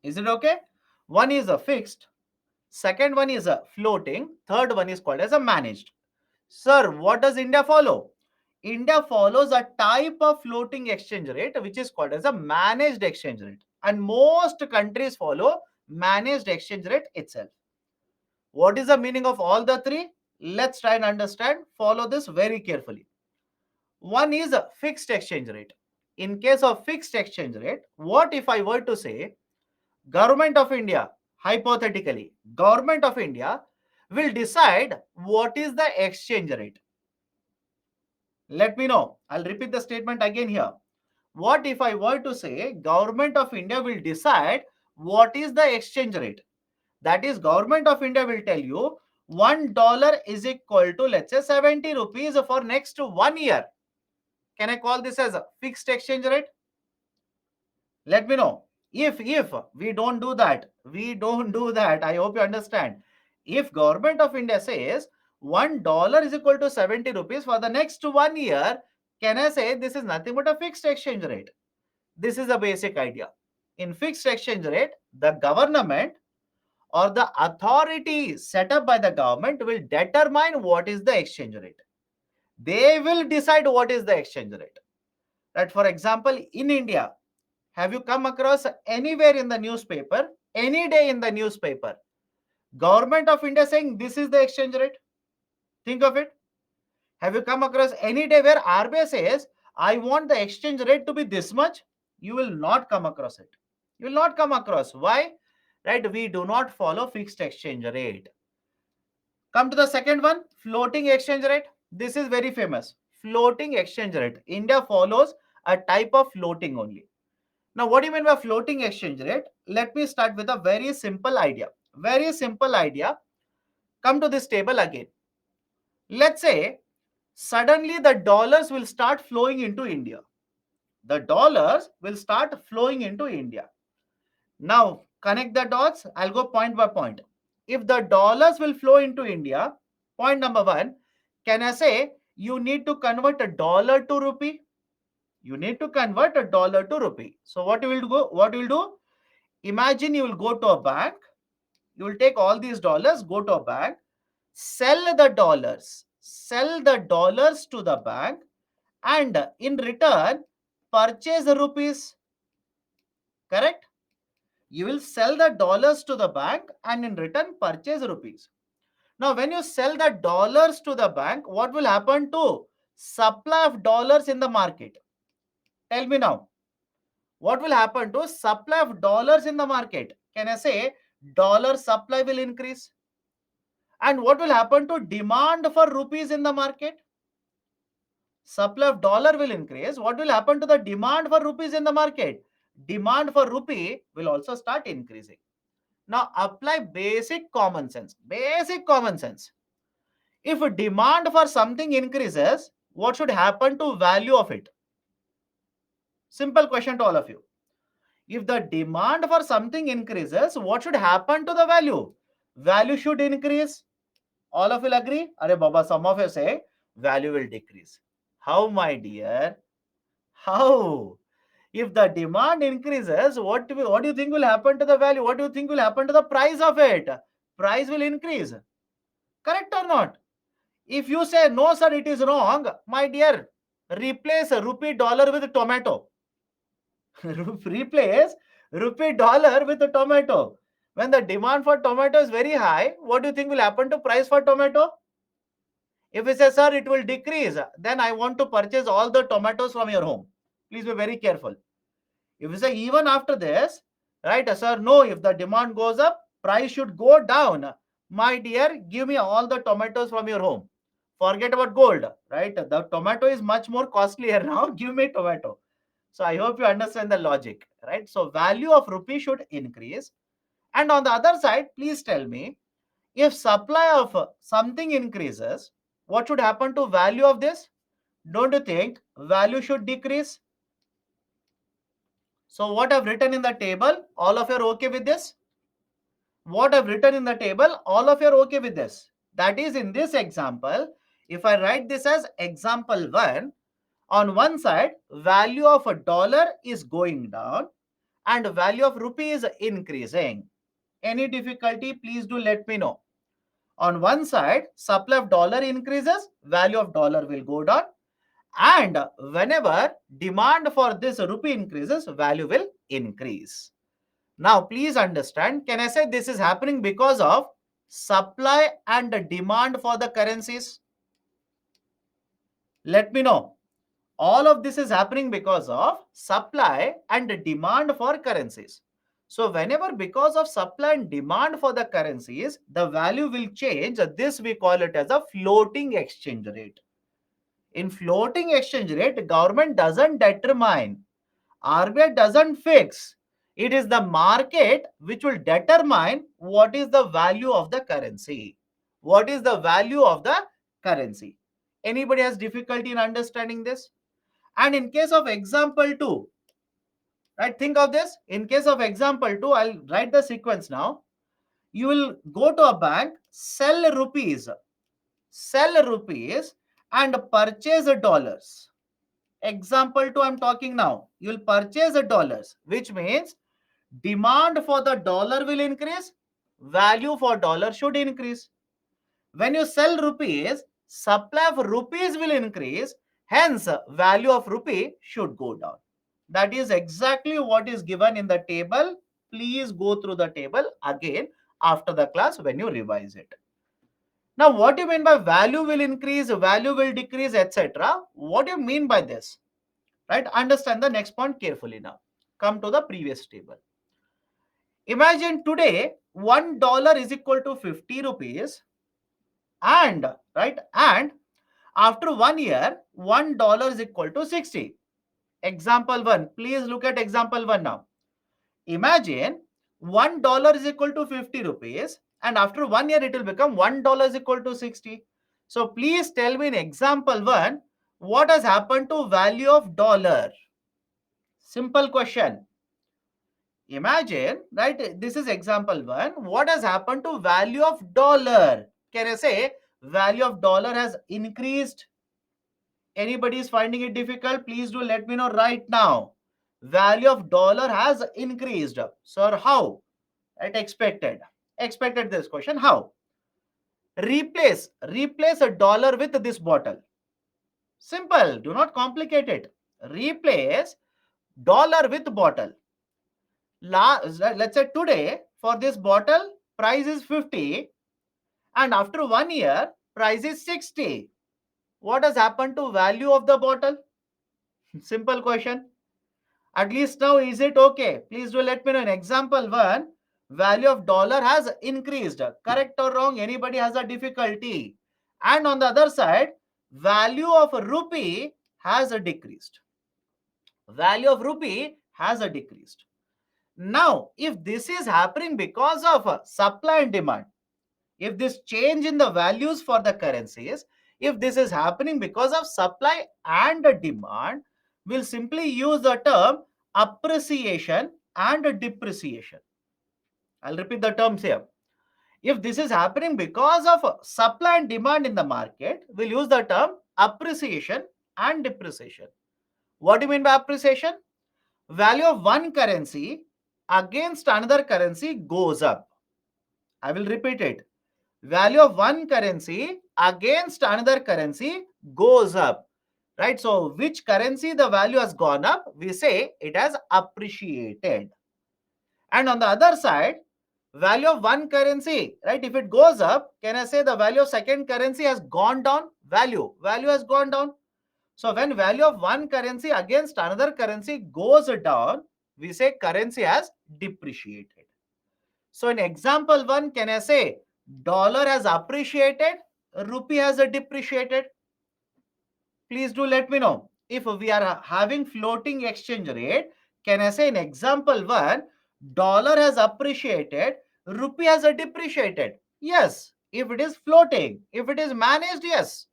Is it okay? One is a fixed, second one is a floating, third one is called as a managed. Sir, what does India follow? India follows a type of floating exchange rate which is called as a managed exchange rate. And most countries follow managed exchange rate itself. What is the meaning of all the three? Let's try and understand. Follow this very carefully. One is a fixed exchange rate. In case of fixed exchange rate, what if I were to say Government of India, hypothetically, Government of India will decide what is the exchange rate. Let me know. I'll repeat the statement again here. What if I were to say Government of India will decide what is the exchange rate? That is, Government of India will tell you $1 is equal to, let's say, 70 rupees for next 1 year. Can I call this as a fixed exchange rate? Let me know. If we don't do that, I hope you understand. If Government of India says $1 is equal to 70 rupees for the next 1 year, can I say this is nothing but a fixed exchange rate? This is a basic idea. In fixed exchange rate, the government or the authority set up by the government will determine what is the exchange rate. They will decide what is the exchange rate. Right? For example, in India, have you come across anywhere in the newspaper, any day in the newspaper, Government of India saying this is the exchange rate? Think of it. Have you come across any day where RBI says, I want the exchange rate to be this much? You will not come across it. You will not come across. Why? Right? We do not follow fixed exchange rate. Come to the second one, floating exchange rate. This is very famous. Floating exchange rate. India follows a type of floating only. Now, what do you mean by floating exchange rate? Let me start with a very simple idea. Very simple idea. Come to this table again. Let's say suddenly the dollars will start flowing into India. The dollars will start flowing into India. Now, Connect the dots. I'll go point by point. If the dollars will flow into India, point number one, can I say you need to convert a dollar to rupee? You need to convert a dollar to rupee. So what you will do? What you will do? Imagine you will go to a bank. You will take all these dollars, go to a bank, sell the dollars to the bank, and in return, purchase the rupees. Correct? You will sell the dollars to the bank and in return purchase rupees. Now, when you sell the dollars to the bank, what will happen to supply of dollars in the market? Tell me now. What will happen to supply of dollars in the market? Can I say dollar supply will increase? And what will happen to demand for rupees in the market? Supply of dollar will increase. What will happen to the demand for rupees in the market? Demand for rupee will also start increasing. Now apply basic common sense. Basic common sense. If demand for something increases, what should happen to value of it? Simple question to all of you. If the demand for something increases, what should happen to the value? Value should increase. All of you will agree? Are Baba, some of you say value will decrease. How, my dear? How? If the demand increases, what do you think will happen to the value? What do you think will happen to the price of it? Price will increase. Correct or not? If you say no, sir, it is wrong, my dear, replace rupee dollar with tomato. Replace rupee dollar with a tomato. When the demand for tomato is very high, what do you think will happen to price for tomato? If we say, sir, it will decrease, then I want to purchase all the tomatoes from your home. Please be very careful. If you say even after this, right, sir, no, if the demand goes up, price should go down. My dear, give me all the tomatoes from your home. Forget about gold, right? The tomato is much more costlier now. Give me tomato. So I hope you understand the logic, right? So value of rupee should increase. And on the other side, please tell me, if supply of something increases, what should happen to value of this? Don't you think value should decrease? So what I've written in the table, all of you are okay with this? What I've written in the table, all of you are okay with this? That is, in this example, if I write this as example 1, on one side, value of a dollar is going down and value of rupee is increasing. Any difficulty, please do let me know. On one side, supply of dollar increases, value of dollar will go down. And whenever demand for this rupee increases, value will increase. Now, please understand, can I say this is happening because of supply and demand for the currencies? Let me know. All of this is happening because of supply and demand for currencies. So whenever because of supply and demand for the currencies, the value will change. This we call it as a floating exchange rate. In floating exchange rate, government doesn't determine, RBI doesn't fix. It is the market which will determine what is the value of the currency. What is the value of the currency? Anybody has difficulty in understanding this? And in case of example 2, right, think of this. In case of example 2, I'll write the sequence now. You will go to a bank, sell rupees and purchase dollars. Example 2 I'm talking now. You will purchase dollars, which means demand for the dollar will increase, value for dollar should increase. When you sell rupees, supply of rupees will increase, hence value of rupee should go down. That is exactly what is given in the table. Please go through the table again after the class when you revise it. Now, what do you mean by value will increase, value will decrease, etc.? What do you mean by this? Right? Understand the next point carefully now. Come to the previous table. Imagine today $1 is equal to 50 rupees and right, and after 1 year $1 is equal to 60. Example 1, please look at example 1 now. Imagine $1 is equal to 50 rupees and after 1 year it will become $1 is equal to 60. So please tell me in example 1, what has happened to value of dollar? Simple question. Imagine, right? This is example one. What has happened to value of dollar? Can I say value of dollar has increased? Anybody is finding it difficult? Please do let me know right now. Value of dollar has increased. Sir, how? Right? Expected this question. How? Replace a dollar with this bottle. Simple. Do not complicate it. Replace dollar with bottle. Let's say today for this bottle price is 50 and after 1 year price is 60. What has happened to value of the bottle? Simple question. At least now is it okay? Please do let me know. In example one, value of dollar has increased. Correct or wrong? Anybody has a difficulty? And on the other side, value of rupee has decreased. Value of rupee has decreased. Now, if this is happening because of supply and demand, if this change in the values for the currencies, if this is happening because of supply and demand, we'll simply use the term appreciation and depreciation. I'll repeat the terms here. If this is happening because of supply and demand in the market, we'll use the term appreciation and depreciation. What do you mean by appreciation? Value of one currency against another currency goes up. I will repeat it. Value of one currency against another currency goes up. Right? So, which currency the value has gone up? We say it has appreciated. And on the other side, value of one currency, right? If it goes up, can I say the value of second currency has gone down? Value has gone down. So when value of one currency against another currency goes down, we say currency has depreciated. So in example one, can I say dollar has appreciated, rupee has depreciated? Please do let me know. If we are having floating exchange rate, can I say in example one, dollar has appreciated, rupee has depreciated? Yes. If it is floating, if it is managed, yes.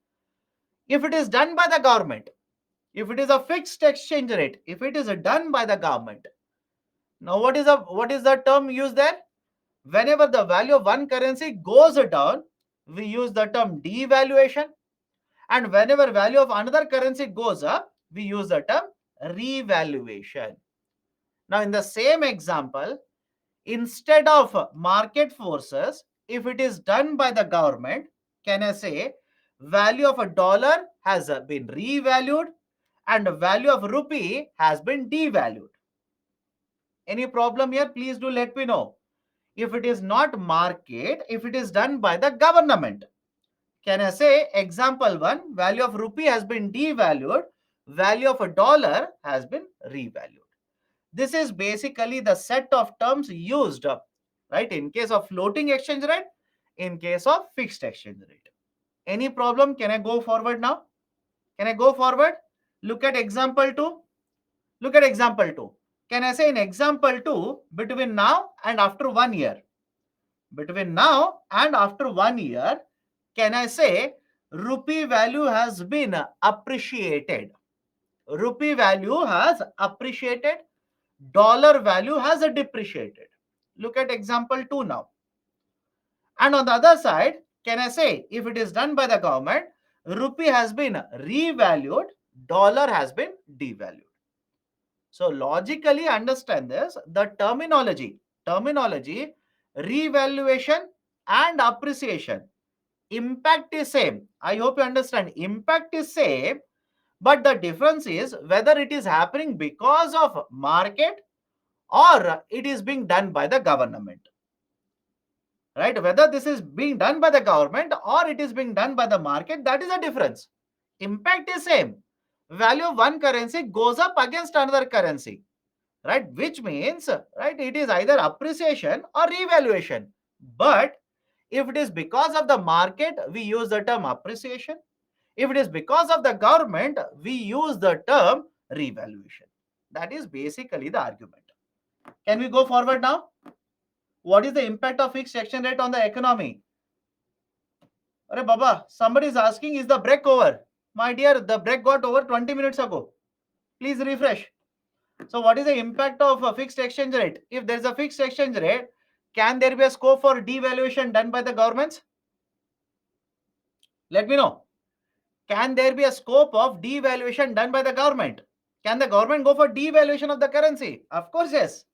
If it is done by the government, if it is a fixed exchange rate, if it is done by the government. Now, what is the term used there? Whenever the value of one currency goes down, we use the term devaluation. And whenever value of another currency goes up, we use the term revaluation. Now, in the same example, instead of market forces, if it is done by the government, can I say value of a dollar has been revalued and the value of rupee has been devalued? Any problem here? Please do let me know. If it is not market, if it is done by the government, can I say example one, value of rupee has been devalued, value of a dollar has been revalued. This is basically the set of terms used, right, in case of floating exchange rate, in case of fixed exchange rate. Any problem? Can I go forward now? Can I go forward? Look at example 2. Look at example 2. Can I say in example 2, between now and after 1 year? Between now and after 1 year, can I say rupee value has been appreciated? Rupee value has appreciated, dollar value has depreciated. Look at example 2 now. And on the other side, can I say if it is done by the government, rupee has been revalued, dollar has been devalued. So logically understand this, the terminology, revaluation and appreciation. Impact is same. I hope you understand. Impact is same, but the difference is whether it is happening because of market or it is being done by the government. Right? Whether this is being done by the government or it is being done by the market, that is a difference. Impact is same. Value of one currency goes up against another currency, right? Which means, right, it is either appreciation or revaluation. But if it is because of the market, we use the term appreciation. If it is because of the government, we use the term revaluation. That is basically the argument. Can we go forward now? What is the impact of fixed exchange rate on the economy? Arey Baba, somebody is asking, is the break over? My dear, the break got over 20 minutes ago. Please refresh. So what is the impact of a fixed exchange rate? If there is a fixed exchange rate, can there be a scope for devaluation done by the governments? Let me know. Can there be a scope of devaluation done by the government? Can the government go for devaluation of the currency? Of course, yes.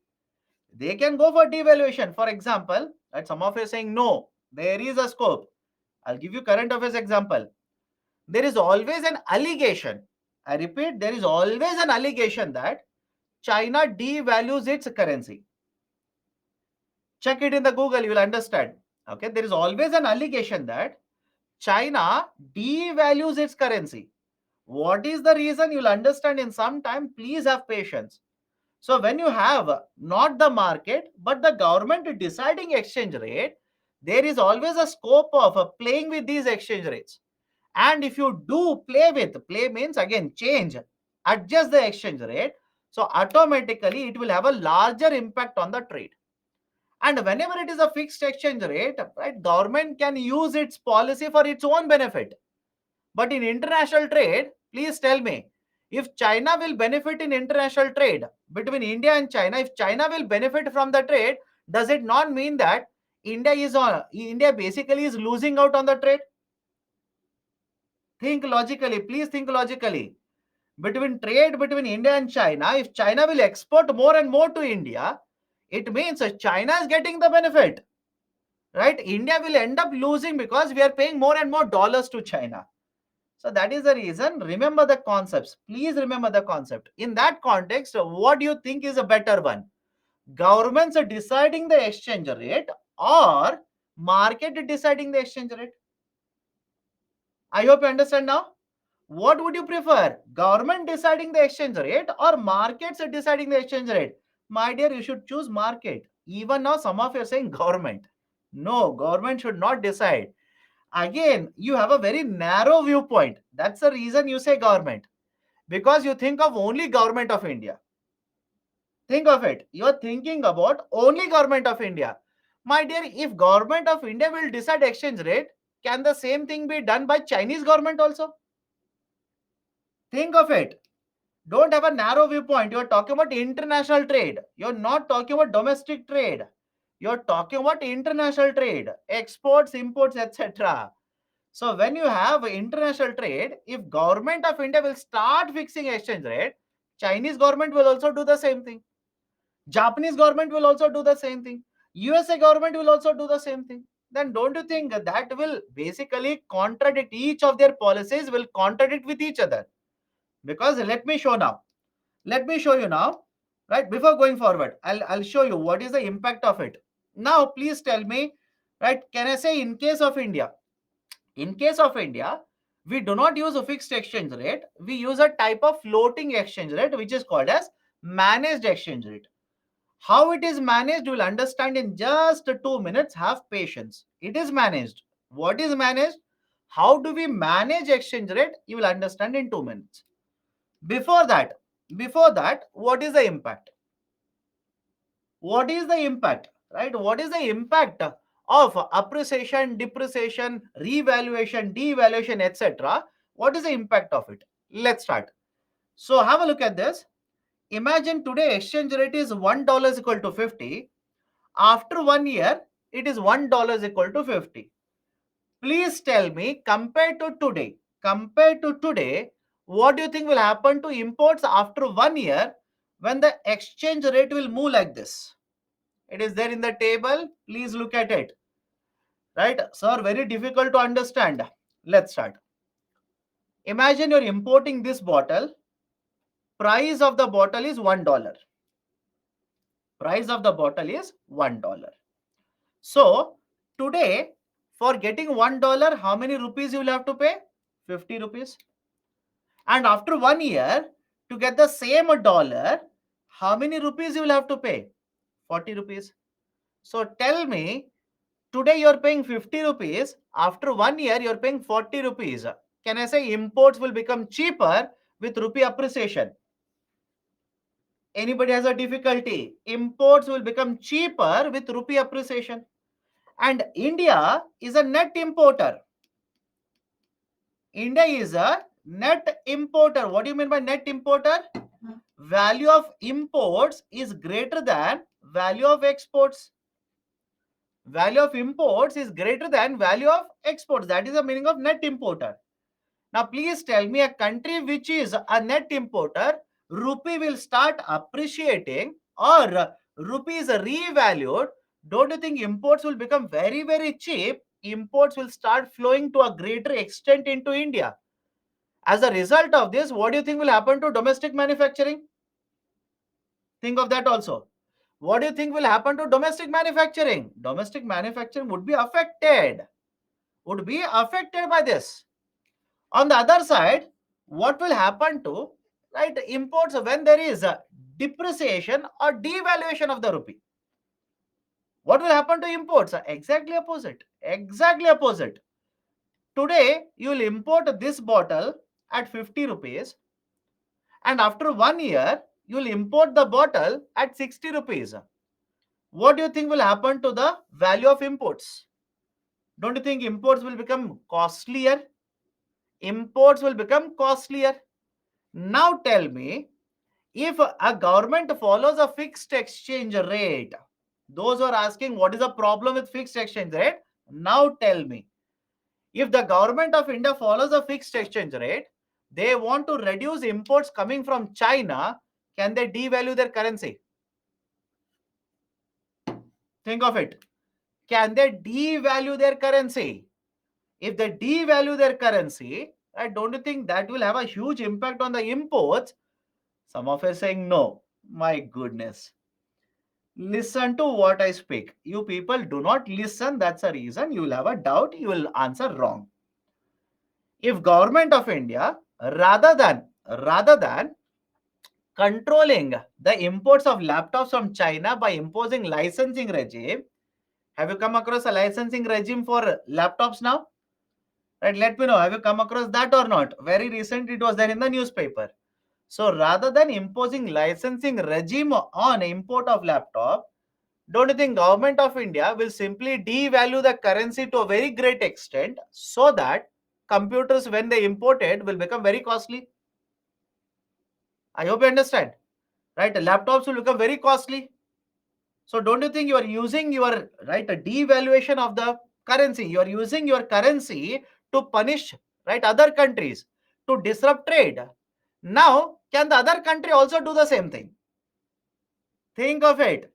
They can go for devaluation. For example, and some of you are saying no, there is a scope. I'll give you current affairs example. There is always an allegation. I repeat, there is always an allegation that China devalues its currency. Check it in the Google, you will understand. Okay, there is always an allegation that China devalues its currency. What is the reason? You'll understand in some time. Please have patience. So when you have not the market but the government deciding exchange rate, there is always a scope of playing with these exchange rates. And if you do play means again change, adjust the exchange rate. So automatically it will have a larger impact on the trade. And whenever it is a fixed exchange rate, right, government can use its policy for its own benefit. But in international trade, please tell me, if China will benefit in international trade between India and China, if China will benefit from the trade, does it not mean that India basically is losing out on the trade? Think logically, please think logically. Between trade between India and China, if China will export more and more to India, it means China is getting the benefit, right? India will end up losing because we are paying more and more dollars to China. So that is the reason. Remember the concepts. Please remember the concept. In that context, what do you think is a better one? Governments are deciding the exchange rate or market deciding the exchange rate? I hope you understand now. What would you prefer? Government deciding the exchange rate or markets deciding the exchange rate? My dear, you should choose market. Even now, some of you are saying government. No, government should not decide. Again, you have a very narrow viewpoint. That's the reason you say government. Because you think of only government of India. Think of it. You're thinking about only government of India. My dear, if government of India will decide exchange rate, can the same thing be done by Chinese government also? Think of it. Don't have a narrow viewpoint. You're talking about international trade. You're not talking about domestic trade. You're talking about international trade, exports, imports, etc. So when you have international trade, if government of India will start fixing exchange rate, Chinese government will also do the same thing. Japanese government will also do the same thing. USA government will also do the same thing. Then don't you think that will basically contradict, each of their policies will contradict with each other? Because let me show now. Let me show you now. Right, before going forward, I'll show you what is the impact of it. Now please tell me, right, can I say in case of India? In case of India, we do not use a fixed exchange rate. We use a type of floating exchange rate, which is called as managed exchange rate. How it is managed, you will understand in just 2 minutes. Have patience. It is managed. What is managed? How do we manage exchange rate? You will understand in 2 minutes. Before that, what is the impact? What is the impact? Right? What is the impact of appreciation, depreciation, revaluation, devaluation, etc.? What is the impact of it? Let's start. So have a look at this. Imagine today exchange rate is $1 is equal to 50. After 1 year, it is $1 is equal to 50. Please tell me, compared to today, what do you think will happen to imports after 1 year when the exchange rate will move like this? It is there in the table. Please look at it. Right, sir, very difficult to understand. Let's start. Imagine you're importing this bottle. Price of the bottle is $1. Price of the bottle is $1. So today, for getting $1, how many rupees you will have to pay? 50 rupees. And after 1 year, to get the same dollar, how many rupees you will have to pay? 40 rupees. So tell me, today you're paying 50 rupees. After 1 year, you're paying 40 rupees. Can I say imports will become cheaper with rupee appreciation? Anybody has a difficulty? Imports will become cheaper with rupee appreciation. And India is a net importer. India is a net importer. What do you mean by net importer? value of imports is greater than value of exports. Value of imports is greater than value of exports. That is the meaning of net importer. Now, please tell me, a country which is a net importer, rupee will start appreciating or rupee is revalued. Don't you think imports will become very, very cheap? Imports will start flowing to a greater extent into India. As a result of this, what do you think will happen to domestic manufacturing? Think of that also. What do you think will happen to domestic manufacturing? Domestic manufacturing would be affected. Would be affected by this. On the other side, what will happen to imports when there is a depreciation or devaluation of the rupee? What will happen to imports? Exactly opposite. Exactly opposite. Today, you will import this bottle at 50 rupees, and after 1 year, you will import the bottle at 60 rupees. What do you think will happen to the value of imports? Don't you think imports will become costlier? Imports will become costlier. Now tell me, if a government follows a fixed exchange rate, those who are asking what is the problem with fixed exchange rate, now tell me, if the government of India follows a fixed exchange rate, they want to reduce imports coming from China, can they devalue their currency? Think of it. Can they devalue their currency? If they devalue their currency, don't you think that will have a huge impact on the imports? Some of us saying no. My goodness. Listen to what I speak. You people do not listen. That's a reason you will have a doubt. You will answer wrong. If government of India, rather than controlling the imports of laptops from China by imposing licensing regime, have you come across a licensing regime for laptops now? Right, let me know. Have you come across that or not? Very recent, it was there in the newspaper. So rather than imposing licensing regime on import of laptop, don't you think government of India will simply devalue the currency to a very great extent so that computers when they import it will become very costly? I hope you understand. Right? Laptops will become very costly. So don't you think you are using your a devaluation of the currency? You are using your currency to punish other countries, to disrupt trade. Now, can the other country also do the same thing? Think of it.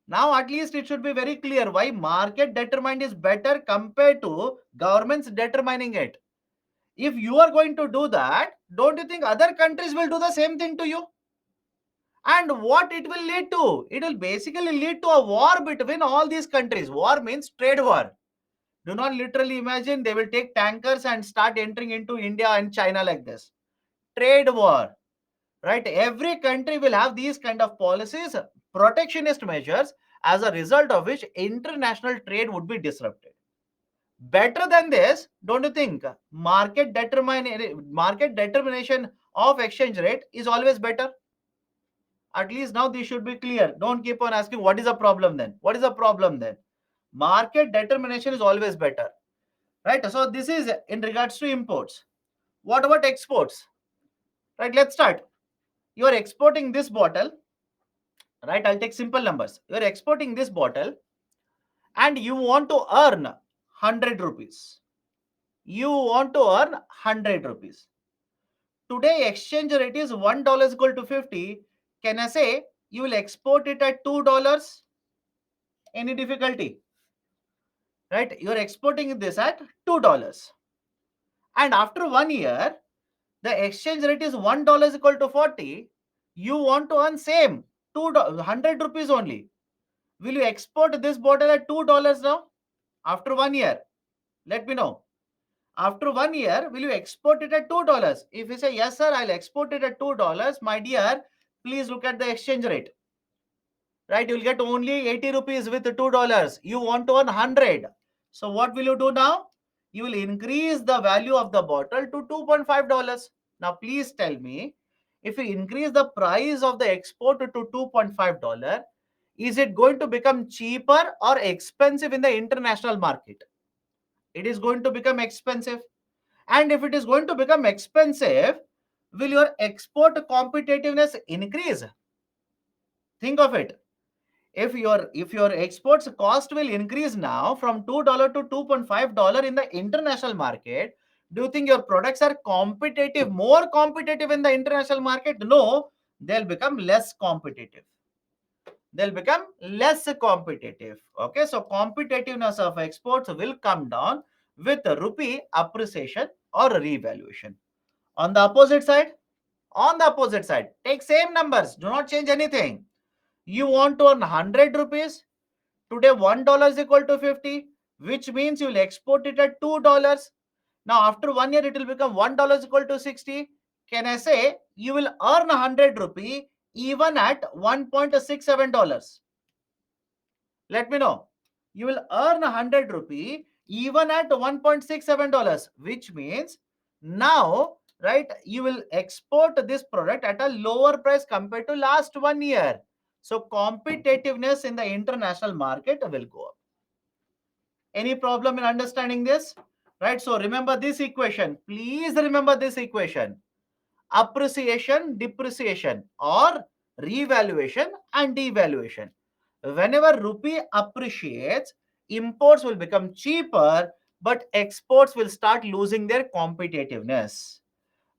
Now, at least it should be very clear why market determined is better compared to governments determining it. If you are going to do that, don't you think other countries will do the same thing to you? And what it will lead to? It will basically lead to a war between all these countries. War means trade war. Do not literally imagine they will take tankers and start entering into India and China like this. Trade war. Right? Every country will have these kind of policies, protectionist measures, as a result of which international trade would be disrupted. Better than this, don't you think? Market determination of exchange rate is always better. At least now this should be clear. Don't keep on asking what is the problem then. What is the problem then? Market determination is always better. Right? So this is in regards to imports. What about exports? Right? Let's start. You are exporting this bottle. Right? I'll take simple numbers. You are exporting this bottle and you want to earn 100 rupees. You want to earn 100 rupees. Today exchange rate is $1 is equal to 50. Can I say you will export it at $2? Any difficulty? Right? You are exporting this at $2. And after 1 year, the exchange rate is $1 is equal to 40. You want to earn same 200 rupees only. Will you export this bottle at $2 now? After 1 year, let me know. After 1 year, will you export it at $2? If you say yes, sir, I'll export it at $2, my dear, please look at the exchange rate. Right? You'll get only 80 rupees with $2. You want to earn 100. So what will you do now? You will increase the value of the bottle to $2.5. Now, please tell me, if you increase the price of the export to $2.5, is it going to become cheaper or expensive in the international market? It is going to become expensive. And if it is going to become expensive, will your export competitiveness increase? Think of it. If your exports cost will increase now from $2 to $2.5 in the international market, do you think your products are competitive, more competitive in the international market? No, they'll become less competitive. They'll become less competitive. Okay, so competitiveness of exports will come down with rupee appreciation or revaluation. On the opposite side, take same numbers, do not change anything. You want to earn 100 rupees. Today, $1 is equal to 50, which means you will export it at $2. Now, after 1 year, it will become $1 is equal to 60. Can I say you will earn 100 rupee even at $1.67? Let me know. You will earn 100 rupee even at $1.67, which means now, right, you will export this product at a lower price compared to last 1 year. So competitiveness in the international market will go up. Any problem in understanding this? Right, so remember this equation. Please remember this equation. Appreciation, depreciation, or revaluation and devaluation. Whenever rupee appreciates, imports will become cheaper, but exports will start losing their competitiveness.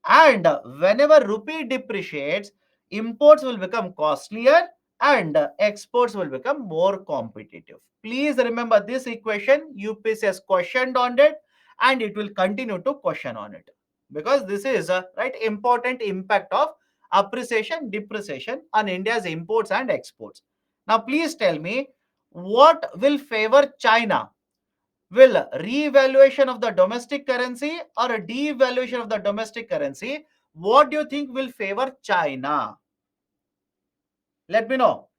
And whenever rupee depreciates, imports will become costlier and exports will become more competitive. Please remember this equation. UPSC has questioned on it and it will continue to question on it, because this is a right important impact of appreciation, depreciation on India's imports and exports. Now, please tell me, what will favor China? Will revaluation of the domestic currency or a devaluation of the domestic currency, what do you think will favor China? Let me know.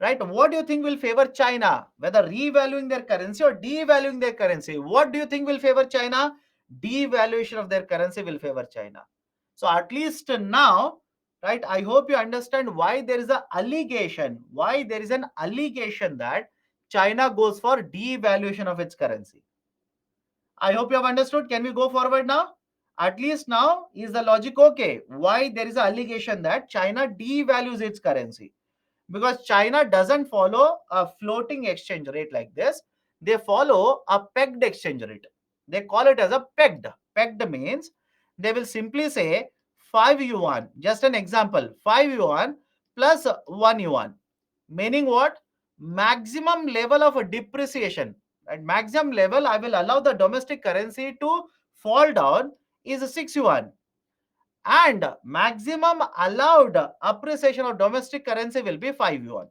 Right, what do you think will favor China, whether revaluing their currency or devaluing their currency? What do you think will favor China? Devaluation of their currency will favor China. So at least now, right, I hope you understand why there is an allegation, that China goes for devaluation of its currency. I hope you have understood. Can we go forward now? At least now is the logic okay? Why there is an allegation that China devalues its currency? Because China doesn't follow a floating exchange rate like this. They follow a pegged exchange rate. They call it as a pegged. Pegged means they will simply say 5 yuan. Just an example, 5 yuan plus 1 yuan. Meaning what? Maximum level of a depreciation. At maximum level, I will allow the domestic currency to fall down is 6 yuan. And maximum allowed appreciation of domestic currency will be 5 yuan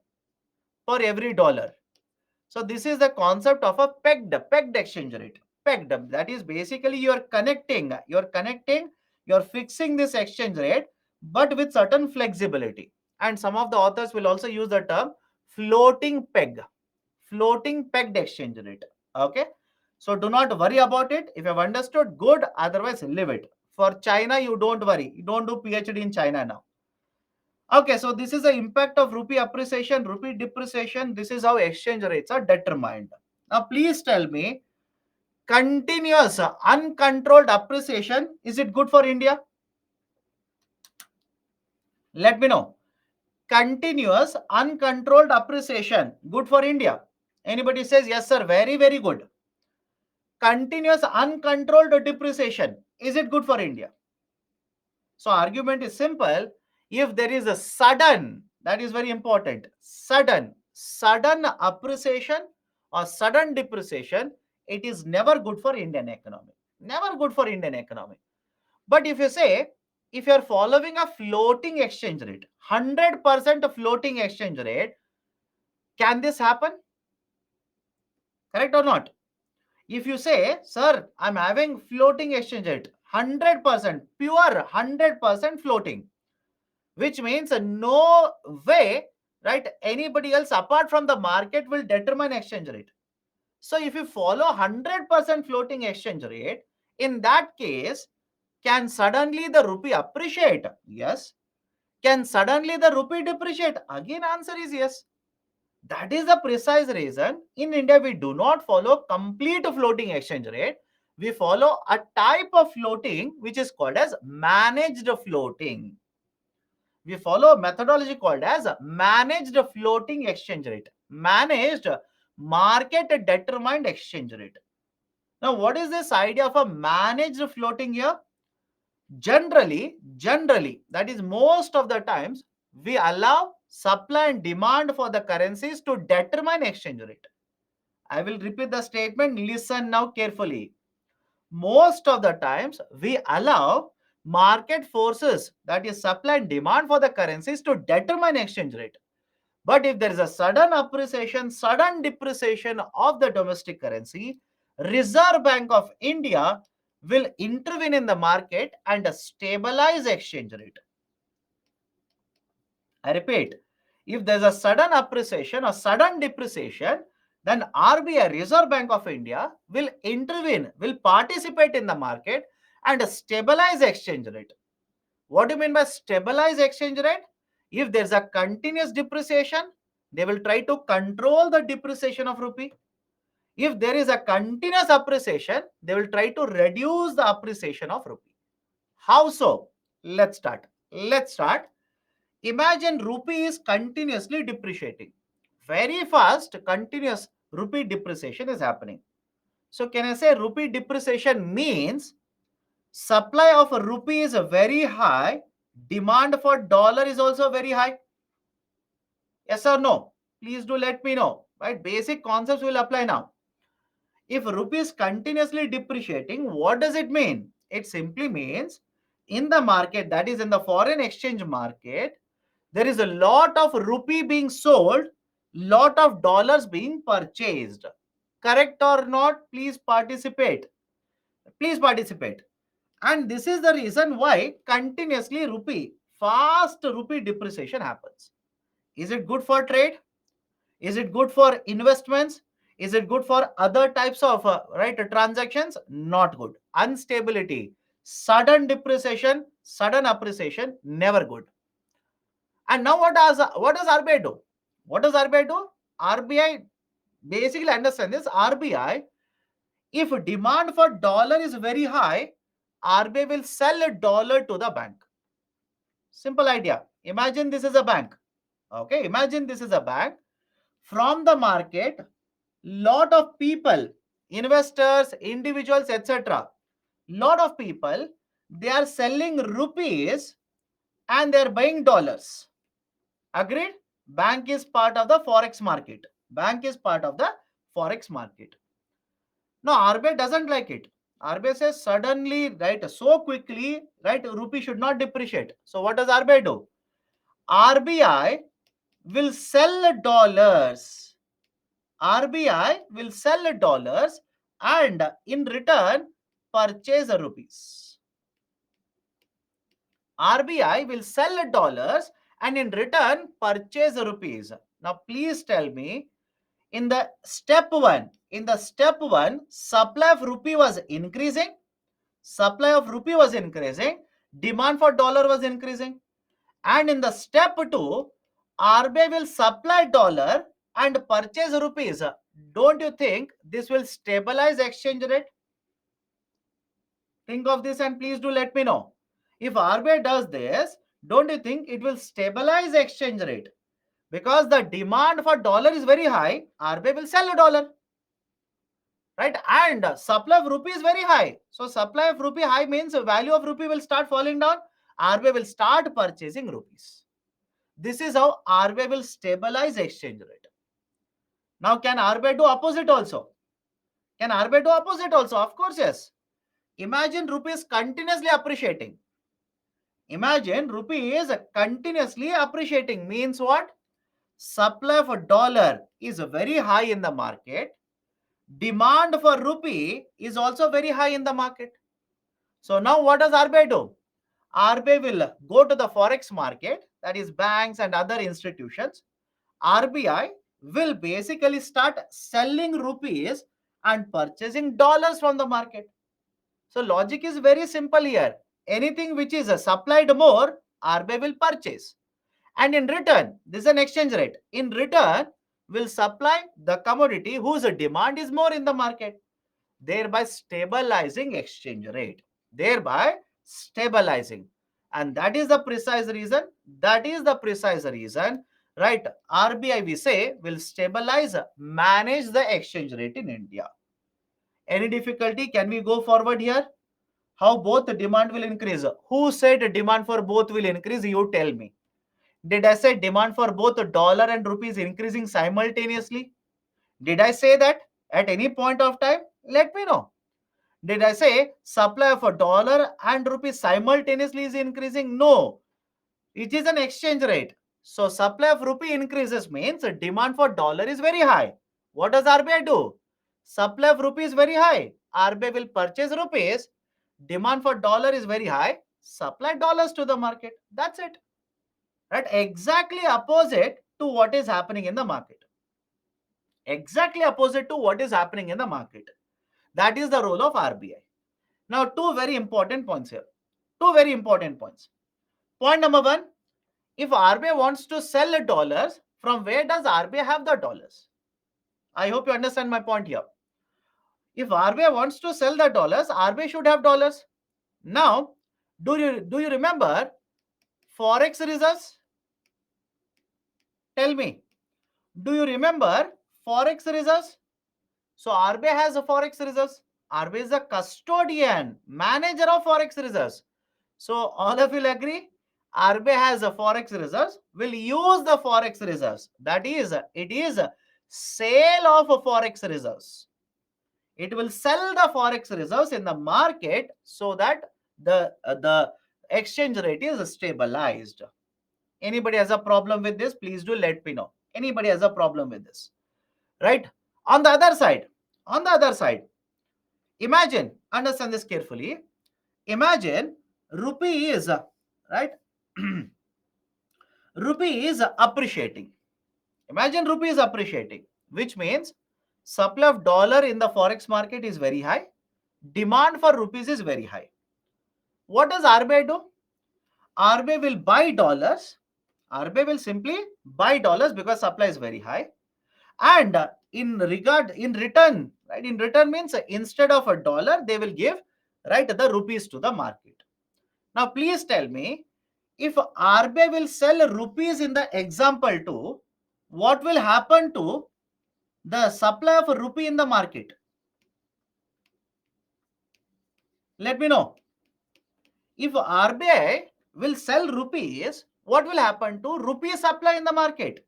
per every dollar. So this is the concept of a pegged exchange rate. Pegged, that is basically you're fixing this exchange rate, but with certain flexibility. And some of the authors will also use the term floating pegged exchange rate. Okay, so do not worry about it. If you have understood, good. Otherwise, leave it. For China, you don't worry. You don't do PhD in China now. Okay, so this is the impact of rupee appreciation, rupee depreciation. This is how exchange rates are determined. Now, please tell me, continuous uncontrolled appreciation, is it good for India? Let me know. Continuous uncontrolled appreciation, good for India? Anybody says yes, sir, very, very good. Continuous uncontrolled depreciation, is it good for India? So argument is simple. If there is a sudden, that is very important, sudden appreciation or sudden depreciation, it is never good for Indian economy. Never good for Indian economy. But if you say, if you are following a floating exchange rate, 100% floating exchange rate, can this happen? Correct or not? If you say, sir, I'm having floating exchange rate, 100%, pure 100% floating, which means no way, right, anybody else apart from the market will determine exchange rate. So if you follow 100% floating exchange rate, in that case, can suddenly the rupee appreciate? Yes. Can suddenly the rupee depreciate? Again, answer is yes. That is the precise reason in India we do not follow complete floating exchange rate. We follow a type of floating which is called as managed floating. We follow a methodology called as managed floating exchange rate. Managed market determined exchange rate. Now, what is this idea of a managed floating here? Generally, that is most of the times, we allow supply and demand for the currencies to determine exchange rate. I will repeat the statement. Listen now carefully. Most of the times, we allow market forces, that is supply and demand for the currencies, to determine exchange rate. But if there is a sudden appreciation, sudden depreciation of the domestic currency, Reserve Bank of India will intervene in the market and stabilize exchange rate. I repeat, if there is a sudden appreciation or sudden depreciation, then RBI, Reserve Bank of India, will intervene, will participate in the market and stabilize exchange rate. What do you mean by stabilize exchange rate? If there's a continuous depreciation, they will try to control the depreciation of rupee. If there is a continuous appreciation, they will try to reduce the appreciation of rupee. How so? Let's start. Imagine rupee is continuously depreciating. Very fast, continuous rupee depreciation is happening. So can I say rupee depreciation means supply of rupee is very high, demand for dollar is also very high? Yes or no? Please do let me know. Right? Basic concepts will apply now. If rupee is continuously depreciating, what does it mean? It simply means in the market, that is in the foreign exchange market, there is a lot of rupee being sold, lot of dollars being purchased. Correct or not? Please participate. Please participate. And this is the reason why continuously fast rupee depreciation happens. Is it good for trade? Is it good for investments? Is it good for other types of transactions? Not good. Instability, sudden depreciation, sudden appreciation, never good. And now what does RBI do? What does RBI do? RBI basically, understand this. RBI, if demand for dollar is very high, RBI will sell a dollar to the bank. Simple idea. Imagine this is a bank. Okay, imagine this is a bank. From the market, lot of people, investors, individuals, etc., lot of people, they are selling rupees and they are buying dollars. Agreed? Bank is part of the forex market. Bank is part of the forex market. Now RBI doesn't like it. RBI says suddenly, right, so quickly, right, rupee should not depreciate. So what does RBI do? RBI will sell dollars. RBI will sell dollars and in return purchase rupees. RBI will sell dollars and in return purchase rupees. Now please tell me, in the step one, supply of rupee was increasing. Supply of rupee was increasing. Demand for dollar was increasing. And in the step two, RBI will supply dollar and purchase rupees. Don't you think this will stabilize exchange rate? Think of this and please do let me know. If RBI does this, don't you think it will stabilize exchange rate? Because the demand for dollar is very high, RBI will sell a dollar. Right? And supply of rupee is very high. So supply of rupee high means the value of rupee will start falling down. RBI will start purchasing rupees. This is how RBI will stabilize exchange rate. Now, can RBI do opposite also? Can RBI do opposite also? Of course, yes. Imagine rupee is continuously appreciating. Imagine rupee is continuously appreciating. Means what? Supply for dollar is very high in the market. Demand for rupee is also very high in the market. So now what does RBI do? RBI will go to the forex market, that is banks and other institutions. RBI will basically start selling rupees and purchasing dollars from the market. So logic is very simple here. Anything which is supplied more, RBI will purchase. And in return, this is an exchange rate. In return, will supply the commodity whose demand is more in the market. thereby stabilizing exchange rate, thereby stabilizing. And that is the precise reason, right? RBI, we say, will stabilize, manage the exchange rate in India. Any difficulty? Can we go forward here? How both demand will increase? Who said demand for both will increase? You tell me. Did I say demand for both dollar and rupee is increasing simultaneously? Did I say that at any point of time? Let me know. Did I say supply of a dollar and rupee simultaneously is increasing? No. It is an exchange rate. So supply of rupee increases means demand for dollar is very high. What does RBI do? Supply of rupee is very high. RBI will purchase rupees. Demand for dollar is very high. Supply dollars to the market. That's it. Right? Exactly opposite to what is happening in the market. Exactly opposite to what is happening in the market. That is the role of RBI. Now, two very important points here. Two very important points. Point number one, if RBI wants to sell dollars, from where does RBI have the dollars? I hope you understand my point here. If RBI wants to sell the dollars, RBI should have dollars. Now, do you remember forex reserves? Tell me, do you remember forex reserves? So RBI has a forex reserves. RBI is the custodian, manager of forex reserves. So all of you will agree, RBI has a forex reserves, will use the forex reserves. That is, it is a sale of a forex reserves. It will sell the forex reserves in the market so that the exchange rate is stabilized. Anybody has a problem with this? Please do let me know. Anybody has a problem with this? Right? On the other side, on the other side, imagine, understand this carefully. Imagine rupee is right. Rupee is appreciating. Imagine rupee is appreciating, which means supply of dollar in the forex market is very high. Demand for rupees is very high. What does RBI do? RBI will buy dollars. RBI will simply buy dollars because supply is very high. And in return, right? In return means instead of a dollar, they will give, right, the rupees to the market. Now, please tell me, if RBI will sell rupees in the example 2, what will happen to the supply of rupee in the market? Let me know. If RBI will sell rupees, what will happen to rupee supply in the market?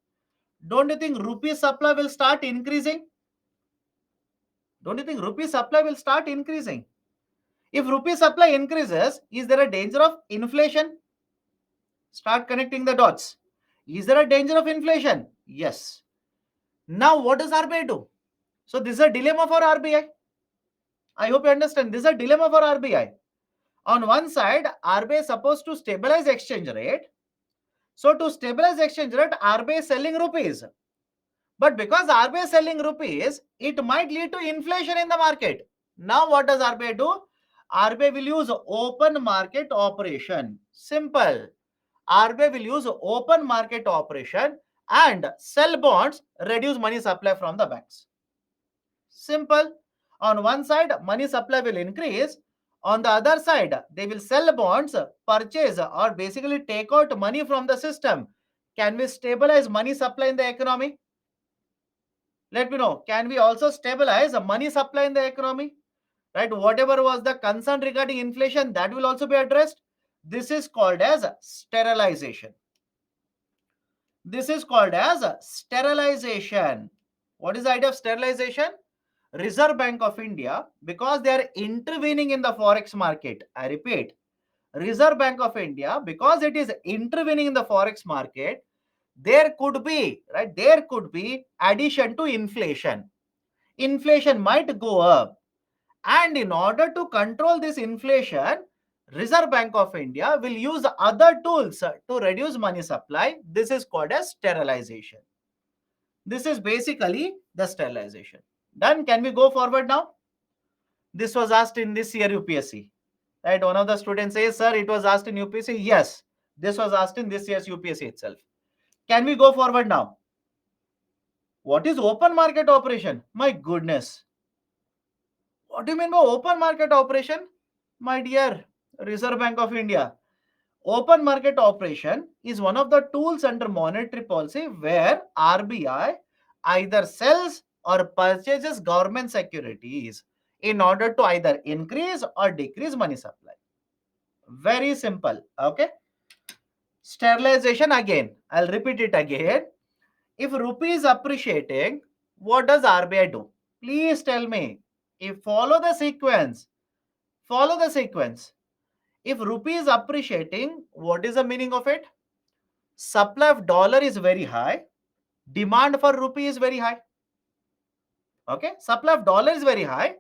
Don't you think rupee supply will start increasing? Don't you think rupee supply will start increasing? If rupee supply increases, is there a danger of inflation? Start connecting the dots. Is there a danger of inflation? Yes. Now, what does RBI do? So, this is a dilemma for RBI. I hope you understand. This is a dilemma for RBI. On one side, RBI is supposed to stabilize exchange rate. So, to stabilize exchange rate, RBI is selling rupees. But because RBI is selling rupees, it might lead to inflation in the market. Now, what does RBI do? RBI will use open market operation. Simple. RBI will use open market operation and sell bonds, reduce money supply from the banks. Simple. On one side, money supply will increase. On the other side, they will sell bonds, purchase, or basically take out money from the system. Can we stabilize money supply in the economy? Let me know. Can we also stabilize the money supply in the economy? Right? Whatever was the concern regarding inflation, that will also be addressed. This is called as sterilization. This is called as sterilization. What is the idea of sterilization? Reserve Bank of India, because they are intervening in the forex market. I repeat, Reserve Bank of India, because it is intervening in the forex market, there could be, right, there could be addition to inflation. Inflation might go up. And in order to control this inflation, Reserve Bank of India will use other tools to reduce money supply. This is called as sterilization. This is basically the sterilization. Done. Can we go forward now? This was asked in this year UPSC. Right? One of the students says, sir, it was asked in UPSC. Yes, this was asked in this year's UPSC itself. Can we go forward now? What is open market operation? My goodness. What do you mean by open market operation? My dear Reserve Bank of India, open market operation is one of the tools under monetary policy where RBI either sells or purchases government securities in order to either increase or decrease money supply. Very simple. Okay. Sterilization again. I'll repeat it again. If rupee is appreciating, what does RBI do? Please tell me. If follow the sequence. Follow the sequence. If rupee is appreciating, what is the meaning of it? Supply of dollar is very high. Demand for rupee is very high. Okay. Supply of dollar is very high.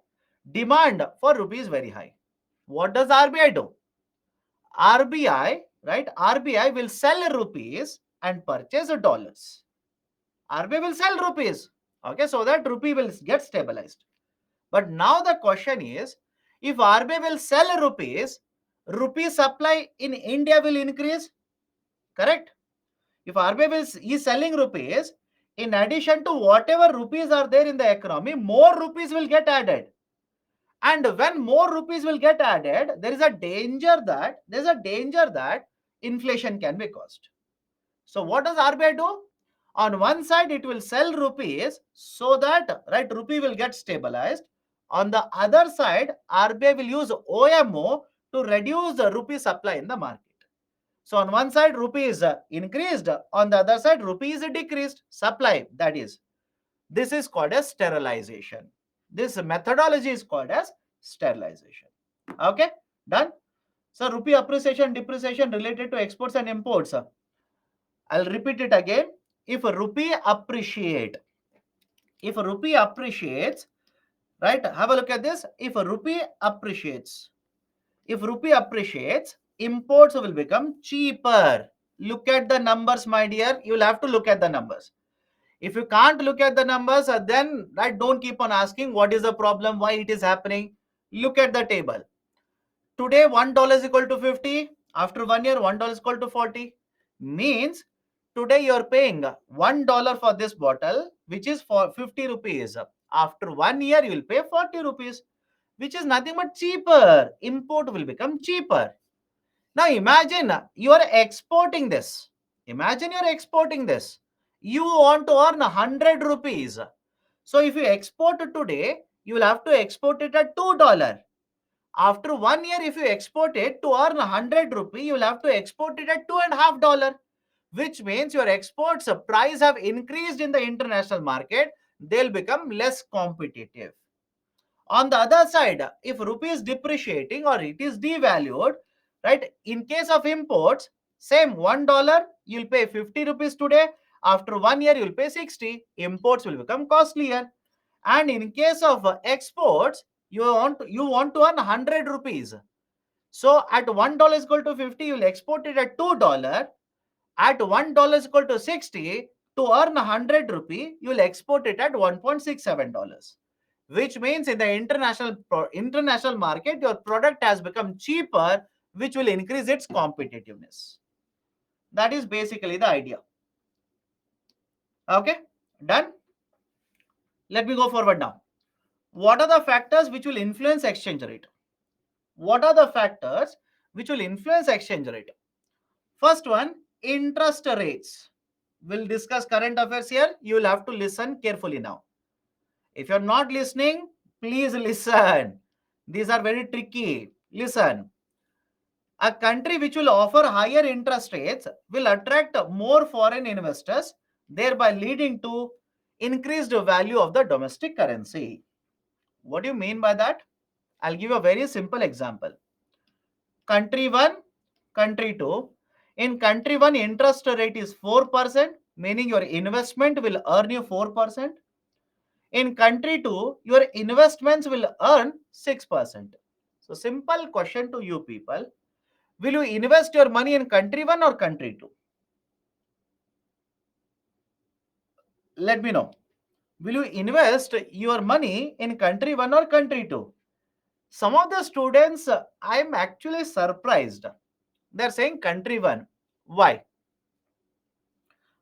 Demand for rupee is very high. What does RBI do? RBI, right? RBI will sell rupees and purchase dollars. RBI will sell rupees, okay, so that rupee will get stabilized. But now the question is, if RBI will sell rupees, rupee supply in India will increase, correct? If RBI is selling rupees, in addition to whatever rupees are there in the economy, more rupees will get added. And when more rupees will get added, there is a danger that inflation can be caused. So what does RBI do? On one side, it will sell rupees so that right rupee will get stabilized. On the other side, RBI will use OMO to reduce the rupee supply in the market. So on one side, rupee is increased. On the other side, rupee is decreased. Supply, that is. This is called as sterilization. This methodology is called as sterilization. Okay, done. So rupee appreciation, depreciation related to exports and imports. I'll repeat it again. If rupee appreciates, right? Have a look at this. If rupee appreciates, imports will become cheaper. Look at the numbers, my dear. You'll have to look at the numbers. If you can't look at the numbers, then right, don't keep on asking what is the problem, why it is happening. Look at the table. Today, $1 is equal to 50. After 1 year, $1 is equal to 40. Means today you are paying $1 for this bottle, which is for 50 rupees. After 1 year, you will pay 40 rupees, which is nothing but cheaper. Import will become cheaper. Now imagine you are exporting this. Imagine you are exporting this. You want to earn 100 rupees. So if you export it today, you will have to export it at $2. After 1 year, if you export it to earn 100 rupee, you will have to export it at $2.50, which means your exports price have increased in the international market. They'll become less competitive. On the other side, if rupee is depreciating or it is devalued, right? In case of imports, same $1, you'll pay 50 rupees today. After 1 year, you'll pay 60. Imports will become costlier. And in case of exports, you want to earn 100 rupees. So at $1 is equal to 50, you will export it at $2. At $1 is equal to 60, to earn 100 rupee, you will export it at $1.67. Which means in the international market, your product has become cheaper, which will increase its competitiveness. That is basically the idea. Okay, done. Let me go forward now. What are the factors which will influence exchange rate? What are the factors which will influence exchange rate? First one, interest rates. We'll discuss current affairs here. You will have to listen carefully now. If you're not listening, please listen. These are very tricky. Listen. A country which will offer higher interest rates will attract more foreign investors, thereby leading to increased value of the domestic currency. What do you mean by that? I'll give a very simple example. Country 1, country 2. In country 1, interest rate is 4%, meaning your investment will earn you 4%. In country 2, your investments will earn 6%. So simple question to you people. Will you invest your money in country 1 or country 2? Let me know. Will you invest your money in country 1 or country 2? Some of the students, I'm actually surprised. They're saying country 1. Why?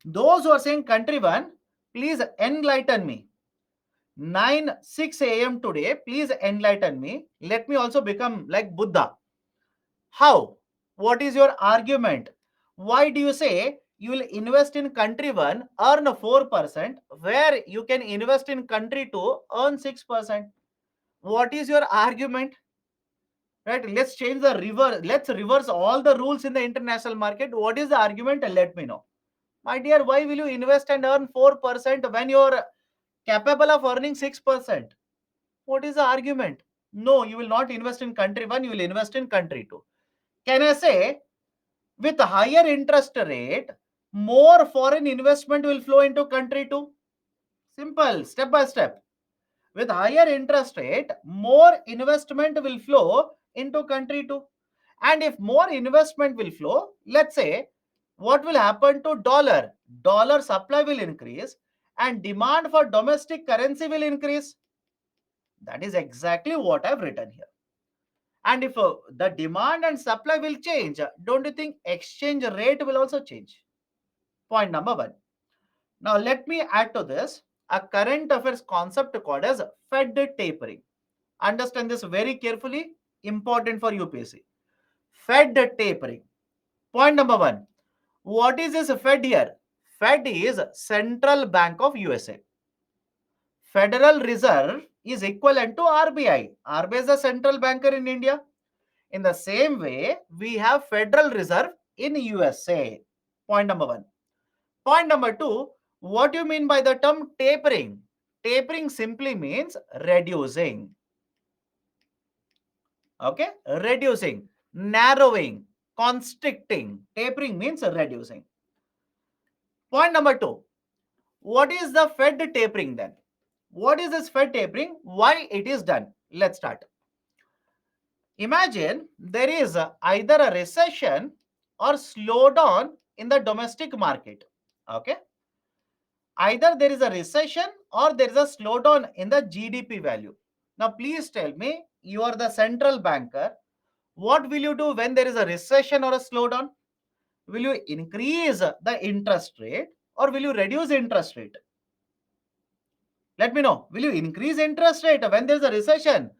Those who are saying country 1, please enlighten me. 9 6 a.m. today, please enlighten me. Let me also become like Buddha. How? What is your argument? Why do you say you will invest in country 1, earn 4%, where you can invest in country 2, earn 6%? What is your argument? Right? Let's change the reverse. Let's reverse all the rules in the international market. What is the argument? Let me know. My dear, why will you invest and earn 4% when you're capable of earning 6%? What is the argument? No, you will not invest in country 1, you will invest in country 2. Can I say with higher interest rate, more foreign investment will flow into country 2? Simple, step by step. With higher interest rate, more investment will flow into country 2. And if more investment will flow, let's say, what will happen to dollar? Dollar supply will increase and demand for domestic currency will increase. That is exactly what I've written here. And if the demand and supply will change, don't you think exchange rate will also change? Point number one. Now let me add to this a current affairs concept called as Fed tapering. Understand this very carefully, important for UPSC. Fed tapering. Point number one. What is this Fed here? Fed is Central Bank of USA. Federal Reserve is equivalent to RBI. RBI is the central banker in India. In the same way, we have Federal Reserve in USA. Point number one. Point number two, what do you mean by the term tapering? Tapering simply means reducing. Okay, reducing, narrowing, constricting. Tapering means reducing. Point number two, what is the Fed tapering then? What is this Fed tapering? Why it is done? Let's start. Imagine there is either a recession or slowdown in the domestic market. Okay. Either there is a recession or there is a slowdown in the GDP value. Now, please tell me, you are the central banker. What will you do when there is a recession or a slowdown? Will you increase the interest rate or will you reduce interest rate? Let me know. Will you increase interest rate when there is a recession?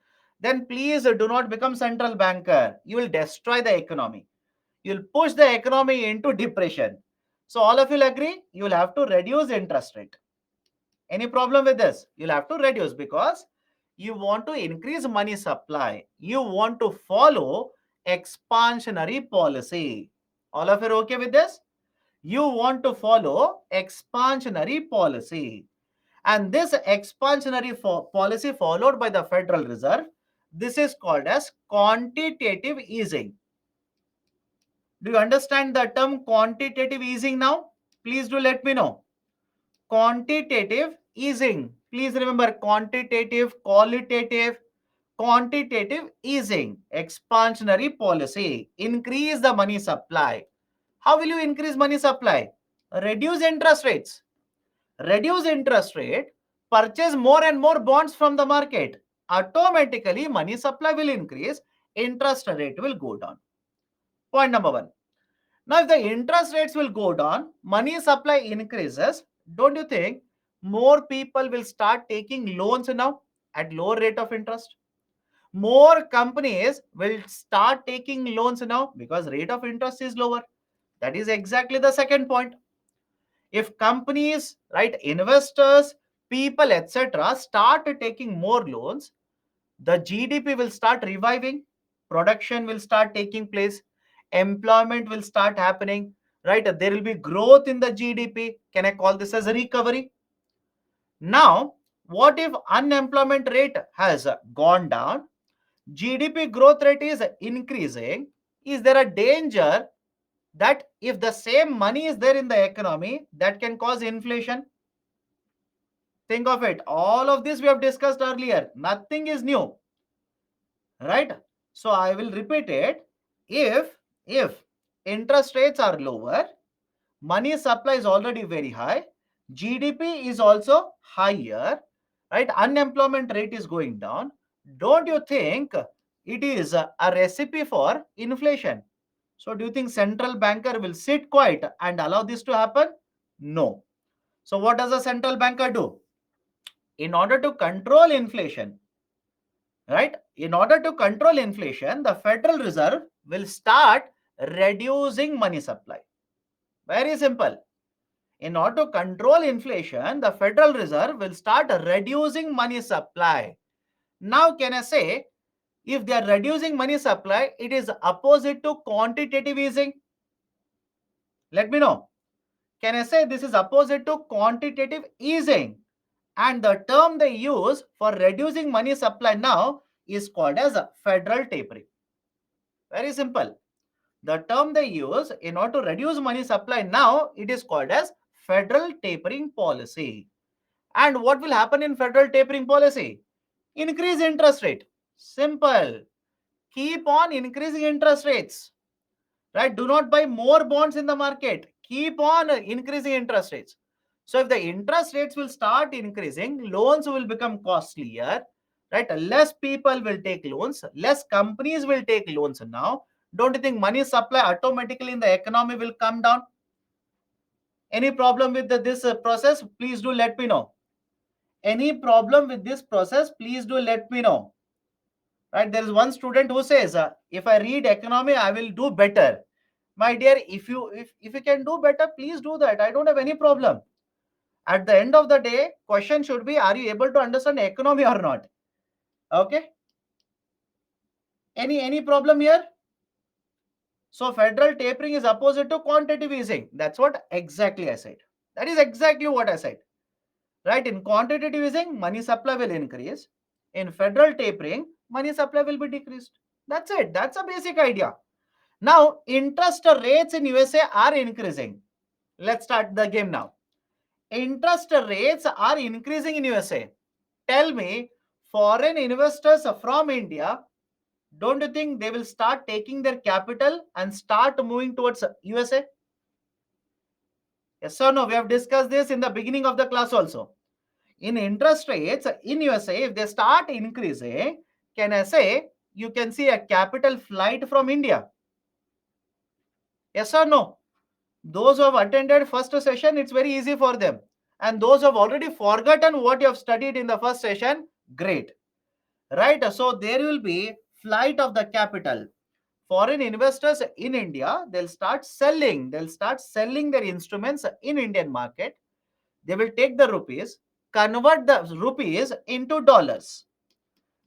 Then please do not become central banker. You will destroy the economy. You will push the economy into depression. So all of you will agree, you will have to reduce interest rate. Any problem with this? You'll have to reduce because you want to increase money supply. You want to follow expansionary policy. All of you are okay with this? You want to follow expansionary policy. And this expansionary policy followed by the Federal Reserve, this is called as quantitative easing. Do you understand the term quantitative easing now? Please do let me know. Quantitative easing. Please remember quantitative, qualitative, quantitative easing, expansionary policy, increase the money supply. How will you increase money supply? Reduce interest rates. Reduce interest rate, purchase more and more bonds from the market. Automatically, money supply will increase, interest rate will go down. Point number one. Now, if the interest rates will go down, money supply increases, don't you think more people will start taking loans now at lower rate of interest? More companies will start taking loans now because rate of interest is lower. That is exactly the second point. If companies, right, investors, people, etc., start taking more loans, the GDP will start reviving, production will start taking place, employment will start happening, right? There will be growth in the GDP. Can I call this as a recovery? Now, what if unemployment rate has gone down? GDP growth rate is increasing. Is there a danger that if the same money is there in the economy, that can cause inflation? Think of it. All of this we have discussed earlier. Nothing is new, right? So I will repeat it. If interest rates are lower, money supply is already very high, GDP is also higher, right? Unemployment rate is going down. Don't you think it is a recipe for inflation? So do you think central banker will sit quiet and allow this to happen? No. So what does a central banker do? in order to control inflation, right? In order to control inflation, the Federal Reserve will start reducing money supply. Very simple. In order to control inflation, the Federal Reserve will start reducing money supply. Now, can I say, if they are reducing money supply, it is opposite to quantitative easing? Let me know. Can I say this is opposite to quantitative easing? And the term they use for reducing money supply now is called as federal tapering. Very simple. The term they use in order to reduce money supply now, it is called as federal tapering policy. And what will happen in federal tapering policy? Increase interest rate. Simple. Keep on increasing interest rates. Right? Do not buy more bonds in the market. Keep on increasing interest rates. So if the interest rates will start increasing, loans will become costlier, right? Less people will take loans, less companies will take loans now. Don't you think money supply automatically in the economy will come down? Any problem with this process? Please do let me know. Any problem with this process? Please do let me know. Right? There is one student who says, if I read economy, I will do better. My dear, if you can do better, please do that. I don't have any problem. At the end of the day, question should be, are you able to understand economy or not? Okay. Any problem here? So federal tapering is opposite to quantitative easing. That's what exactly I said. That is exactly what I said. Right? In quantitative easing, money supply will increase. In federal tapering, money supply will be decreased. That's it. That's a basic idea. Now, interest rates in USA are increasing. Let's start the game now. Interest rates are increasing in USA. Tell me, foreign investors from India, don't you think they will start taking their capital and start moving towards USA? Yes or no? We have discussed this in the beginning of the class also. In interest rates in USA, if they start increasing, can I say you can see a capital flight from India? Yes or no? Those who have attended first session, it's very easy for them. And those who have already forgotten what you have studied in the first session, great. Right? So there will be flight of the capital. Foreign investors in India, they'll start selling their instruments in Indian market. They will take the rupees, convert the rupees into dollars.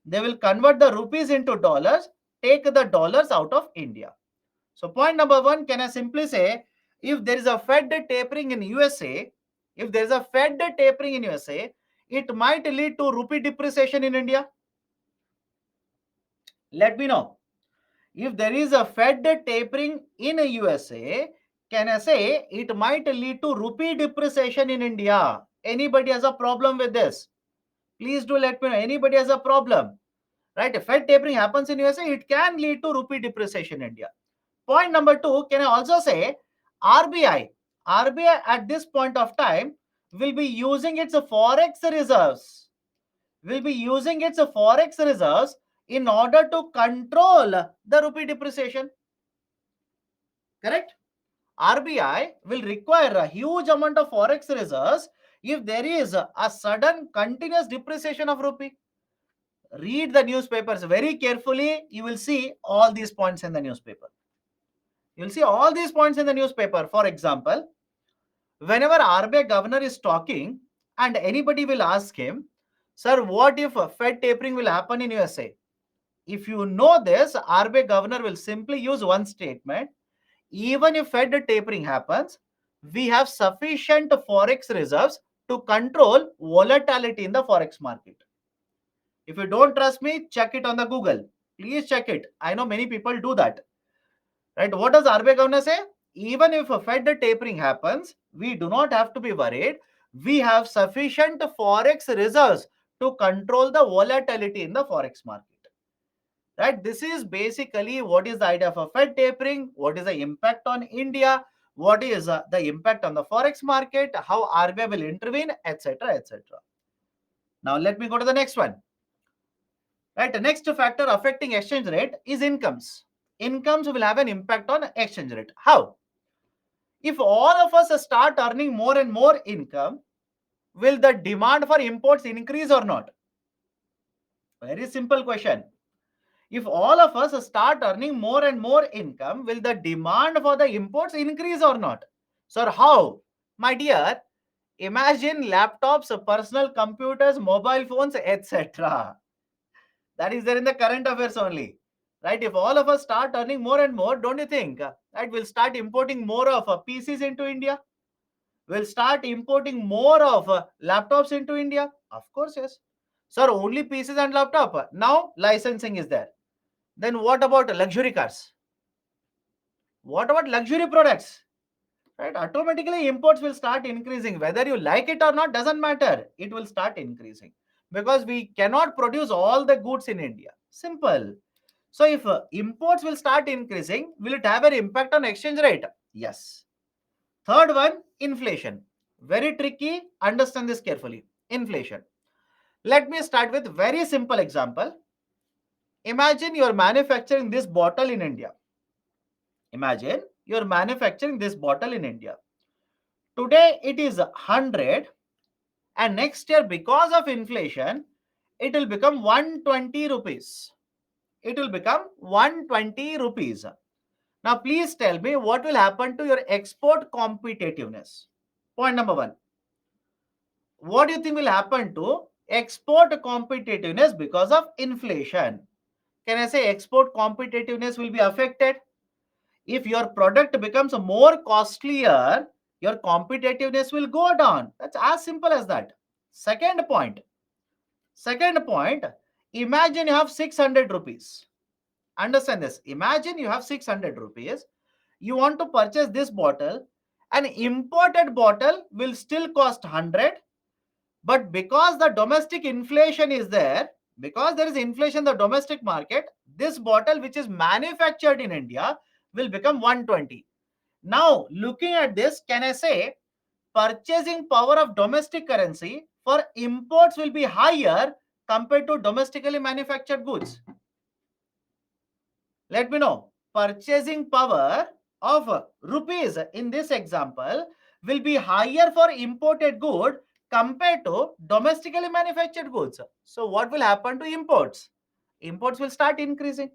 They will convert the rupees into dollars, take the dollars out of India. So point number one, can I simply say, if there is a Fed tapering in USA, if there is a Fed tapering in USA, it might lead to rupee depreciation in India. Let me know. If there is a Fed tapering in USA, can I say it might lead to rupee depreciation in India? Anybody has a problem with this? Please do let me know. Anybody has a problem? Right? If Fed tapering happens in USA, it can lead to rupee depreciation in India. Point number two, can I also say RBI at this point of time will be using its forex reserves. In order to control the rupee depreciation. Correct? RBI will require a huge amount of forex reserves if there is a sudden continuous depreciation of rupee. Read the newspapers very carefully. You will see all these points in the newspaper. You'll see all these points in the newspaper. For example, whenever RBI governor is talking and anybody will ask him, sir, what if Fed tapering will happen in USA? If you know this, RBI governor will simply use one statement. Even if Fed tapering happens, we have sufficient forex reserves to control volatility in the forex market. If you don't trust me, check it on the Google. Please check it. I know many people do that. Right? What does RBI governor say? Even if a Fed tapering happens, we do not have to be worried. We have sufficient forex reserves to control the volatility in the forex market. Right? This is basically what is the idea of a Fed tapering, what is the impact on India, what is the impact on the forex market, how RBI will intervene, etc., etc. Now let me go to the next one. Right, the next factor affecting exchange rate is incomes. Incomes will have an impact on exchange rate. How? If all of us start earning more and more income, will the demand for imports increase or not? Very simple question. If all of us start earning more and more income, will the demand for the imports increase or not? Sir, how? My dear, imagine laptops, personal computers, mobile phones, etc. That is there in the current affairs only. Right? If all of us start earning more and more, don't you think that we'll start importing more of PCs into India? We'll start importing more of laptops into India? Of course, yes. Sir, only PCs and laptop. Now licensing is there. Then what about luxury cars? What about luxury products? Right? Automatically imports will start increasing. Whether you like it or not doesn't matter. It will start increasing because we cannot produce all the goods in India. Simple. So if imports will start increasing, will it have an impact on exchange rate? Yes. Third one, inflation. Very tricky. Understand this carefully. Inflation. Let me start with very simple example. Imagine you're manufacturing this bottle in India. Imagine you're manufacturing this bottle in India. Today it is 100, and next year because of inflation it will become 120 rupees. It will become 120 rupees. Now please tell me what will happen to your export competitiveness. Point number 1. What do you think will happen to export competitiveness because of inflation? Can I say export competitiveness will be affected? If your product becomes more costlier, your competitiveness will go down. That's as simple as that. Second point. Second point. Imagine you have 600 rupees. Understand this. Imagine you have 600 rupees. You want to purchase this bottle. An imported bottle will still cost 100. But because the domestic inflation is there, because there is inflation in the domestic market, this bottle which is manufactured in India will become 120. Now, looking at this, can I say purchasing power of domestic currency for imports will be higher compared to domestically manufactured goods? Let me know. Purchasing power of rupees in this example will be higher for imported good compared to domestically manufactured goods. So what will happen to imports? Imports will start increasing.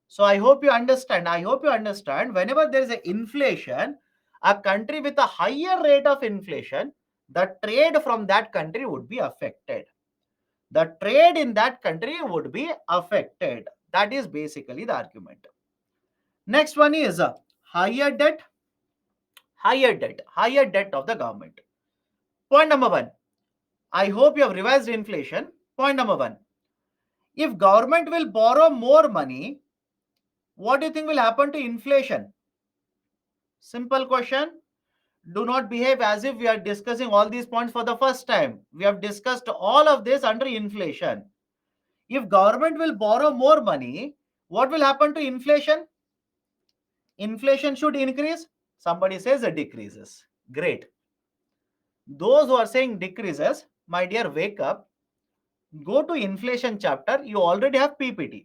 So I hope you understand. I hope you understand. Whenever there is an inflation, a country with a higher rate of inflation, the trade from that country would be affected. The trade in that country would be affected. That is basically the argument. Next one is higher debt, higher debt of the government. Point number 1. I hope you have revised inflation. Point number 1. If government will borrow more money, what do you think will happen to inflation? Simple question. Do not behave as if we are discussing all these points for the first time. We have discussed all of this under inflation. If government will borrow more money, what will happen to inflation? Inflation should increase. Somebody says it decreases. Great. Those who are saying decreases, my dear, wake up. Go to inflation chapter. You already have PPT.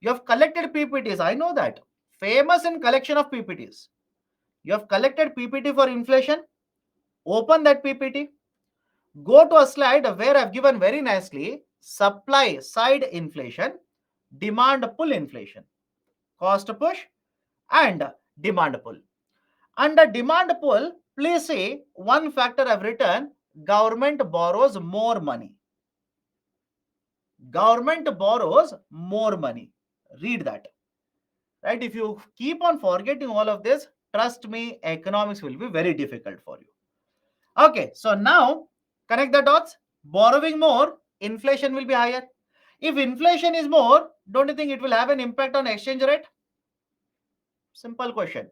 You have collected PPTs. I know that. Famous in collection of PPTs. You have collected PPT for inflation. Open that PPT. Go to a slide where I've given very nicely supply side inflation, demand pull inflation, cost push, and demand pull. Under demand pull, please see one factor I've written: government borrows more money. Government borrows more money. Read that. Right? If you keep on forgetting all of this, trust me, economics will be very difficult for you. Okay, so now connect the dots. Borrowing more, inflation will be higher. If inflation is more, don't you think it will have an impact on exchange rate? Simple question.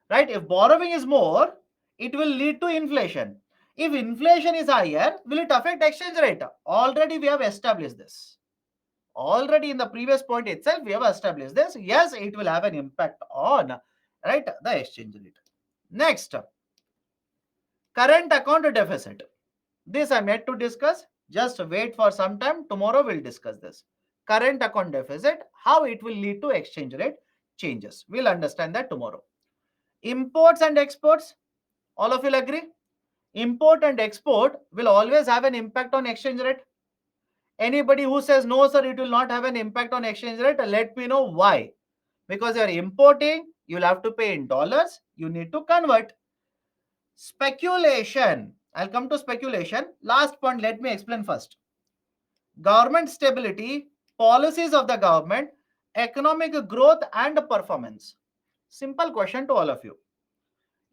Right? If borrowing is more, it will lead to inflation. If inflation is higher, will it affect exchange rate? Already we have established this. Already in the previous point itself, we have established this. Yes, it will have an impact on, right, the exchange rate. Next, current account deficit. This I'm yet to discuss. Just wait for some time. Tomorrow we'll discuss this. Current account deficit, how it will lead to exchange rate changes. We'll understand that tomorrow. Imports and exports, all of you will agree? Import and export will always have an impact on exchange rate. Anybody who says no, sir, it will not have an impact on exchange rate, let me know why. Because you're importing, you'll have to pay in dollars, you need to convert. Speculation. I'll come to speculation. Last point, let me explain first. Government stability, policies of the government, economic growth and performance. Simple question to all of you.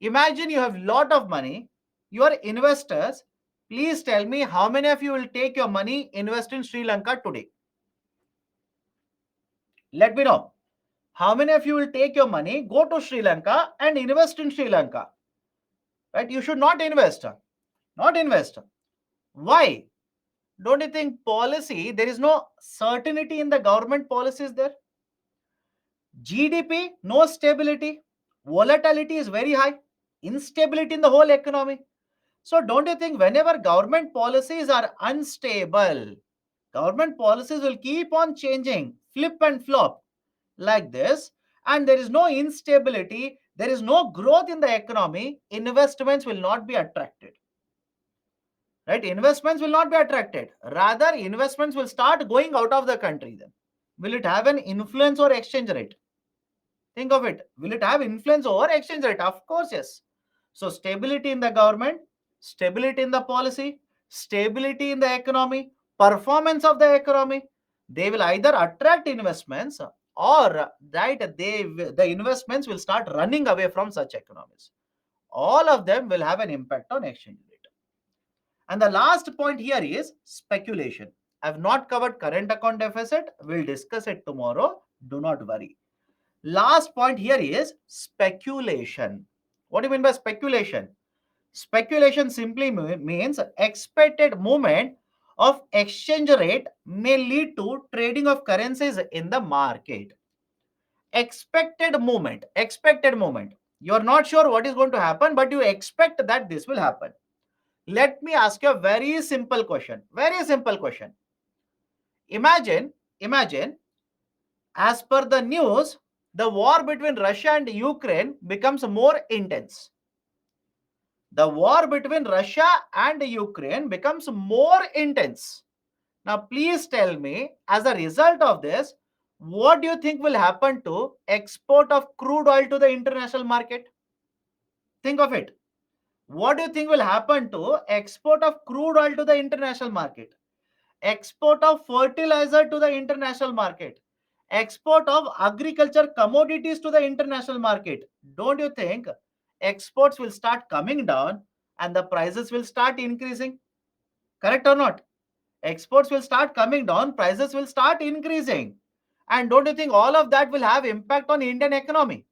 Imagine you have lot of money, you are investors. Please tell me how many of you will take your money, invest in Sri Lanka today? Let me know. How many of you will take your money, go to Sri Lanka and invest in Sri Lanka? Right? You should not invest. Not invest. Why? Don't you think policy, there is no certainty in the government policies there? GDP, no stability. Volatility is very high. Instability in the whole economy. So don't you think whenever government policies are unstable, government policies will keep on changing, flip and flop like this, and there is no instability, there is no growth in the economy, investments will not be attracted. Right? Investments will not be attracted. Rather, investments will start going out of the country then. Will it have an influence or exchange rate? Think of it. Will it have influence over exchange rate? Of course, yes. So stability in the government, stability in the policy, stability in the economy, performance of the economy, they will either attract investments or the investments will start running away from such economies. All of them will have an impact on exchange rate. And the last point here is speculation. I have not covered current account deficit. We'll discuss it tomorrow. Do not worry. Last point here is speculation. What do you mean by speculation? Speculation simply means expected movement of exchange rate may lead to trading of currencies in the market. Expected movement. Expected movement. You are not sure what is going to happen, but you expect that this will happen. Let me ask you a very simple question. Very simple question. Imagine, as per the news, the war between Russia and Ukraine becomes more intense. The war between Russia and Ukraine becomes more intense. Now, please tell me, as a result of this, what do you think will happen to export of crude oil to the international market? Think of it. What do you think will happen to export of crude oil to the international market? Export of fertilizer to the international market, export of agriculture commodities to the international market. Don't you think exports will start coming down and the prices will start increasing? Correct or not? Exports will start coming down, prices will start increasing. And don't you think all of that will have impact on Indian economy?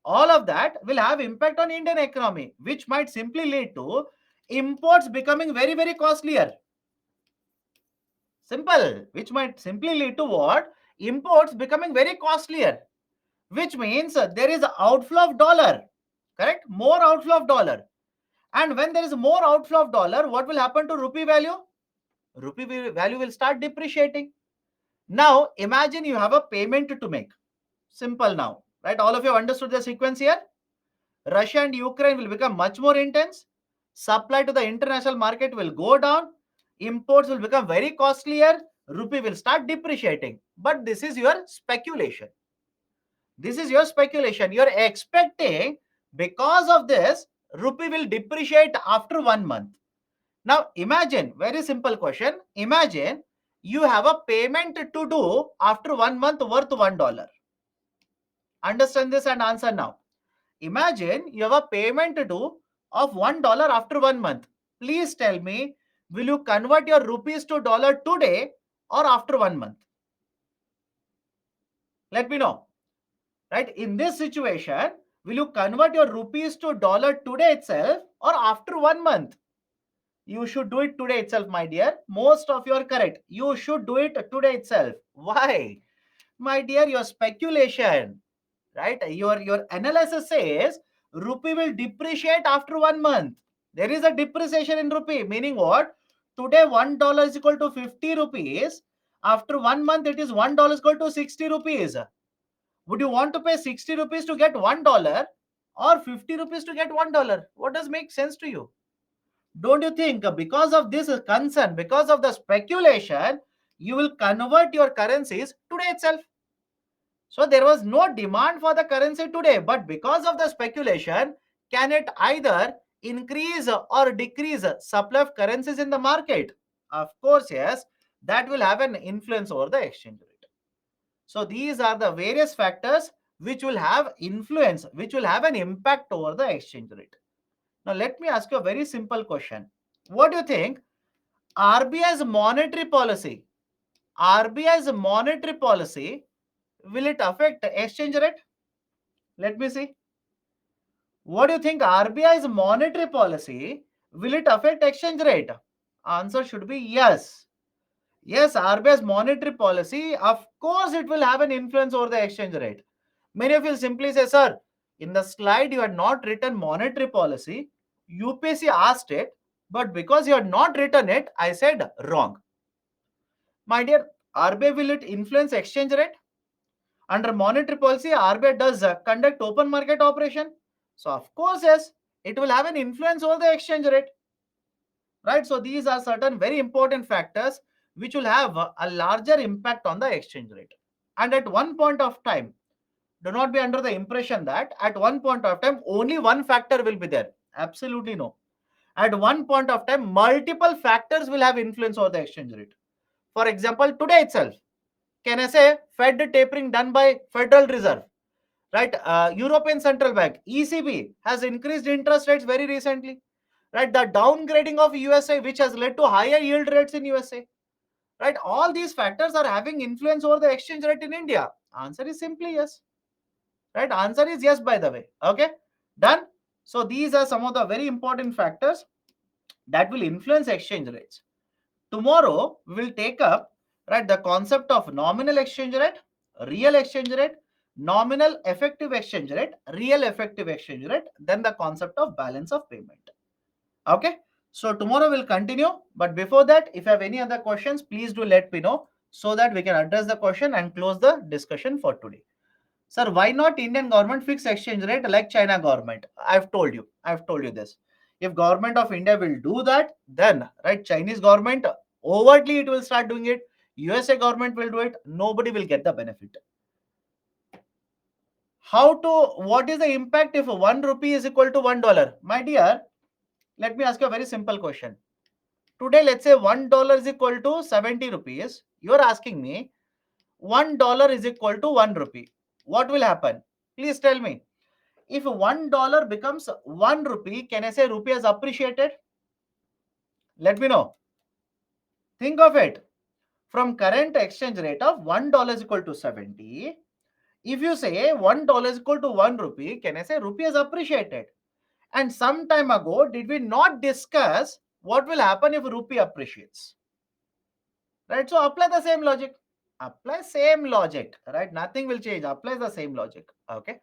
All of that will have impact on Indian economy, which might simply lead to imports becoming very, very costlier. Simple, which might simply lead to what? Imports becoming very costlier, which means there is outflow of dollar, correct? More outflow of dollar. And when there is more outflow of dollar, what will happen to rupee value? Rupee value will start depreciating. Now, imagine you have a payment to make. Simple now, right? All of you have understood the sequence here. Russia and Ukraine will become much more intense. Supply to the international market will go down. Imports will become very costlier. Rupee will start depreciating. But this is your speculation. This is your speculation. You're expecting because of this, rupee will depreciate after 1 month. Now imagine, very simple question. Imagine you have a payment to do after 1 month worth $1. Understand this and answer now. Imagine you have a payment to do of $1 after 1 month. Please tell me, will you convert your rupees to dollar today or after 1 month? Let me know. Right? In this situation, will you convert your rupees to dollar today itself or after 1 month? You should do it today itself, my dear. Most of you are correct. You should do it today itself. Why? My dear, your speculation, right? Your analysis says rupee will depreciate after 1 month. There is a depreciation in rupee, meaning what? Today $1 is equal to 50 rupees. After 1 month, it is $1 is equal to 60 rupees. Would you want to pay 60 rupees to get $1? or 50 rupees to get $1. What does make sense to you? Don't you think because of this concern, because of the speculation, you will convert your currencies today itself? So there was no demand for the currency today, but because of the speculation, can it either increase or decrease supply of currencies in the market? Of course, yes, that will have an influence over the exchange rate. So these are the various factors which will have influence, which will have an impact over the exchange rate. Now let me ask you a very simple question. What do you think RBI's monetary policy, RBI's monetary policy, will it affect the exchange rate? Let me see. What do you think RBI's monetary policy, will it affect exchange rate? Answer should be yes. Yes, RBI's monetary policy, of course, it will have an influence over the exchange rate. Many of you simply say, sir, in the slide you had not written monetary policy. UPSC asked it, but because you had not written it, I said wrong. My dear, RBI, will it influence exchange rate? Under monetary policy, RBI does conduct open market operation. So, of course, yes, it will have an influence over the exchange rate. Right? So, these are certain very important factors which will have a larger impact on the exchange rate. And at one point of time, do not be under the impression that at one point of time, only one factor will be there. Absolutely no. At one point of time, multiple factors will have influence over the exchange rate. For example, today itself, can I say Fed tapering done by Federal Reserve, right? European Central Bank, ECB, has increased interest rates very recently, right? The downgrading of USA, which has led to higher yield rates in USA, right? All these factors are having influence over the exchange rate in India. Answer is simply yes, right? Answer is yes, by the way. Okay, done. So these are some of the very important factors that will influence exchange rates. Tomorrow we will take up, right, the concept of nominal exchange rate, real exchange rate, nominal effective exchange rate, real effective exchange rate, then the concept of balance of payment. Okay, so tomorrow we'll continue, but before that, if you have any other questions, please do let me know so that we can address the question and close the discussion for today. Sir, why not Indian government fix exchange rate like China government? I've told you this. If government of India will do that, then right, Chinese government overtly it will start doing it. USA government will do it. Nobody will get the benefit. How to? What is the impact if 1 rupee is equal to $1? My dear, let me ask you a very simple question. Today, let's say $1 is equal to 70 rupees. You are asking me $1 is equal to 1 rupee. What will happen? Please tell me. If $1 becomes 1 rupee, can I say rupee has appreciated? Let me know. Think of it. From current exchange rate of $1 is equal to 70, if you say $1 is equal to 1 rupee, can I say rupee has appreciated? And some time ago, did we not discuss what will happen if rupee appreciates? Right? So apply the same logic. Apply same logic. Right? Nothing will change. Apply the same logic. Okay.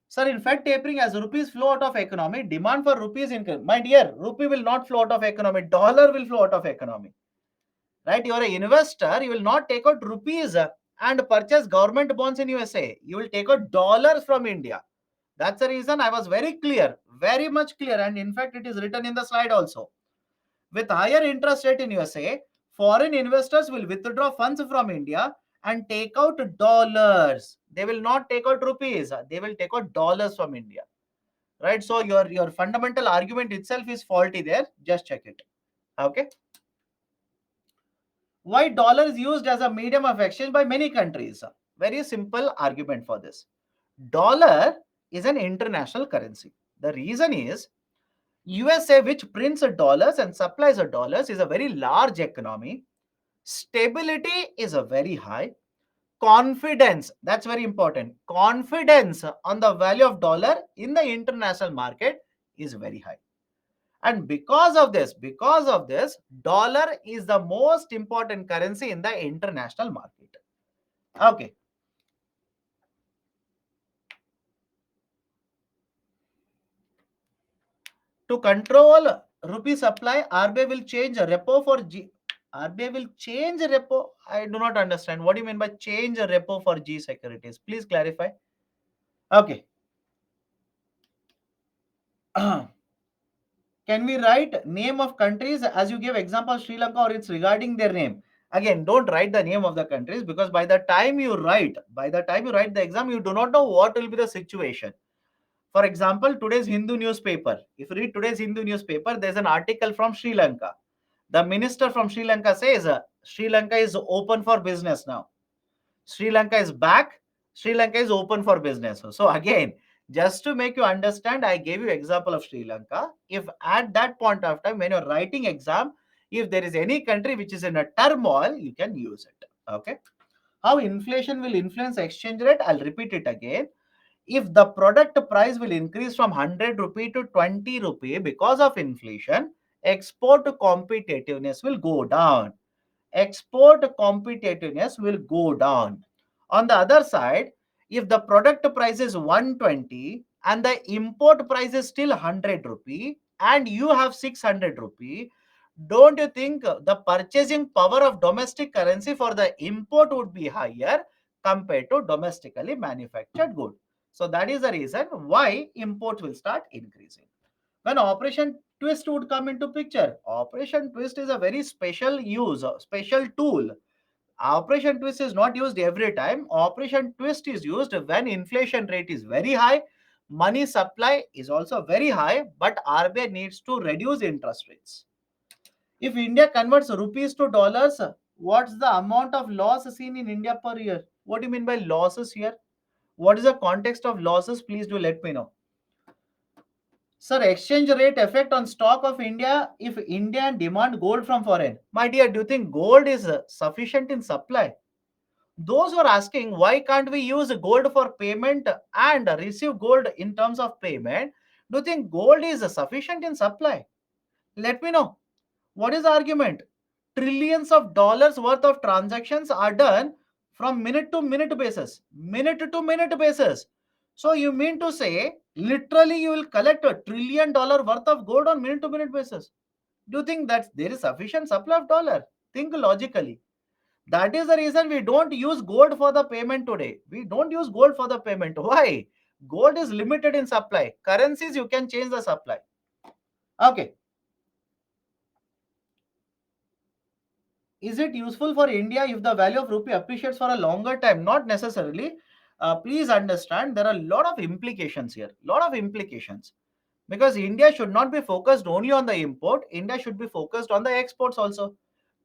Sir, in fact, tapering as rupees flow out of economy, demand for rupees increase. My dear, rupee will not flow out of economy. Dollar will flow out of economy. Right? You are an investor. You will not take out rupees and purchase government bonds in USA. You will take out dollars from India. That's the reason I was very clear, very much clear. And in fact, it is written in the slide also. With higher interest rate in USA, foreign investors will withdraw funds from India and take out dollars. They will not take out rupees. They will take out dollars from India. Right? So your fundamental argument itself is faulty there. Just check it. Okay. Why dollar is used as a medium of exchange by many countries? Very simple argument for this. Dollar is an international currency. The reason is USA, which prints dollars and supplies dollars, is a very large economy. Stability is a very high. Confidence, that's very important. Confidence on the value of dollar in the international market is very high. And because of this, dollar is the most important currency in the international market. Okay. To control rupee supply, RBI will change repo for G. RBI will change repo. I do not understand. What do you mean by change repo for G securities? Please clarify. Okay. Can we write name of countries as you give example Sri Lanka, or it's regarding their name? Again, don't write the name of the countries, because by the time you write the exam, you do not know what will be the situation. For example, today's Hindu newspaper. If you read today's Hindu newspaper, there's an article from Sri Lanka. The minister from Sri Lanka says Sri Lanka is open for business now. Sri Lanka is back. Sri Lanka is open for business. So again, just to make you understand, I gave you example of Sri Lanka. If at that point of time when you're writing exam, if there is any country which is in a turmoil, you can use it. Okay. How inflation will influence exchange rate? I'll repeat it again. If the product price will increase from 100 rupee to 20 rupee because of inflation, export competitiveness will go down. Export competitiveness will go down. On the other side, if the product price is 120 and the import price is still 100 rupee and you have 600 rupee, don't you think the purchasing power of domestic currency for the import would be higher compared to domestically manufactured good? So that is the reason why import will start increasing. When Operation Twist would come into picture, Operation Twist is a very special use, a special tool. Operation Twist is not used every time. Operation Twist is used when inflation rate is very high, money supply is also very high, but RBI needs to reduce interest rates. If India converts rupees to dollars, what's the amount of loss seen in India per year? What do you mean by losses here? What is the context of losses? Please do let me know. Sir, exchange rate effect on stock of India if India demand gold from foreign. My dear, do you think gold is sufficient in supply? Those who are asking why can't we use gold for payment and receive gold in terms of payment, do you think gold is sufficient in supply? Let me know. What is the argument? Trillions of dollars worth of transactions are done from minute to minute basis. Minute to minute basis. So you mean to say literally you will collect $1 trillion worth of gold on minute to minute basis? Do you think that there is sufficient supply of dollar? Think logically. That is the reason we don't use gold for the payment today. We don't use gold for the payment. Why? Gold is limited in supply. Currencies you can change the supply. Okay. Is it useful for India if the value of rupee appreciates for a longer time? Not necessarily. Please understand there are a lot of implications here. Lot of implications. Because India should not be focused only on the import. India should be focused on the exports also.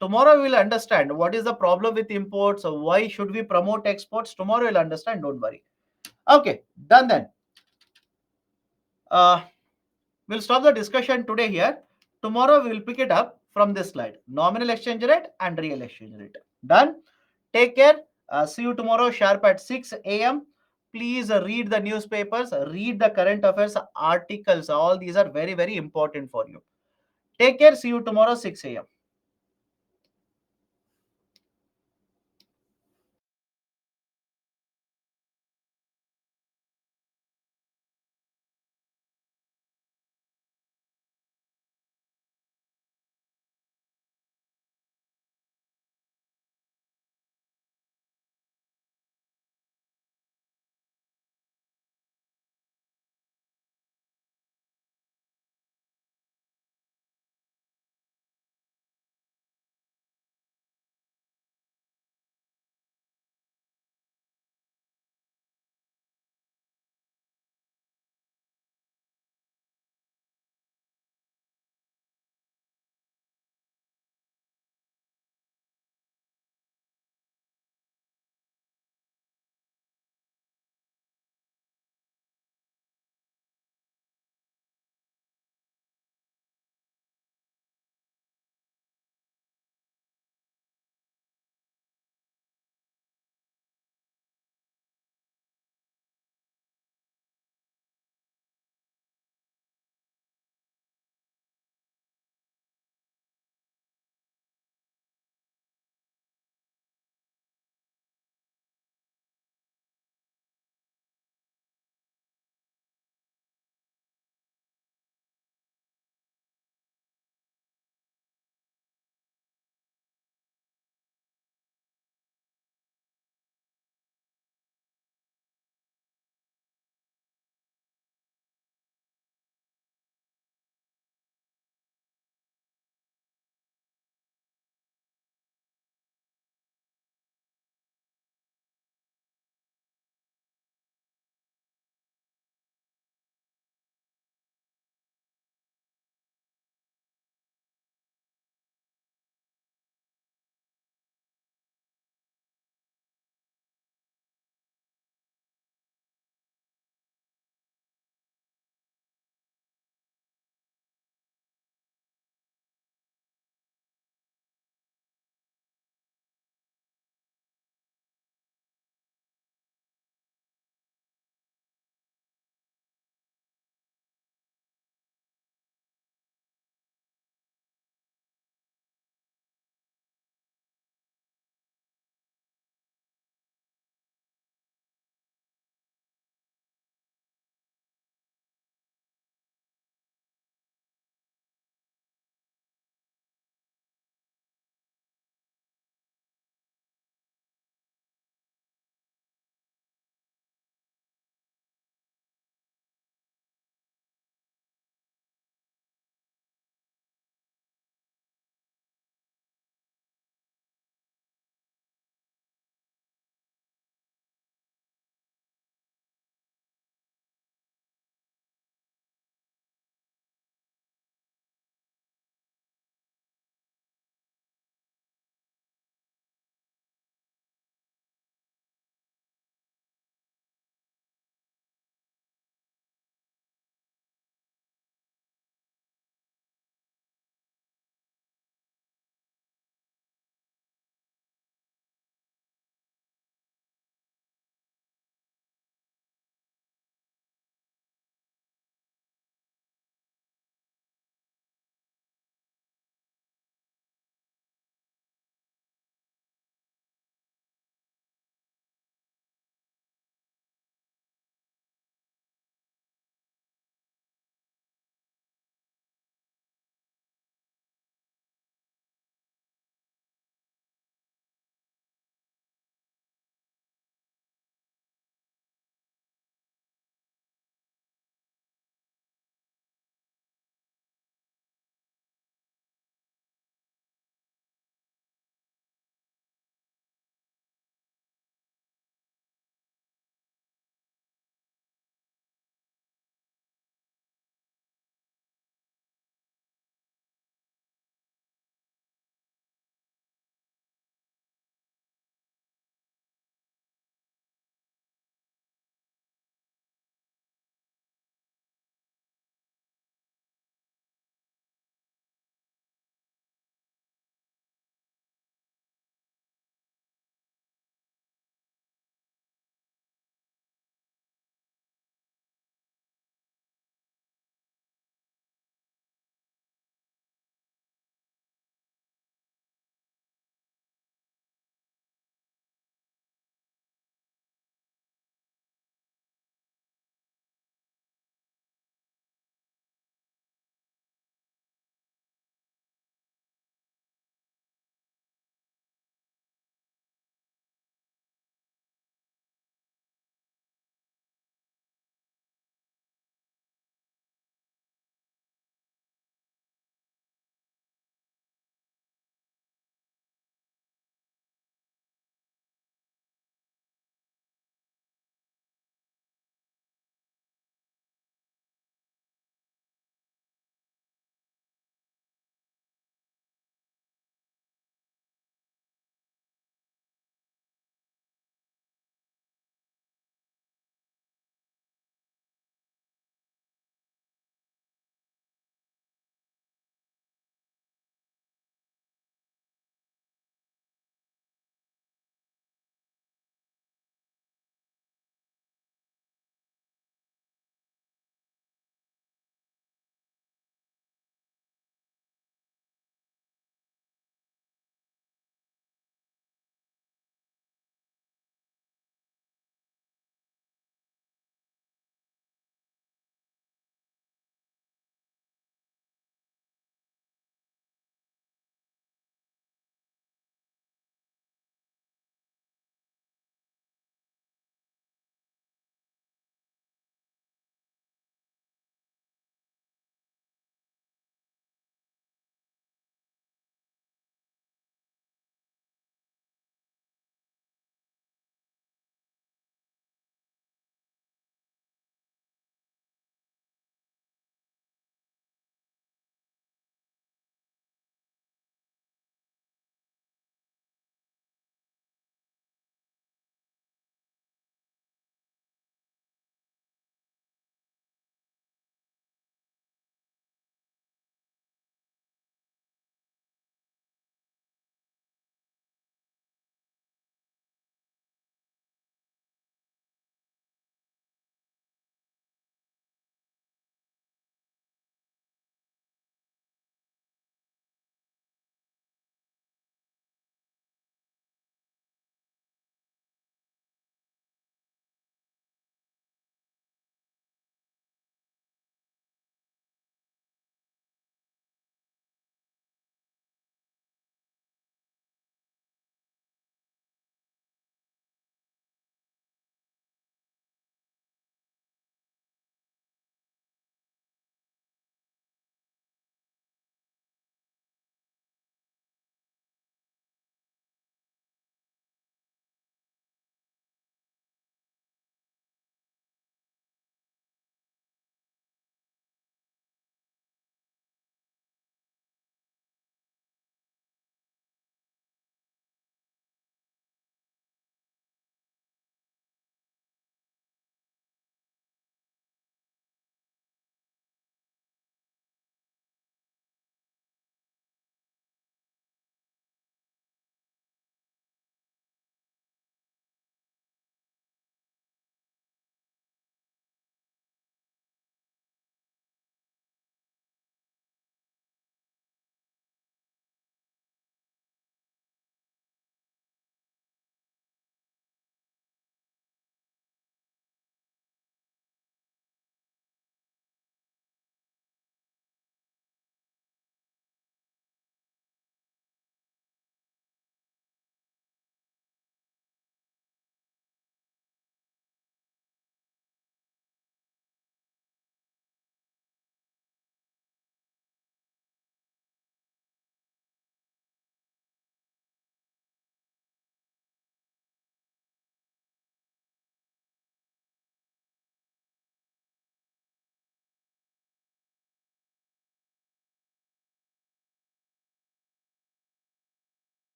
Tomorrow we will understand what is the problem with imports. Why should we promote exports? Tomorrow we'll understand. Don't worry. Okay, done then. Uh, we'll stop the discussion today here. Tomorrow we will pick it up from this slide. Nominal exchange rate and real exchange rate. Done. Take care. See you tomorrow sharp at 6 a.m. Please read the newspapers, read the current affairs articles. All these are very, very important for you. Take care. See you tomorrow 6 a.m.